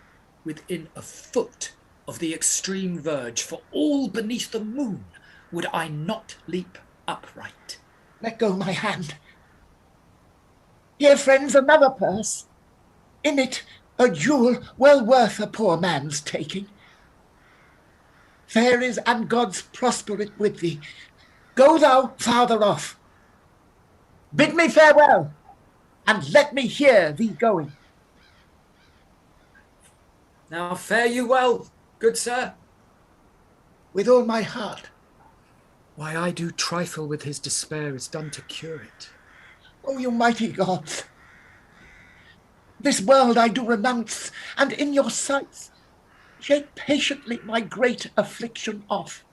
within a foot of the extreme verge. For all beneath the moon would I not leap upright. Let go my hand. Here, friends, another purse. In it a jewel well worth a poor man's taking. Fairies and gods prosper it with thee. Go thou farther off. Bid me farewell, and let me hear thee going. Now fare you well, good sir. With all my heart. Why I do trifle with his despair is done to cure it. O you mighty gods, this world I do renounce, and in your sights shake patiently my great affliction off.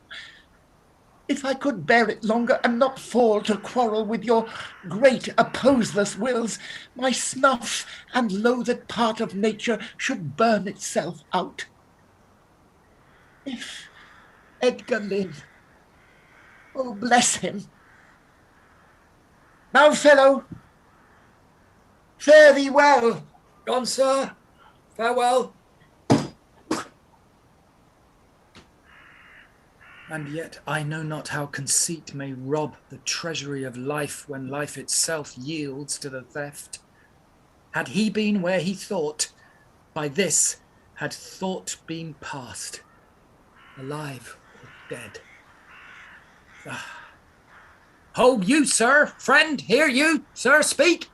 If I could bear it longer and not fall to quarrel with your great opposeless wills, my snuff and loathed part of nature should burn itself out. If Edgar live, oh bless him. Now, fellow, fare thee well. Gone, sir. Farewell. And yet I know not how conceit may rob the treasury of life when life itself yields to the theft. Had he been where he thought, by this had thought been past, alive or dead. Ho, you, sir, friend, hear you, sir, speak.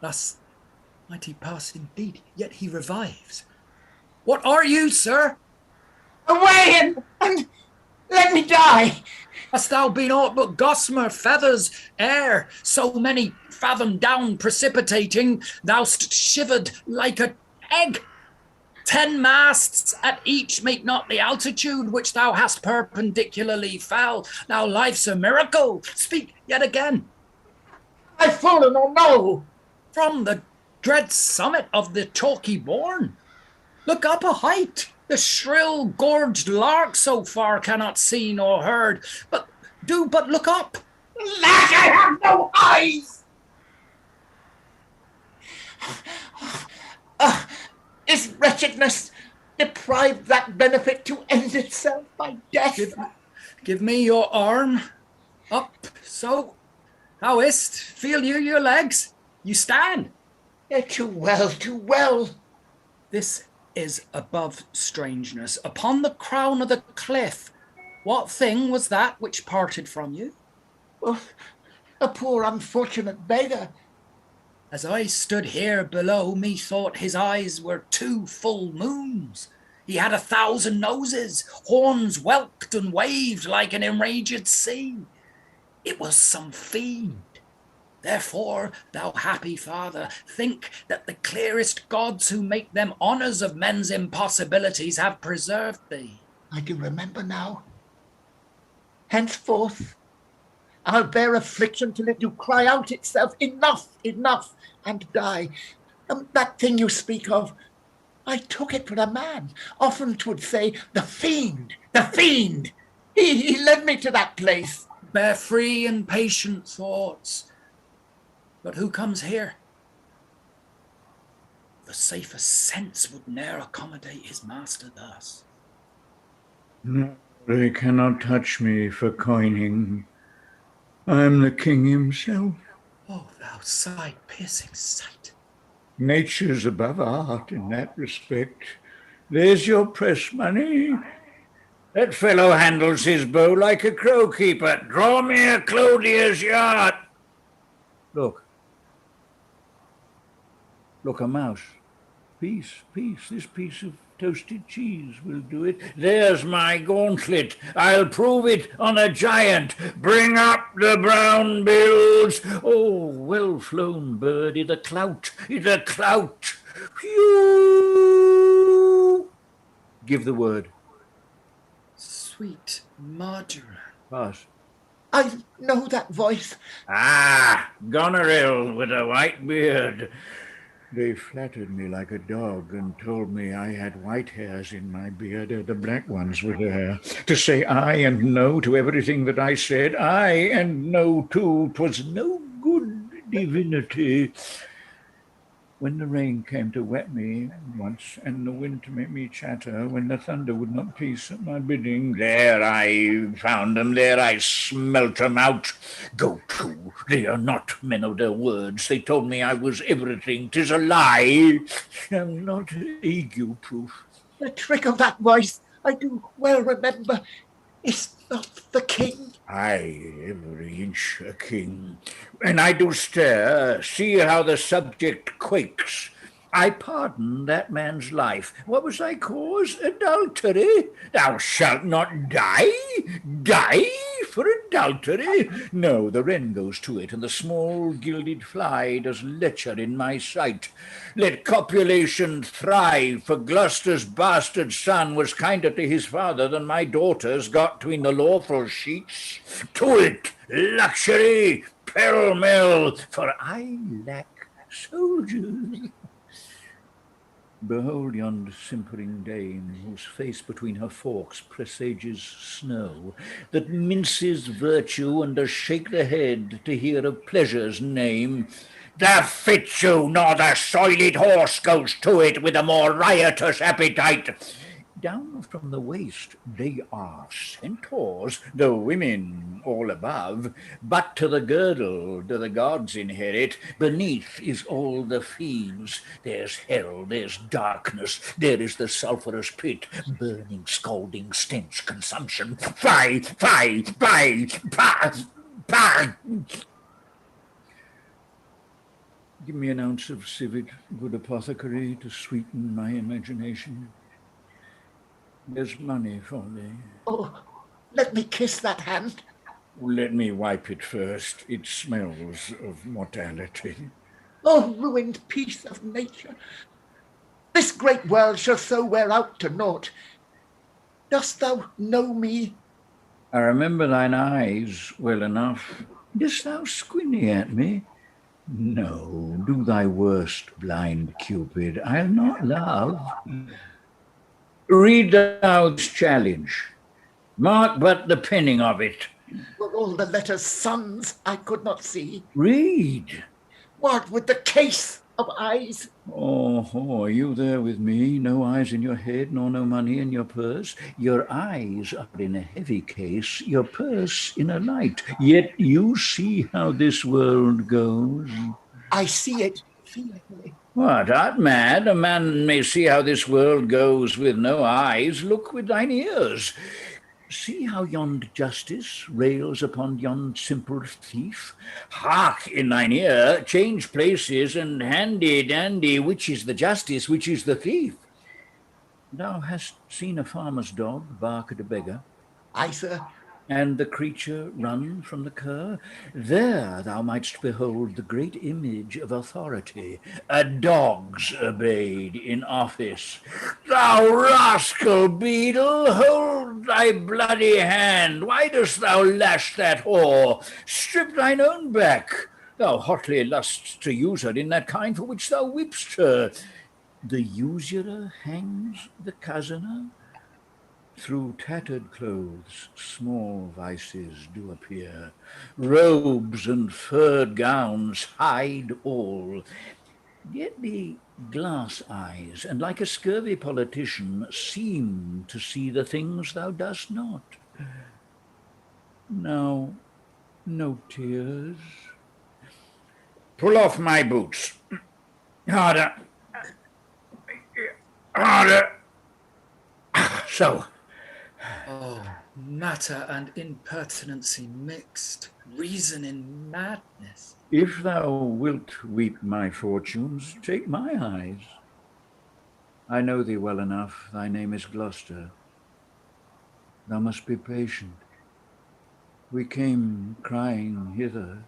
Thus might he pass indeed, yet he revives. What are you, sir? Away and let me die. Hast thou been aught but gossamer, feathers, air, so many fathom down precipitating, thou'st shivered like an egg? 10 masts at each make not the altitude which thou hast perpendicularly fell. Now life's a miracle. Speak yet again. I've fallen or no? From the dread summit of the chalky bourne. Look up a height. The shrill gorged lark so far cannot see nor heard, but do but look up. Lack, I have no eyes! Is wretchedness deprived that benefit to end itself by death? Give me your arm. Up, so. How is't? Feel you your legs? You stand. Too well, too well. This is above strangeness. Upon the crown of the cliff, what thing was that which parted from you? Oh, a poor unfortunate beggar. As I stood here below, methought his eyes were 2 full moons. He had 1,000 noses, horns whelked and waved like an enraged sea. It was some fiend. Therefore, thou happy father, think that the clearest gods who make them honours of men's impossibilities have preserved thee. I do remember now. Henceforth, I'll bear affliction till it do cry out itself, enough, enough, and die. That thing you speak of, I took it for a man. Often 'twould say, the fiend, the fiend. He led me to that place. Bear free and patient thoughts. But who comes here? The safest sense would ne'er accommodate his master thus. No, they cannot touch me for coining. I'm the king himself. Oh, thou sight-piercing sight. Nature's above art in that respect. There's your press money. That fellow handles his bow like a crow-keeper. Draw me a clothier's yard. Look, a mouse. Piece. This piece of toasted cheese will do it. There's my gauntlet. I'll prove it on a giant. Bring up the brown bills. Oh, well flown birdie, the clout. Phew! Give the word. Sweet marjoram. Pass. I know that voice. Ah, Goneril with a white beard. They flattered me like a dog and told me I had white hairs in my beard, the black ones were there. To say aye and no to everything that I said, aye and no too, 'twas no good divinity. When the rain came to wet me once, and the wind to make me chatter, when the thunder would not peace at my bidding, there I found them, there I smelt them out. Go to, they are not men of their words. They told me I was everything. 'Tis a lie. I'm not ague-proof. The trick of that voice, I do well remember, is not the king. Aye, every inch a king. And I do stare, see how the subject quakes. I pardon that man's life. What was thy cause? Adultery? Thou shalt not die? Die for adultery? No, the wren goes to it, and the small gilded fly does lecher in my sight. Let copulation thrive, for Gloucester's bastard son was kinder to his father than my daughters got tween the lawful sheets. To it, luxury, pell-mell, for I lack soldiers. Behold yond simpering dame, whose face between her forks presages snow, that minces virtue and does shake the head to hear of pleasure's name. The fit you, nor the soiled horse goes to it with a more riotous appetite. Down from the waist they are centaurs, the women all above, but to the girdle do the gods inherit. Beneath is all the fiends. There's hell, there's darkness, there is the sulphurous pit, burning, scalding, stench, consumption. Fie, fie, fie, pah, pah. Give me an ounce of civet, good apothecary, to sweeten my imagination. There's money for thee. Oh, let me kiss that hand. Let me wipe it first. It smells of mortality. Oh, ruined piece of nature. This great world shall so wear out to naught. Dost thou know me? I remember thine eyes well enough. Dost thou squinny at me? No, do thy worst, blind Cupid. I'll not love. Read thou this challenge. Mark but the penning of it. Were all the letters suns I could not see? Read. What with the case? of eyes. Oh, are you there with me? No eyes in your head, nor no money in your purse? Your eyes are in a heavy case, your purse in a light. Yet you see how this world goes. I see it fearfully. What, art mad? A man may see how this world goes with no eyes. Look with thine ears. See how yond justice rails upon yond simple thief. Hark in thine ear, change places, and handy-dandy, which is the justice, which is the thief? Thou hast seen a farmer's dog bark at a beggar? Aye, sir. And the creature run from the cur? There thou mightst behold the great image of authority, a dog's obeyed in office. Thou rascal beadle, hold thy bloody hand. Why dost thou lash that whore? Strip thine own back. Thou hotly lust'st to use her in that kind for which thou whipst her. The usurer hangs the cozener. Through tattered clothes small vices do appear. Robes and furred gowns hide all. Get thee glass eyes, and like a scurvy politician seem to see the things thou dost not. Now, no tears. Pull off my boots. Harder. Harder. So. Oh, matter and impertinency mixed, reason in madness. If thou wilt weep my fortunes, take my eyes. I know thee well enough, thy name is Gloucester. Thou must be patient. We came crying hither.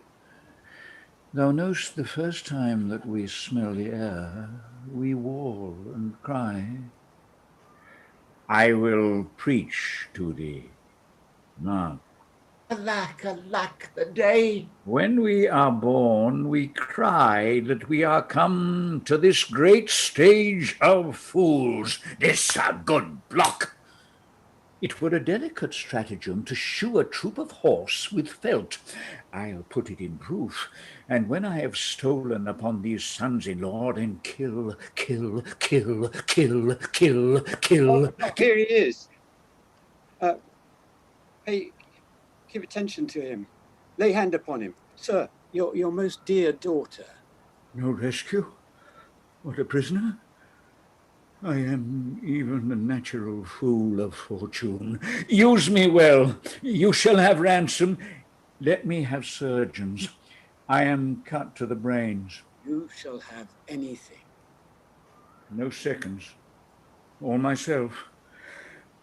Thou know'st the first time that we smell the air, we wail and cry. I will preach to thee. Now, Alack, alack, the day. when we are born, we cry that we are come to this great stage of fools, this a good block. It were a delicate stratagem to shoe a troop of horse with felt. I'll put it in proof, and when I have stolen upon these sons-in-law, then kill. Oh, here he is. Hey, give attention to him. Lay hand upon him. Sir, your most dear daughter. No rescue? What, a prisoner? I am even a natural fool of fortune. Use me well. You shall have ransom. Let me have surgeons. I am cut to the brains. You shall have anything. No seconds. All myself.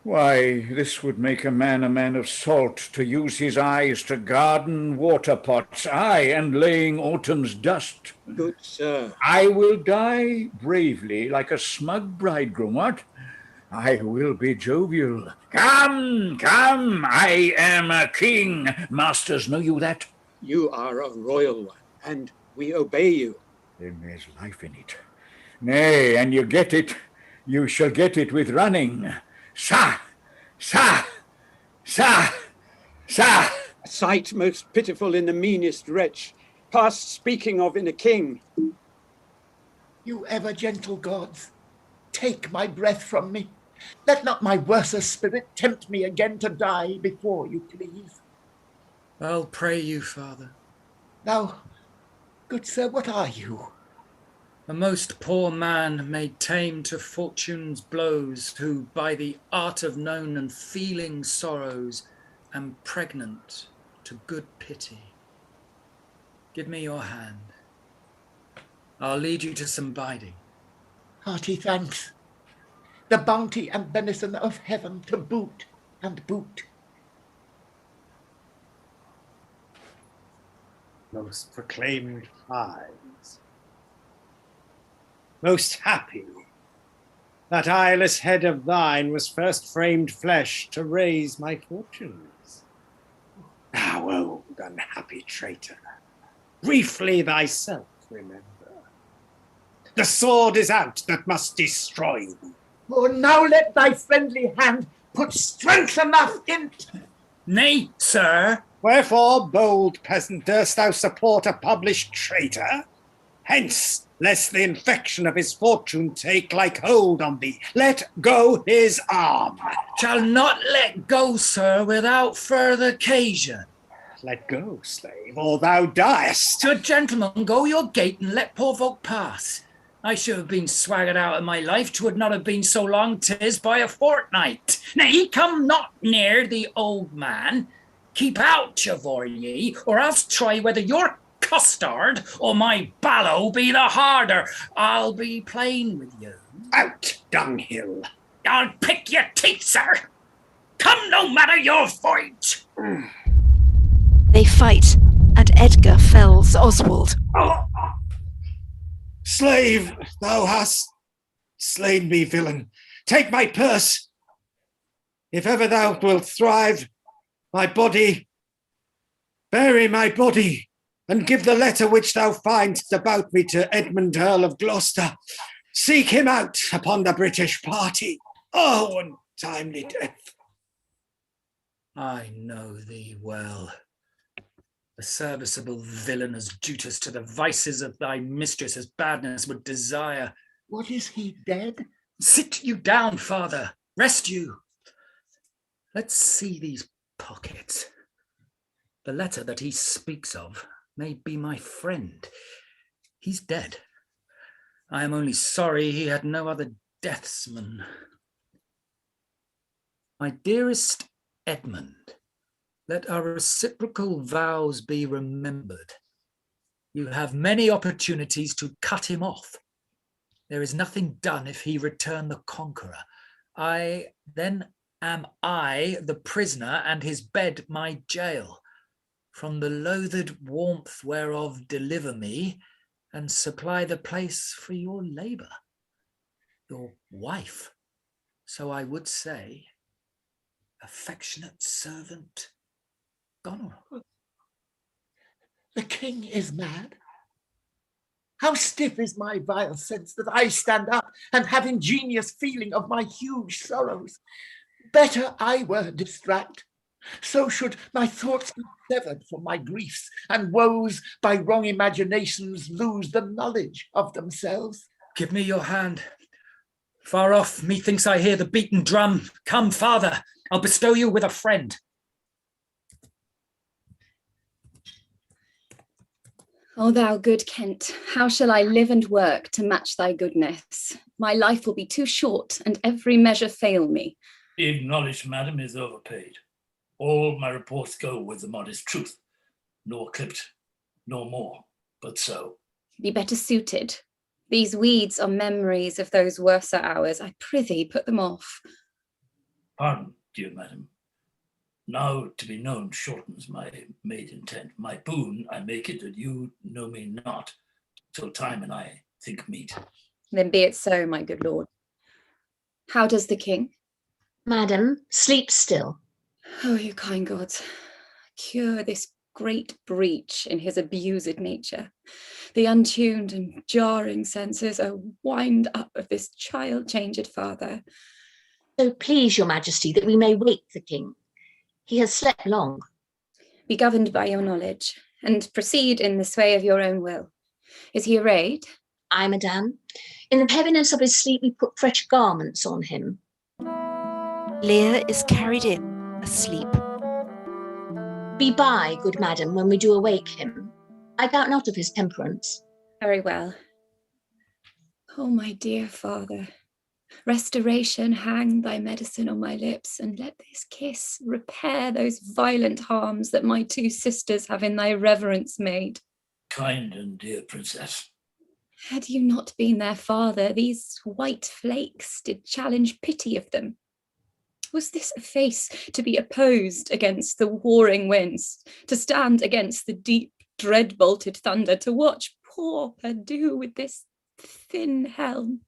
Why, this would make a man of salt, to use his eyes to garden water pots, aye, and laying autumn's dust. Good sir. I will die bravely, like a smug bridegroom, what? I will be jovial. Come, I am a king. Masters, know you that? You are a royal one, and we obey you. Then there's life in it. Nay, and you get it. You shall get it with running. Sa! A sight most pitiful in the meanest wretch, past speaking of in a king. You ever gentle gods, take my breath from me. Let not my worser spirit tempt me again to die before you please. I'll pray you, Father. Now, good sir, what are you? A most poor man made tame to fortune's blows, who by the art of known and feeling sorrows am pregnant to good pity. Give me your hand. I'll lead you to some biding. Hearty thanks. The bounty and benison of heaven to boot and boot. Most proclaimed eyes. Most happy, that eyeless head of thine was first framed flesh to raise my fortunes. Thou old unhappy traitor, briefly thyself remember. The sword is out that must destroy thee. Oh, now let thy friendly hand put strength enough in't. Nay, sir. Wherefore, bold peasant, durst thou support a published traitor? Hence, lest the infection of his fortune take like hold on thee. Let go his arm. Shall not let go, sir, without further occasion. Let go, slave, or thou diest. Sir gentleman, go your gait and let poor folk pass. I should have been swaggered out of my life, 'twould not have been so long 'tis by a fortnight. Nay, come not near the old man. Keep out, Chavour ye, or else try whether your custard or my ballow be the harder. I'll be plain with you. Out, dunghill. I'll pick your teeth, sir. Come no matter your fight. They fight, and Edgar fells Oswald. Slave, thou hast slain me, villain. Take my purse. If ever thou wilt thrive, my body, bury my body, and give the letter which thou find'st about me to Edmund, Earl of Gloucester. Seek him out upon the British party. Oh, untimely death. I know thee well. A serviceable villain as duteous to the vices of thy mistress as badness would desire. What, is he dead? Sit you down, father. Rest you. Let's see these pockets. The letter that he speaks of may be my friend. He's dead. I am only sorry he had no other deathsman. My dearest Edmund, let our reciprocal vows be remembered. You have many opportunities to cut him off. There is nothing done if he return the conqueror. Then am I the prisoner, and his bed my jail. From the loathed warmth whereof deliver me, and supply the place for your labour. Your wife, so I would say, affectionate servant, Goneril. The king is mad. How stiff is my vile sense that I stand up and have ingenious feeling of my huge sorrows. Better I were distract. So should my thoughts be severed from my griefs, and woes by wrong imaginations lose the knowledge of themselves. Give me your hand. Far off, methinks I hear the beaten drum. Come, father, I'll bestow you with a friend. O thou good Kent, how shall I live and work to match thy goodness? My life will be too short, and every measure fail me. Be acknowledged, madam, is overpaid. All my reports go with the modest truth, nor clipped, nor more, but so. Be better suited. These weeds are memories of those worser hours. I prithee, put them off. Pardon, dear madam. Now to be known shortens my made intent. My boon, I make it that you know me not, till time and I think meet. Then be it so, my good lord. How does the king? Madam, sleep still. Oh, you kind gods, cure this great breach in his abused nature. The untuned and jarring senses are wind up of this child-changed father. So please your majesty that we may wake the king. He has slept long. Be governed by your knowledge, and proceed in the sway of your own will. Is he arrayed? Aye, madame. In the heaviness of his sleep we put fresh garments on him. Lear is carried in, asleep. Be by, good madam, when we do awake him. I doubt not of his temperance. Very well. Oh, my dear father, restoration, hang thy medicine on my lips, and let this kiss repair those violent harms that my two sisters have in thy reverence made. Kind and dear princess. Had you not been their father, these white flakes did challenge pity of them. Was this a face to be opposed against the warring winds, to stand against the deep, dread-bolted thunder, to watch poor Perdue with this thin helm?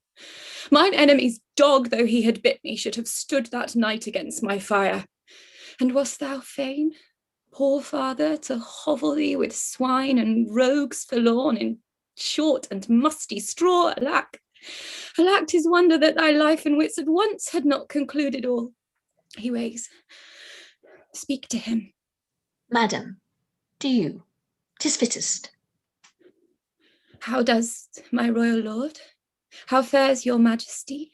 Mine enemy's dog, though he had bit me, should have stood that night against my fire. And wast thou fain, poor father, to hovel thee with swine and rogues forlorn in short and musty straw? Alack, alack, 'tis wonder that thy life and wits at once had not concluded all. He wakes. Speak to him. Madam, do you? 'Tis fittest. How does my royal lord? How fares your majesty?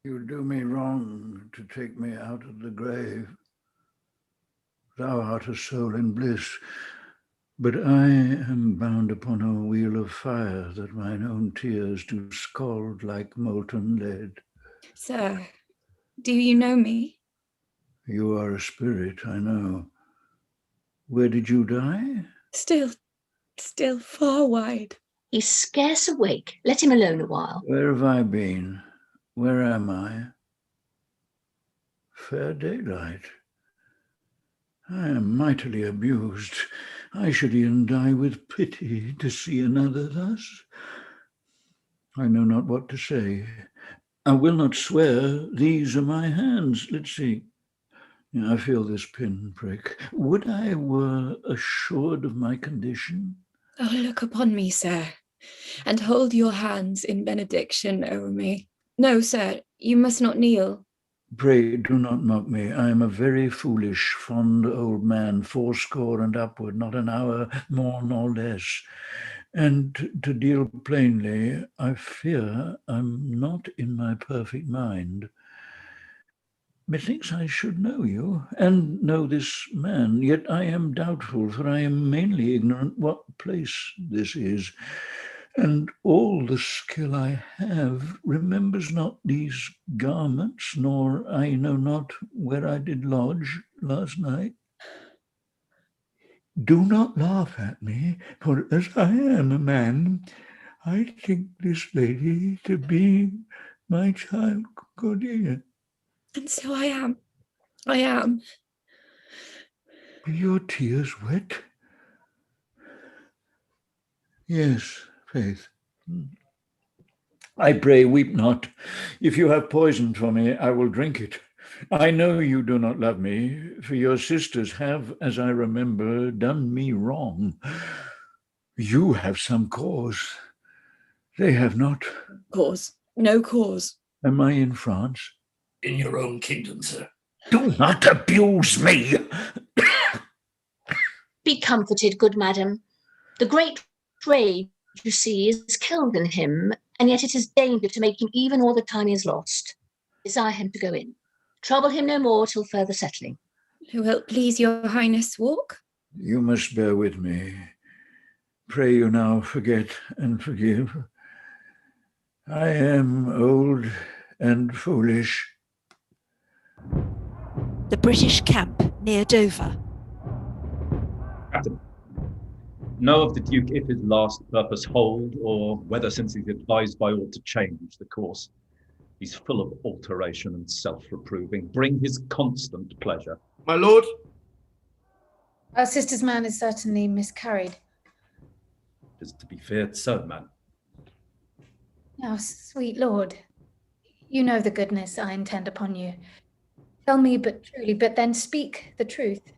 You do me wrong to take me out of the grave. Thou art a soul in bliss, but I am bound upon a wheel of fire that mine own tears do scald like molten lead. Sir, do you know me? You are a spirit, I know. Where did you die? Still far wide. He's scarce awake. Let him alone a while. Where have I been? Where am I? Fair daylight. I am mightily abused. I should e'en die with pity to see another thus. I know not what to say. I will not swear. These are my hands. Let's see. I feel this pin prick. Would I were assured of my condition? Oh, look upon me, sir, and hold your hands in benediction over me. No, sir, you must not kneel. Pray do not mock me. I am a very foolish, fond old man, 80 and upward, not an hour more nor less. And to deal plainly, I fear I'm not in my perfect mind. Methinks I should know you, and know this man, yet I am doubtful, for I am mainly ignorant what place this is, and all the skill I have remembers not these garments, nor I know not where I did lodge last night. Do not laugh at me, for as I am a man, I think this lady to be my child Cordelia. And so I am. I am. Are your tears wet? Yes, Faith. I pray weep not. If you have poison for me, I will drink it. I know you do not love me, for your sisters have, as I remember, done me wrong. You have some cause. They have not. Cause? No cause. Am I in France? In your own kingdom, sir. Do not abuse me. Be comforted, good madam. The great rage, you see, is killed in him, and yet it is danger to make him even all the time he is lost. Desire him to go in. Trouble him no more till further settling. Will it please your highness walk? You must bear with me. Pray you now forget and forgive. I am old and foolish. The British camp near Dover. Captain, know of the Duke if his last purpose hold, or whether since he's advised by all to change the course. He's full of alteration and self-reproving. Bring his constant pleasure. My lord? Our sister's man is certainly miscarried. It is to be feared so, man. Now, sweet lord, you know the goodness I intend upon you. Tell me but truly, but then speak the truth.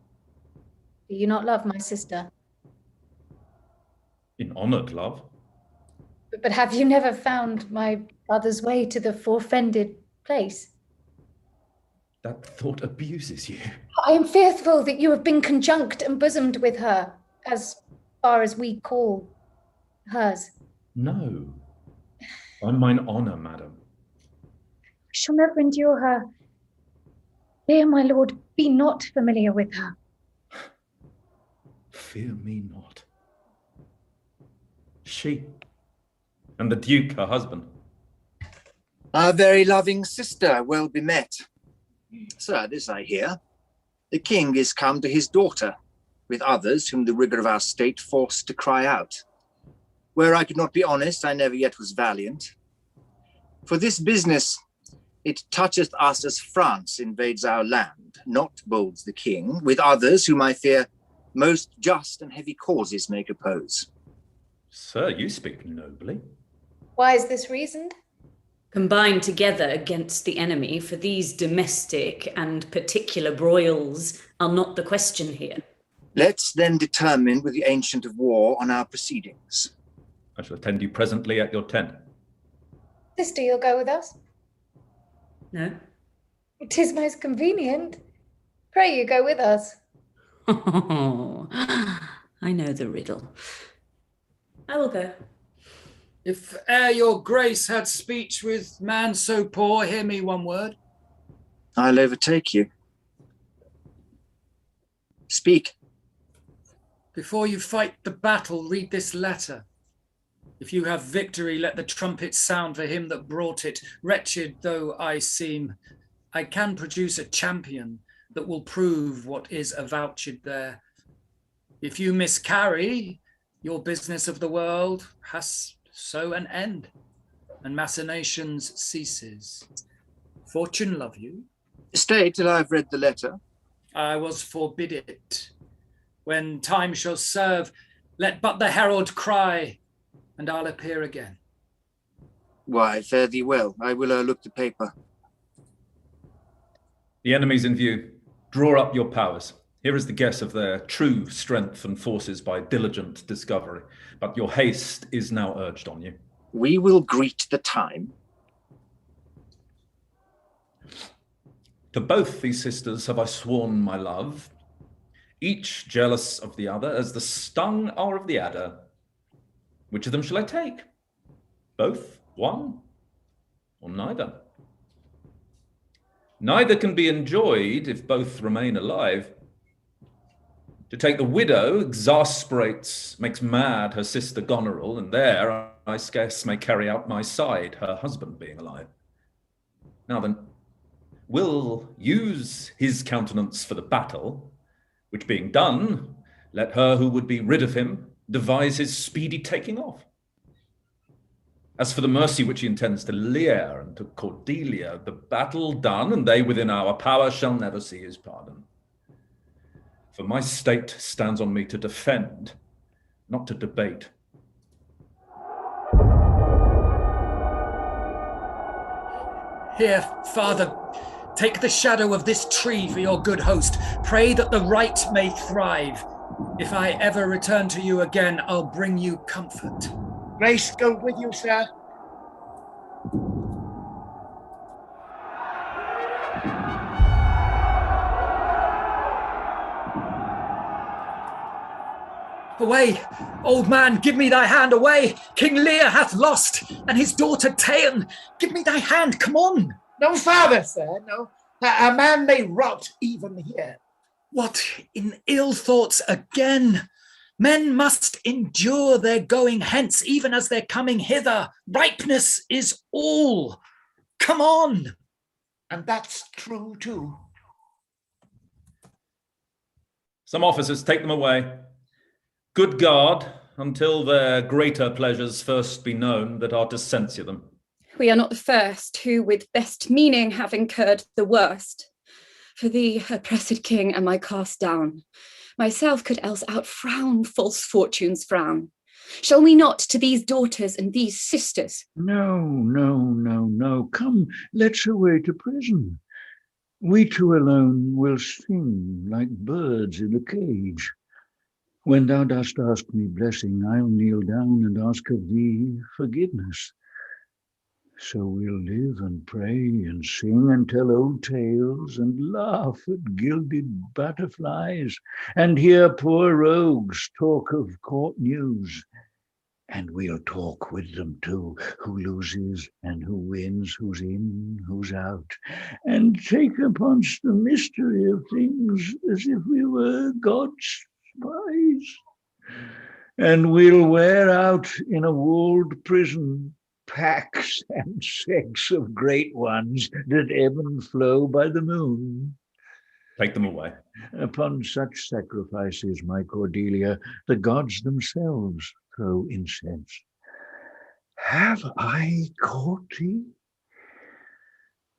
Do you not love my sister? In honoured love. But have you never found my brother's way to the forfended place? That thought abuses you. I am fearful that you have been conjunct and bosomed with her, as far as we call hers. No. On mine honour, madam. I shall never endure her. Dear my lord, be not familiar with her. Fear me not. She, and the Duke, her husband. Our very loving sister, well bemet. Sir, this I hear. The king is come to his daughter, with others whom the rigour of our state forced to cry out. Where I could not be honest, I never yet was valiant. For this business, it toucheth us as France invades our land, not bolds the king, with others whom I fear most just and heavy causes make oppose. Sir, you speak nobly. Why is this reasoned? Combined together against the enemy, for these domestic and particular broils are not the question here. Let's then determine with the ancient of war on our proceedings. I shall attend you presently at your tent. Sister, you'll go with us? No. 'Tis most convenient. Pray you go with us. I know the riddle. I will go. If ere your grace had speech with man so poor, hear me one word. I'll overtake you. Speak. Before you fight the battle, read this letter. If you have victory, let the trumpet sound for him that brought it. Wretched though I seem, I can produce a champion that will prove what is avouched there. If you miscarry, your business of the world has so an end, and machinations ceases. Fortune love you. Stay till I've read the letter. I was forbid it. When time shall serve, let but the herald cry, and I'll appear again. Why, fare thee well. I will o'erlook the paper. The enemy's in view. Draw up your powers. Here is the guess of their true strength and forces by diligent discovery. But your haste is now urged on you. We will greet the time. To both these sisters have I sworn my love, each jealous of the other, as the stung are of the adder. Which of them shall I take? Both, one, or neither? Neither can be enjoyed if both remain alive. To take the widow exasperates, makes mad her sister Goneril, and there I scarce may carry out my side, her husband being alive. Now then, will use his countenance for the battle, which being done, let her who would be rid of him devise his speedy taking off. As for the mercy which he intends to Lear and to Cordelia, the battle done, and they within our power shall never see his pardon. For my state stands on me to defend, not to debate. Here, Father, take the shadow of this tree for your good host. Pray that the right may thrive. If I ever return to you again, I'll bring you comfort. Grace go with you, sir. Away, old man, give me thy hand, away! King Lear hath lost, and his daughter ta'en. Give me thy hand, come on! No farther, sir, no. A man may rot even here. What, in ill thoughts again? Men must endure their going hence, even as their coming hither. Ripeness is all. Come on! And that's true too. Some officers, take them away. Good guard, until their greater pleasures first be known that are to censure them. We are not the first who with best meaning have incurred the worst. For thee, oppressed king, am I cast down. Myself could else outfrown false fortune's frown. Shall we not to these daughters and these sisters? No. Come, let's away to prison. We two alone will sing like birds in a cage. When thou dost ask me blessing, I'll kneel down and ask of thee forgiveness. So we'll live and pray and sing and tell old tales and laugh at gilded butterflies and hear poor rogues talk of court news. And we'll talk with them too, who loses and who wins, who's in, who's out, and take upon us the mystery of things as if we were God's spies. And we'll wear out in a walled prison packs and sects of great ones that ebb and flow by the moon. Take them away. Upon such sacrifices, my Cordelia, the gods themselves throw incense. Have I caught thee?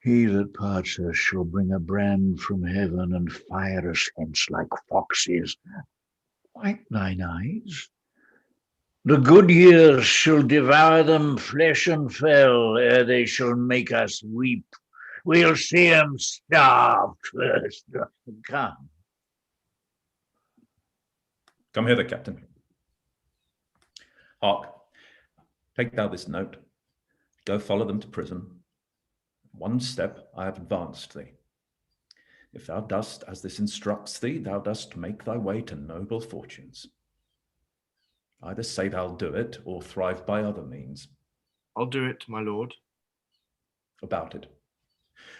He that parts us shall bring a brand from heaven and fire us hence like foxes. Wipe thine eyes. The good years shall devour them flesh and fell, ere they shall make us weep. We'll see 'em starve first. Come. Come hither, Captain. Hark, take thou this note. Go follow them to prison. One step I have advanced thee. If thou dost as this instructs thee, thou dost make thy way to noble fortunes. Either say thou'll do it, or thrive by other means. I'll do it, my lord. About it.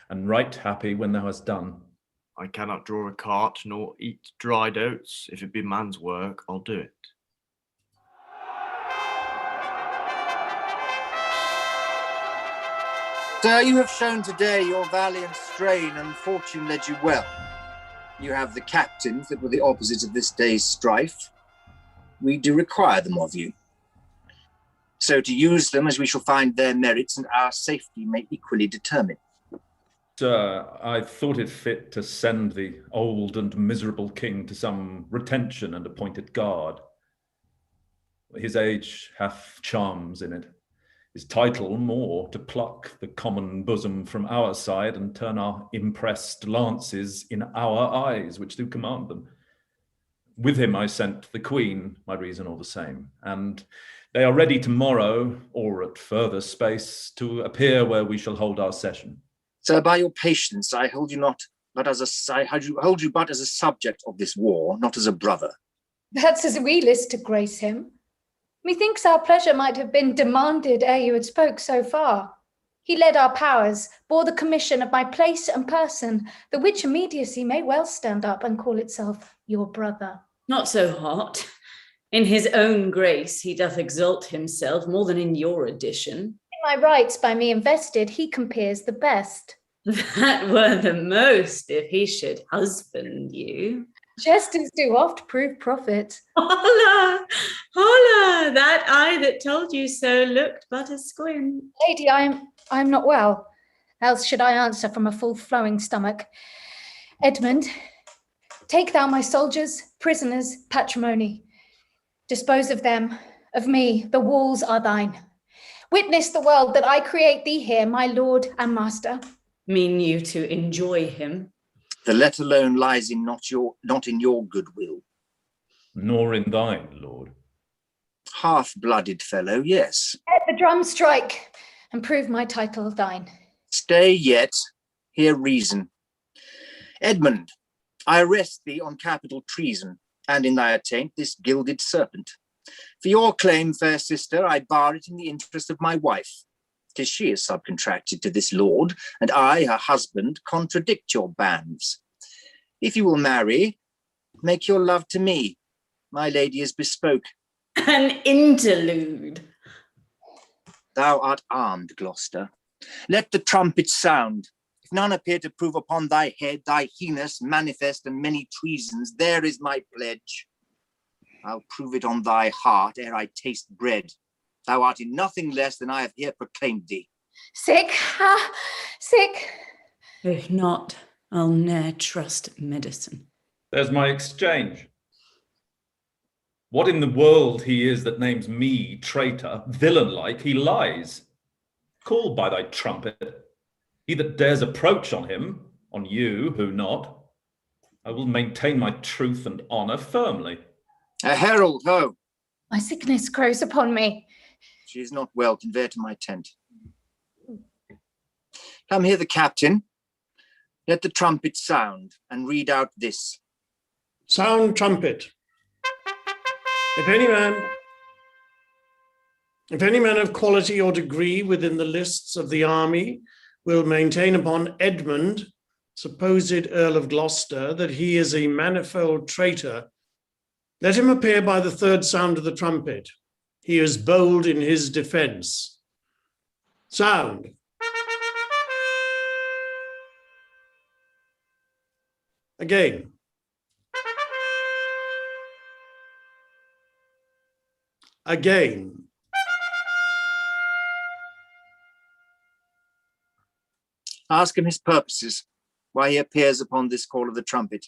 And right happy when thou hast done. I cannot draw a cart nor eat dried oats. If it be man's work, I'll do it. Sir, you have shown today your valiant strain, and fortune led you well. You have the captains that were the opposite of this day's strife. We do require them of you. So to use them as we shall find their merits and our safety may equally determine. Sir, I thought it fit to send the old and miserable king to some retention and appointed guard. His age hath charms in it, his title more to pluck the common bosom from our side and turn our impressed lances in our eyes, which do command them. With him I sent the queen, my reason all the same, and they are ready tomorrow, or at further space, to appear where we shall hold our session. Sir, by your patience, I hold you but as a subject of this war, not as a brother. That's as we list to grace him. Methinks our pleasure might have been demanded ere you had spoke so far. He led our powers, bore the commission of my place and person, the which immediacy may well stand up and call itself your brother. Not so hot. In his own grace he doth exalt himself more than in your addition. In my rights by me invested, he compares the best. That were the most if he should husband you. Jesters do oft prove profit. Holla, holla, that eye that told you so looked but a squint. Lady, I am not well, else should I answer from a full flowing stomach. Edmund, take thou my soldiers, prisoners, patrimony. Dispose of them, of me, the walls are thine. Witness the world that I create thee here, my lord and master. Mean you to enjoy him? The let alone lies in not in your goodwill. Nor in thine, lord. Half-blooded fellow, yes. Let the drum strike, and prove my title thine. Stay yet, hear reason. Edmund, I arrest thee on capital treason, and in thy attaint this gilded serpent. For your claim, fair sister, I bar it in the interest of my wife. 'Tis she is subcontracted to this lord, and I, her husband, contradict your bans. If you will marry, make your love to me. My lady is bespoke. An interlude. Thou art armed, Gloucester. Let the trumpet sound. If none appear to prove upon thy head thy heinous, manifest, and many treasons, there is my pledge. I'll prove it on thy heart ere I taste bread. Thou art in nothing less than I have here proclaimed thee. Sick, sick. If not, I'll ne'er trust medicine. There's my exchange. What in the world he is that names me traitor, villain-like, he lies. Call by thy trumpet. He that dares approach on him, on you who not, I will maintain my truth and honour firmly. A herald, ho! My sickness grows upon me. She is not well, convey her to my tent. Come here, the captain. Let the trumpet sound, and read out this. Sound trumpet. If any man of quality or degree within the lists of the army will maintain upon Edmund, supposed Earl of Gloucester, that he is a manifold traitor, let him appear by the third sound of the trumpet. He is bold in his defence. Sound. Again. Again. Ask him his purposes, why he appears upon this call of the trumpet.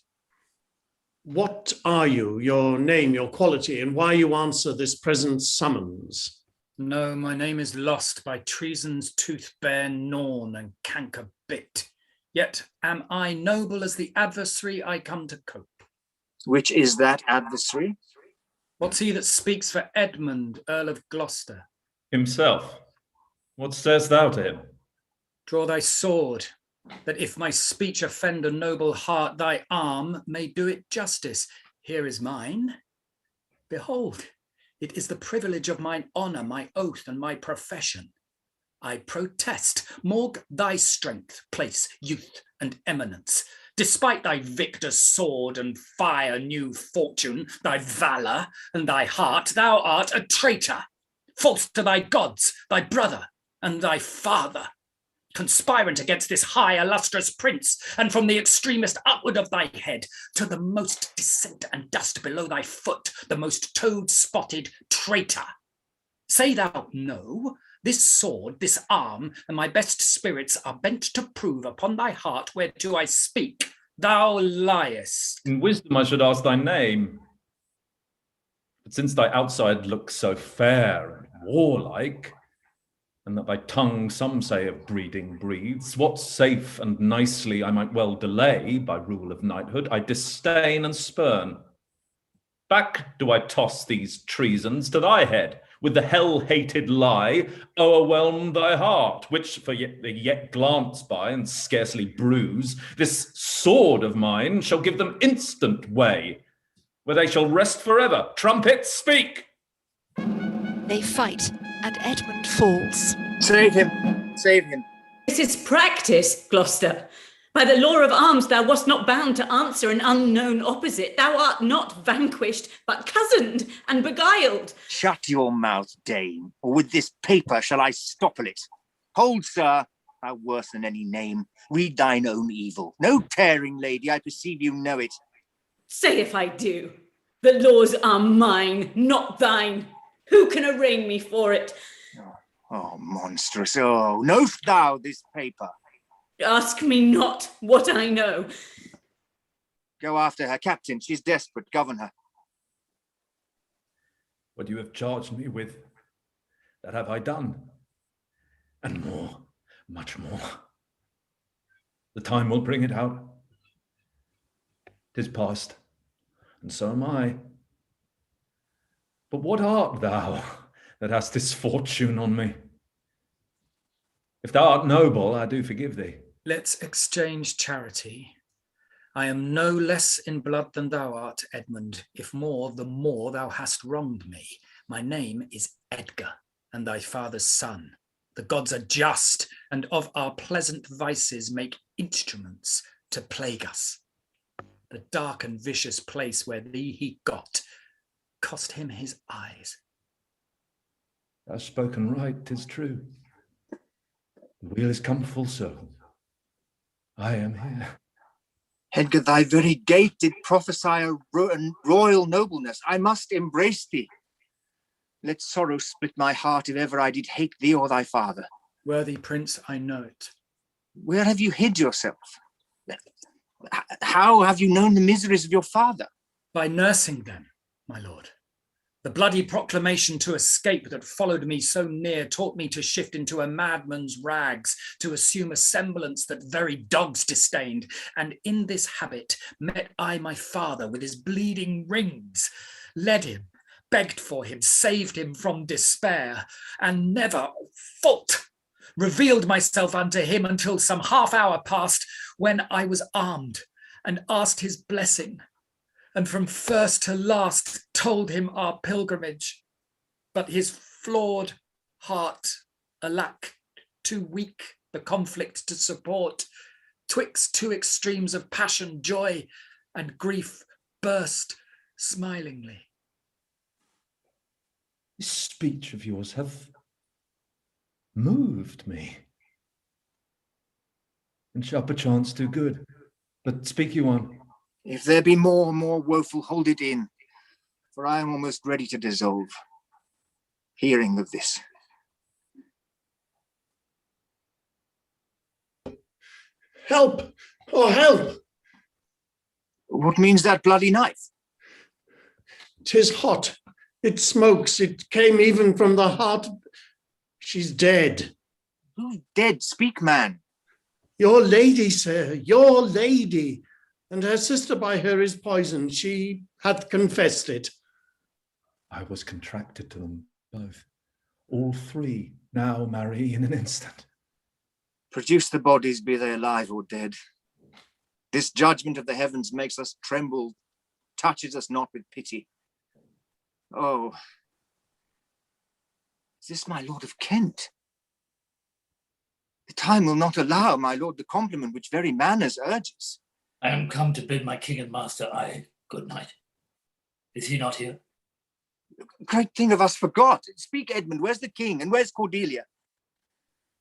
What are you, your name, your quality, and why you answer this present summons? No, my name is lost by treason's tooth-bare gnawn and canker bit. Yet am I noble as the adversary I come to cope. Which is that adversary? What's he that speaks for Edmund, Earl of Gloucester? Himself. What sayest thou to him? Draw thy sword, that if my speech offend a noble heart, thy arm may do it justice. Here is mine. Behold, it is the privilege of mine honour, my oath, and my profession. I protest. Morg, thy strength, place, youth, and eminence. Despite thy victor's sword and fire new fortune, thy valour and thy heart, thou art a traitor, false to thy gods, thy brother, and thy father, conspirant against this high illustrious prince, and from the extremest upward of thy head to the most descent and dust below thy foot, the most toad-spotted traitor. Say thou no, this sword, this arm, and my best spirits are bent to prove upon thy heart whereto I speak. Thou liest. In wisdom I should ask thy name. But since thy outside looks so fair and warlike, and that thy tongue, some say, of breeding breathes, what safe and nicely I might well delay by rule of knighthood, I disdain and spurn. Back do I toss these treasons to thy head, with the hell-hated lie o'erwhelm thy heart, which for yet glance by and scarcely bruise, this sword of mine shall give them instant way, where they shall rest forever. Trumpets, speak! They fight, and Edmund falls. Save him, save him. This is practice, Gloucester. By the law of arms, thou wast not bound to answer an unknown opposite. Thou art not vanquished, but cozened and beguiled. Shut your mouth, dame, or with this paper shall I stopple it. Hold, sir, thou worse than any name. Read thine own evil. No tearing, lady, I perceive you know it. Say if I do. The laws are mine, not thine. Who can arraign me for it? Oh, monstrous. Oh, know'st thou this paper? Ask me not what I know. Go after her, captain. She's desperate. Govern her. What you have charged me with, that have I done. And more, much more. The time will bring it out. 'Tis past, and so am I. But what art thou that hast this fortune on me? If thou art noble, I do forgive thee. Let's exchange charity. I am no less in blood than thou art, Edmund. If more, the more thou hast wronged me. My name is Edgar, and thy father's son. The gods are just, and of our pleasant vices make instruments to plague us. The dark and vicious place where thee he got cost him his eyes. Thou hast spoken right, 'tis true. The wheel is come full circle. I am here. Edgar, thy very gait did prophesy a royal nobleness. I must embrace thee. Let sorrow split my heart if ever I did hate thee or thy father. Worthy prince, I know it. Where have you hid yourself? How have you known the miseries of your father? By nursing them, my lord. The bloody proclamation to escape that followed me so near taught me to shift into a madman's rags, to assume a semblance that very dogs disdained. And in this habit met I my father with his bleeding rings, led him, begged for him, saved him from despair, and never fault revealed myself unto him until some half hour passed, when I was armed and asked his blessing, and from first to last told him our pilgrimage. But his flawed heart, alack, too weak the conflict to support, twixt two extremes of passion, joy, and grief, burst smilingly. This speech of yours hath moved me, and shall perchance do good. But speak you on. If there be more woeful, hold it in, for I am almost ready to dissolve, hearing of this. Help! Oh, help! What means that bloody knife? 'Tis hot. It smokes. It came even from the heart. She's dead. Who's dead? Speak, man. Your lady, sir, your lady. And her sister by her is poisoned. She hath confessed it. I was contracted to them both. All three now marry in an instant. Produce the bodies, be they alive or dead. This judgment of the heavens makes us tremble, touches us not with pity. Oh, is this my Lord of Kent? The time will not allow, my lord, the compliment which very manners urges. I am come to bid my king and master good night. Is he not here? Great thing of us forgot. Speak, Edmund, where's the king, and where's Cordelia?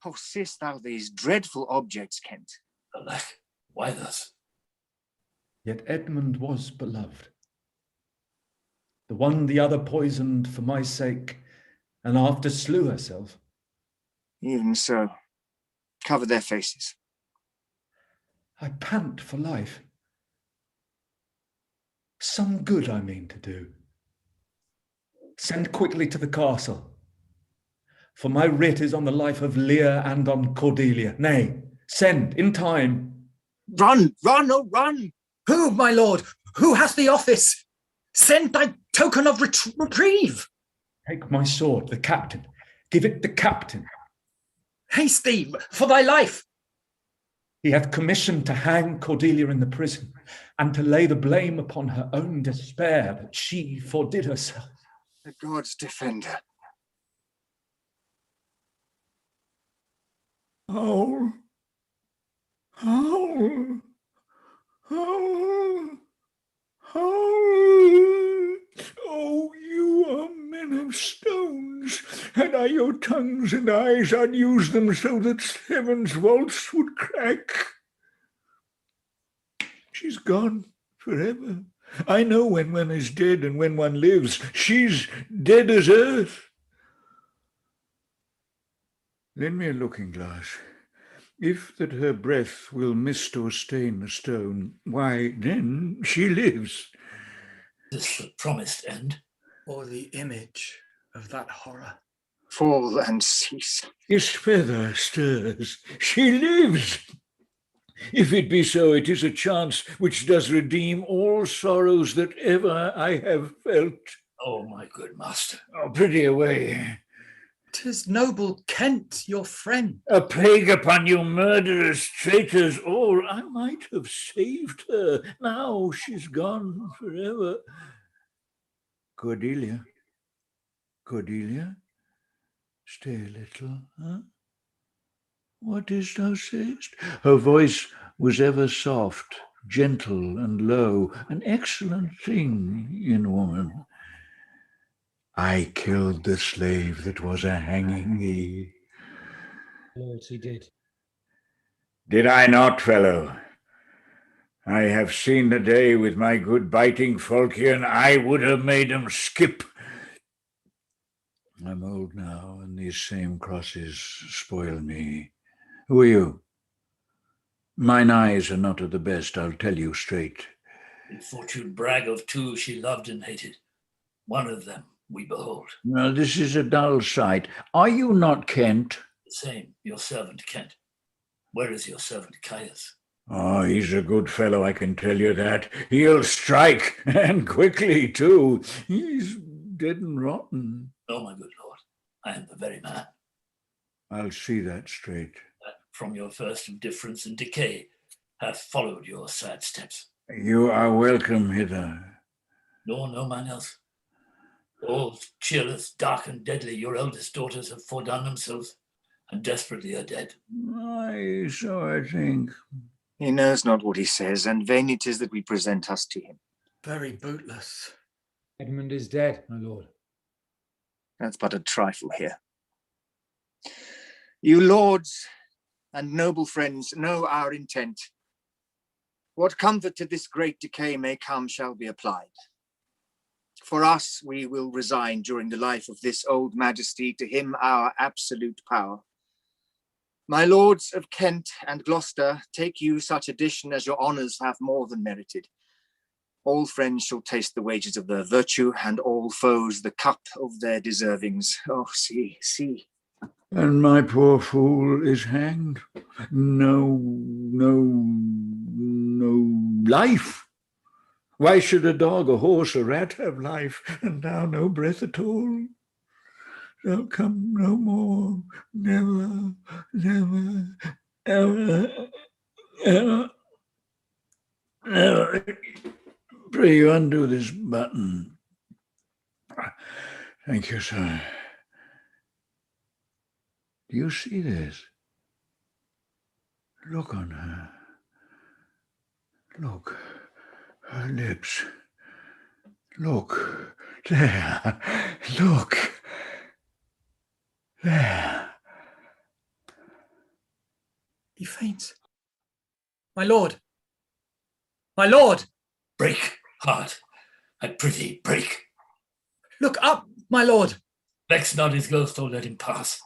Oh, seest thou these dreadful objects, Kent? Alack, why thus? Yet Edmund was beloved. The one the other poisoned for my sake, and after slew herself. Even so. Cover their faces. I pant for life. Some good I mean to do. Send quickly to the castle, for my writ is on the life of Lear and on Cordelia. Nay, send in time. Run, run, oh run! Who, my lord? Who has the office? Send thy token of reprieve. Take my sword, the captain. Give it the captain. Haste thee, for thy life. He hath commissioned to hang Cordelia in the prison, and to lay the blame upon her own despair that she fordid herself. The gods defend her. Howl, howl, howl, howl. Oh, you are men of stones. Had I your tongues and eyes, I'd use them so that heaven's vaults would crack. She's gone forever. I know when one is dead and when one lives. She's dead as earth. Lend me a looking glass. If that her breath will mist or stain the stone, why, then she lives. This the promised end? Or the image of that horror? Fall and cease. His feather stirs. She lives. If it be so, it is a chance which does redeem all sorrows that ever I have felt. Oh, my good master. Oh, pretty away. 'Tis noble Kent, your friend. A plague upon you murderers, traitors all. I might have saved her. Now she's gone forever. Cordelia? Cordelia? Stay a little, huh? What is thou sayest? Her voice was ever soft, gentle and low, an excellent thing in woman. I killed the slave that was a hanging thee. Lord, he did. Did I not, fellow? I have seen the day with my good biting falchion. I would have made 'em skip. I'm old now, and these same crosses spoil me. Who are you? Mine eyes are not of the best, I'll tell you straight. Did fortune brag of two she loved and hated? One of them we behold. Well, this is a dull sight. Are you not Kent? The same, your servant Kent. Where is your servant Caius? Oh, he's a good fellow, I can tell you that. He'll strike, and quickly, too. He's dead and rotten. Oh, my good lord, I am the very man. I'll see that straight. That from your first of difference and decay hath followed your sad steps. You are welcome hither. Nor no man else. All cheerless, dark and deadly, your eldest daughters have fordone themselves, and desperately are dead. Aye, so I think. He knows not what he says, and vain it is that we present us to him. Very bootless. Edmund is dead, my lord. That's but a trifle here. You lords and noble friends know our intent. What comfort to this great decay may come shall be applied. For us, we will resign during the life of this old majesty to him our absolute power. My lords of Kent and Gloucester, take you such addition as your honours have more than merited. All friends shall taste the wages of their virtue, and all foes the cup of their deservings. Oh, see, see. And my poor fool is hanged. No life. Why should a dog, a horse, a rat have life, and thou no breath at all? Thou come no more, never, never, ever, ever, never. Pray you undo this button. Thank you, sir. Do you see this? Look on her. Look. Her lips. Look. There. Look. There. He faints. My lord! My lord! Break, heart. I prithee, break. Look up, my lord! Vex not his ghost, or let him pass.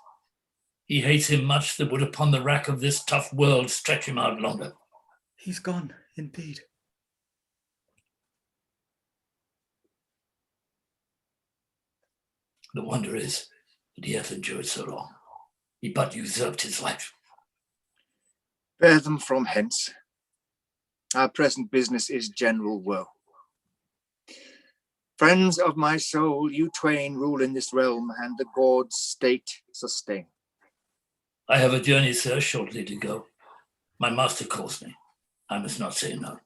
He hates him much that would upon the rack of this tough world stretch him out longer. He's gone, indeed. The wonder is that he hath endured so long. He but usurped his life. Bear them from hence. Our present business is general woe. Friends of my soul, you twain rule in this realm, and the gods state sustain. I have a journey, sir, shortly to go. My master calls me. I must not say no.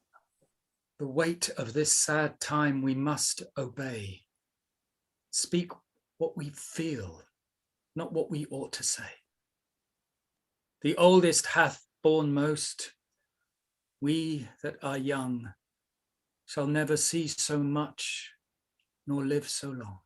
The weight of this sad time we must obey. Speak what we feel, not what we ought to say. The oldest hath borne most. We that are young shall never see so much, nor live so long.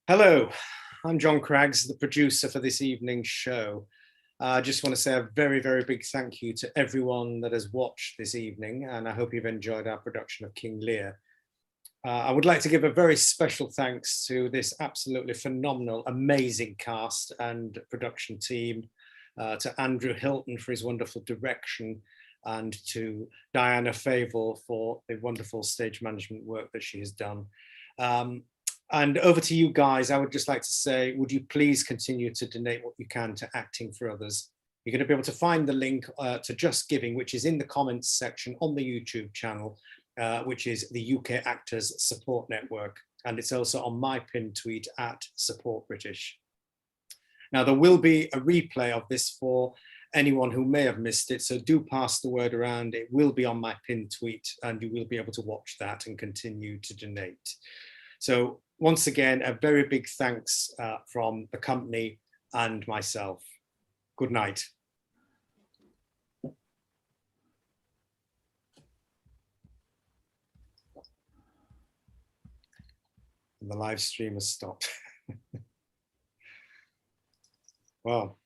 Hello, I'm John Craggs, the producer for this evening's show. I just want to say a very, very big thank you to everyone that has watched this evening, and I hope you've enjoyed our production of King Lear. I would like to give a very special thanks to this absolutely phenomenal, amazing cast and production team, to Andrew Hilton for his wonderful direction, and to Diana Favour for the wonderful stage management work that she has done. And over to you guys, I would just like to say, would you please continue to donate what you can to Acting for Others? You're going to be able to find the link to Just Giving, which is in the comments section on the YouTube channel, which is the UK Actors Support Network. And it's also on my pinned tweet at Support British. Now, there will be a replay of this for anyone who may have missed it, so do pass the word around. It will be on my pinned tweet, and you will be able to watch that and continue to donate. So once again, a very big thanks from the company and myself. Good night. And the live stream has stopped. Wow.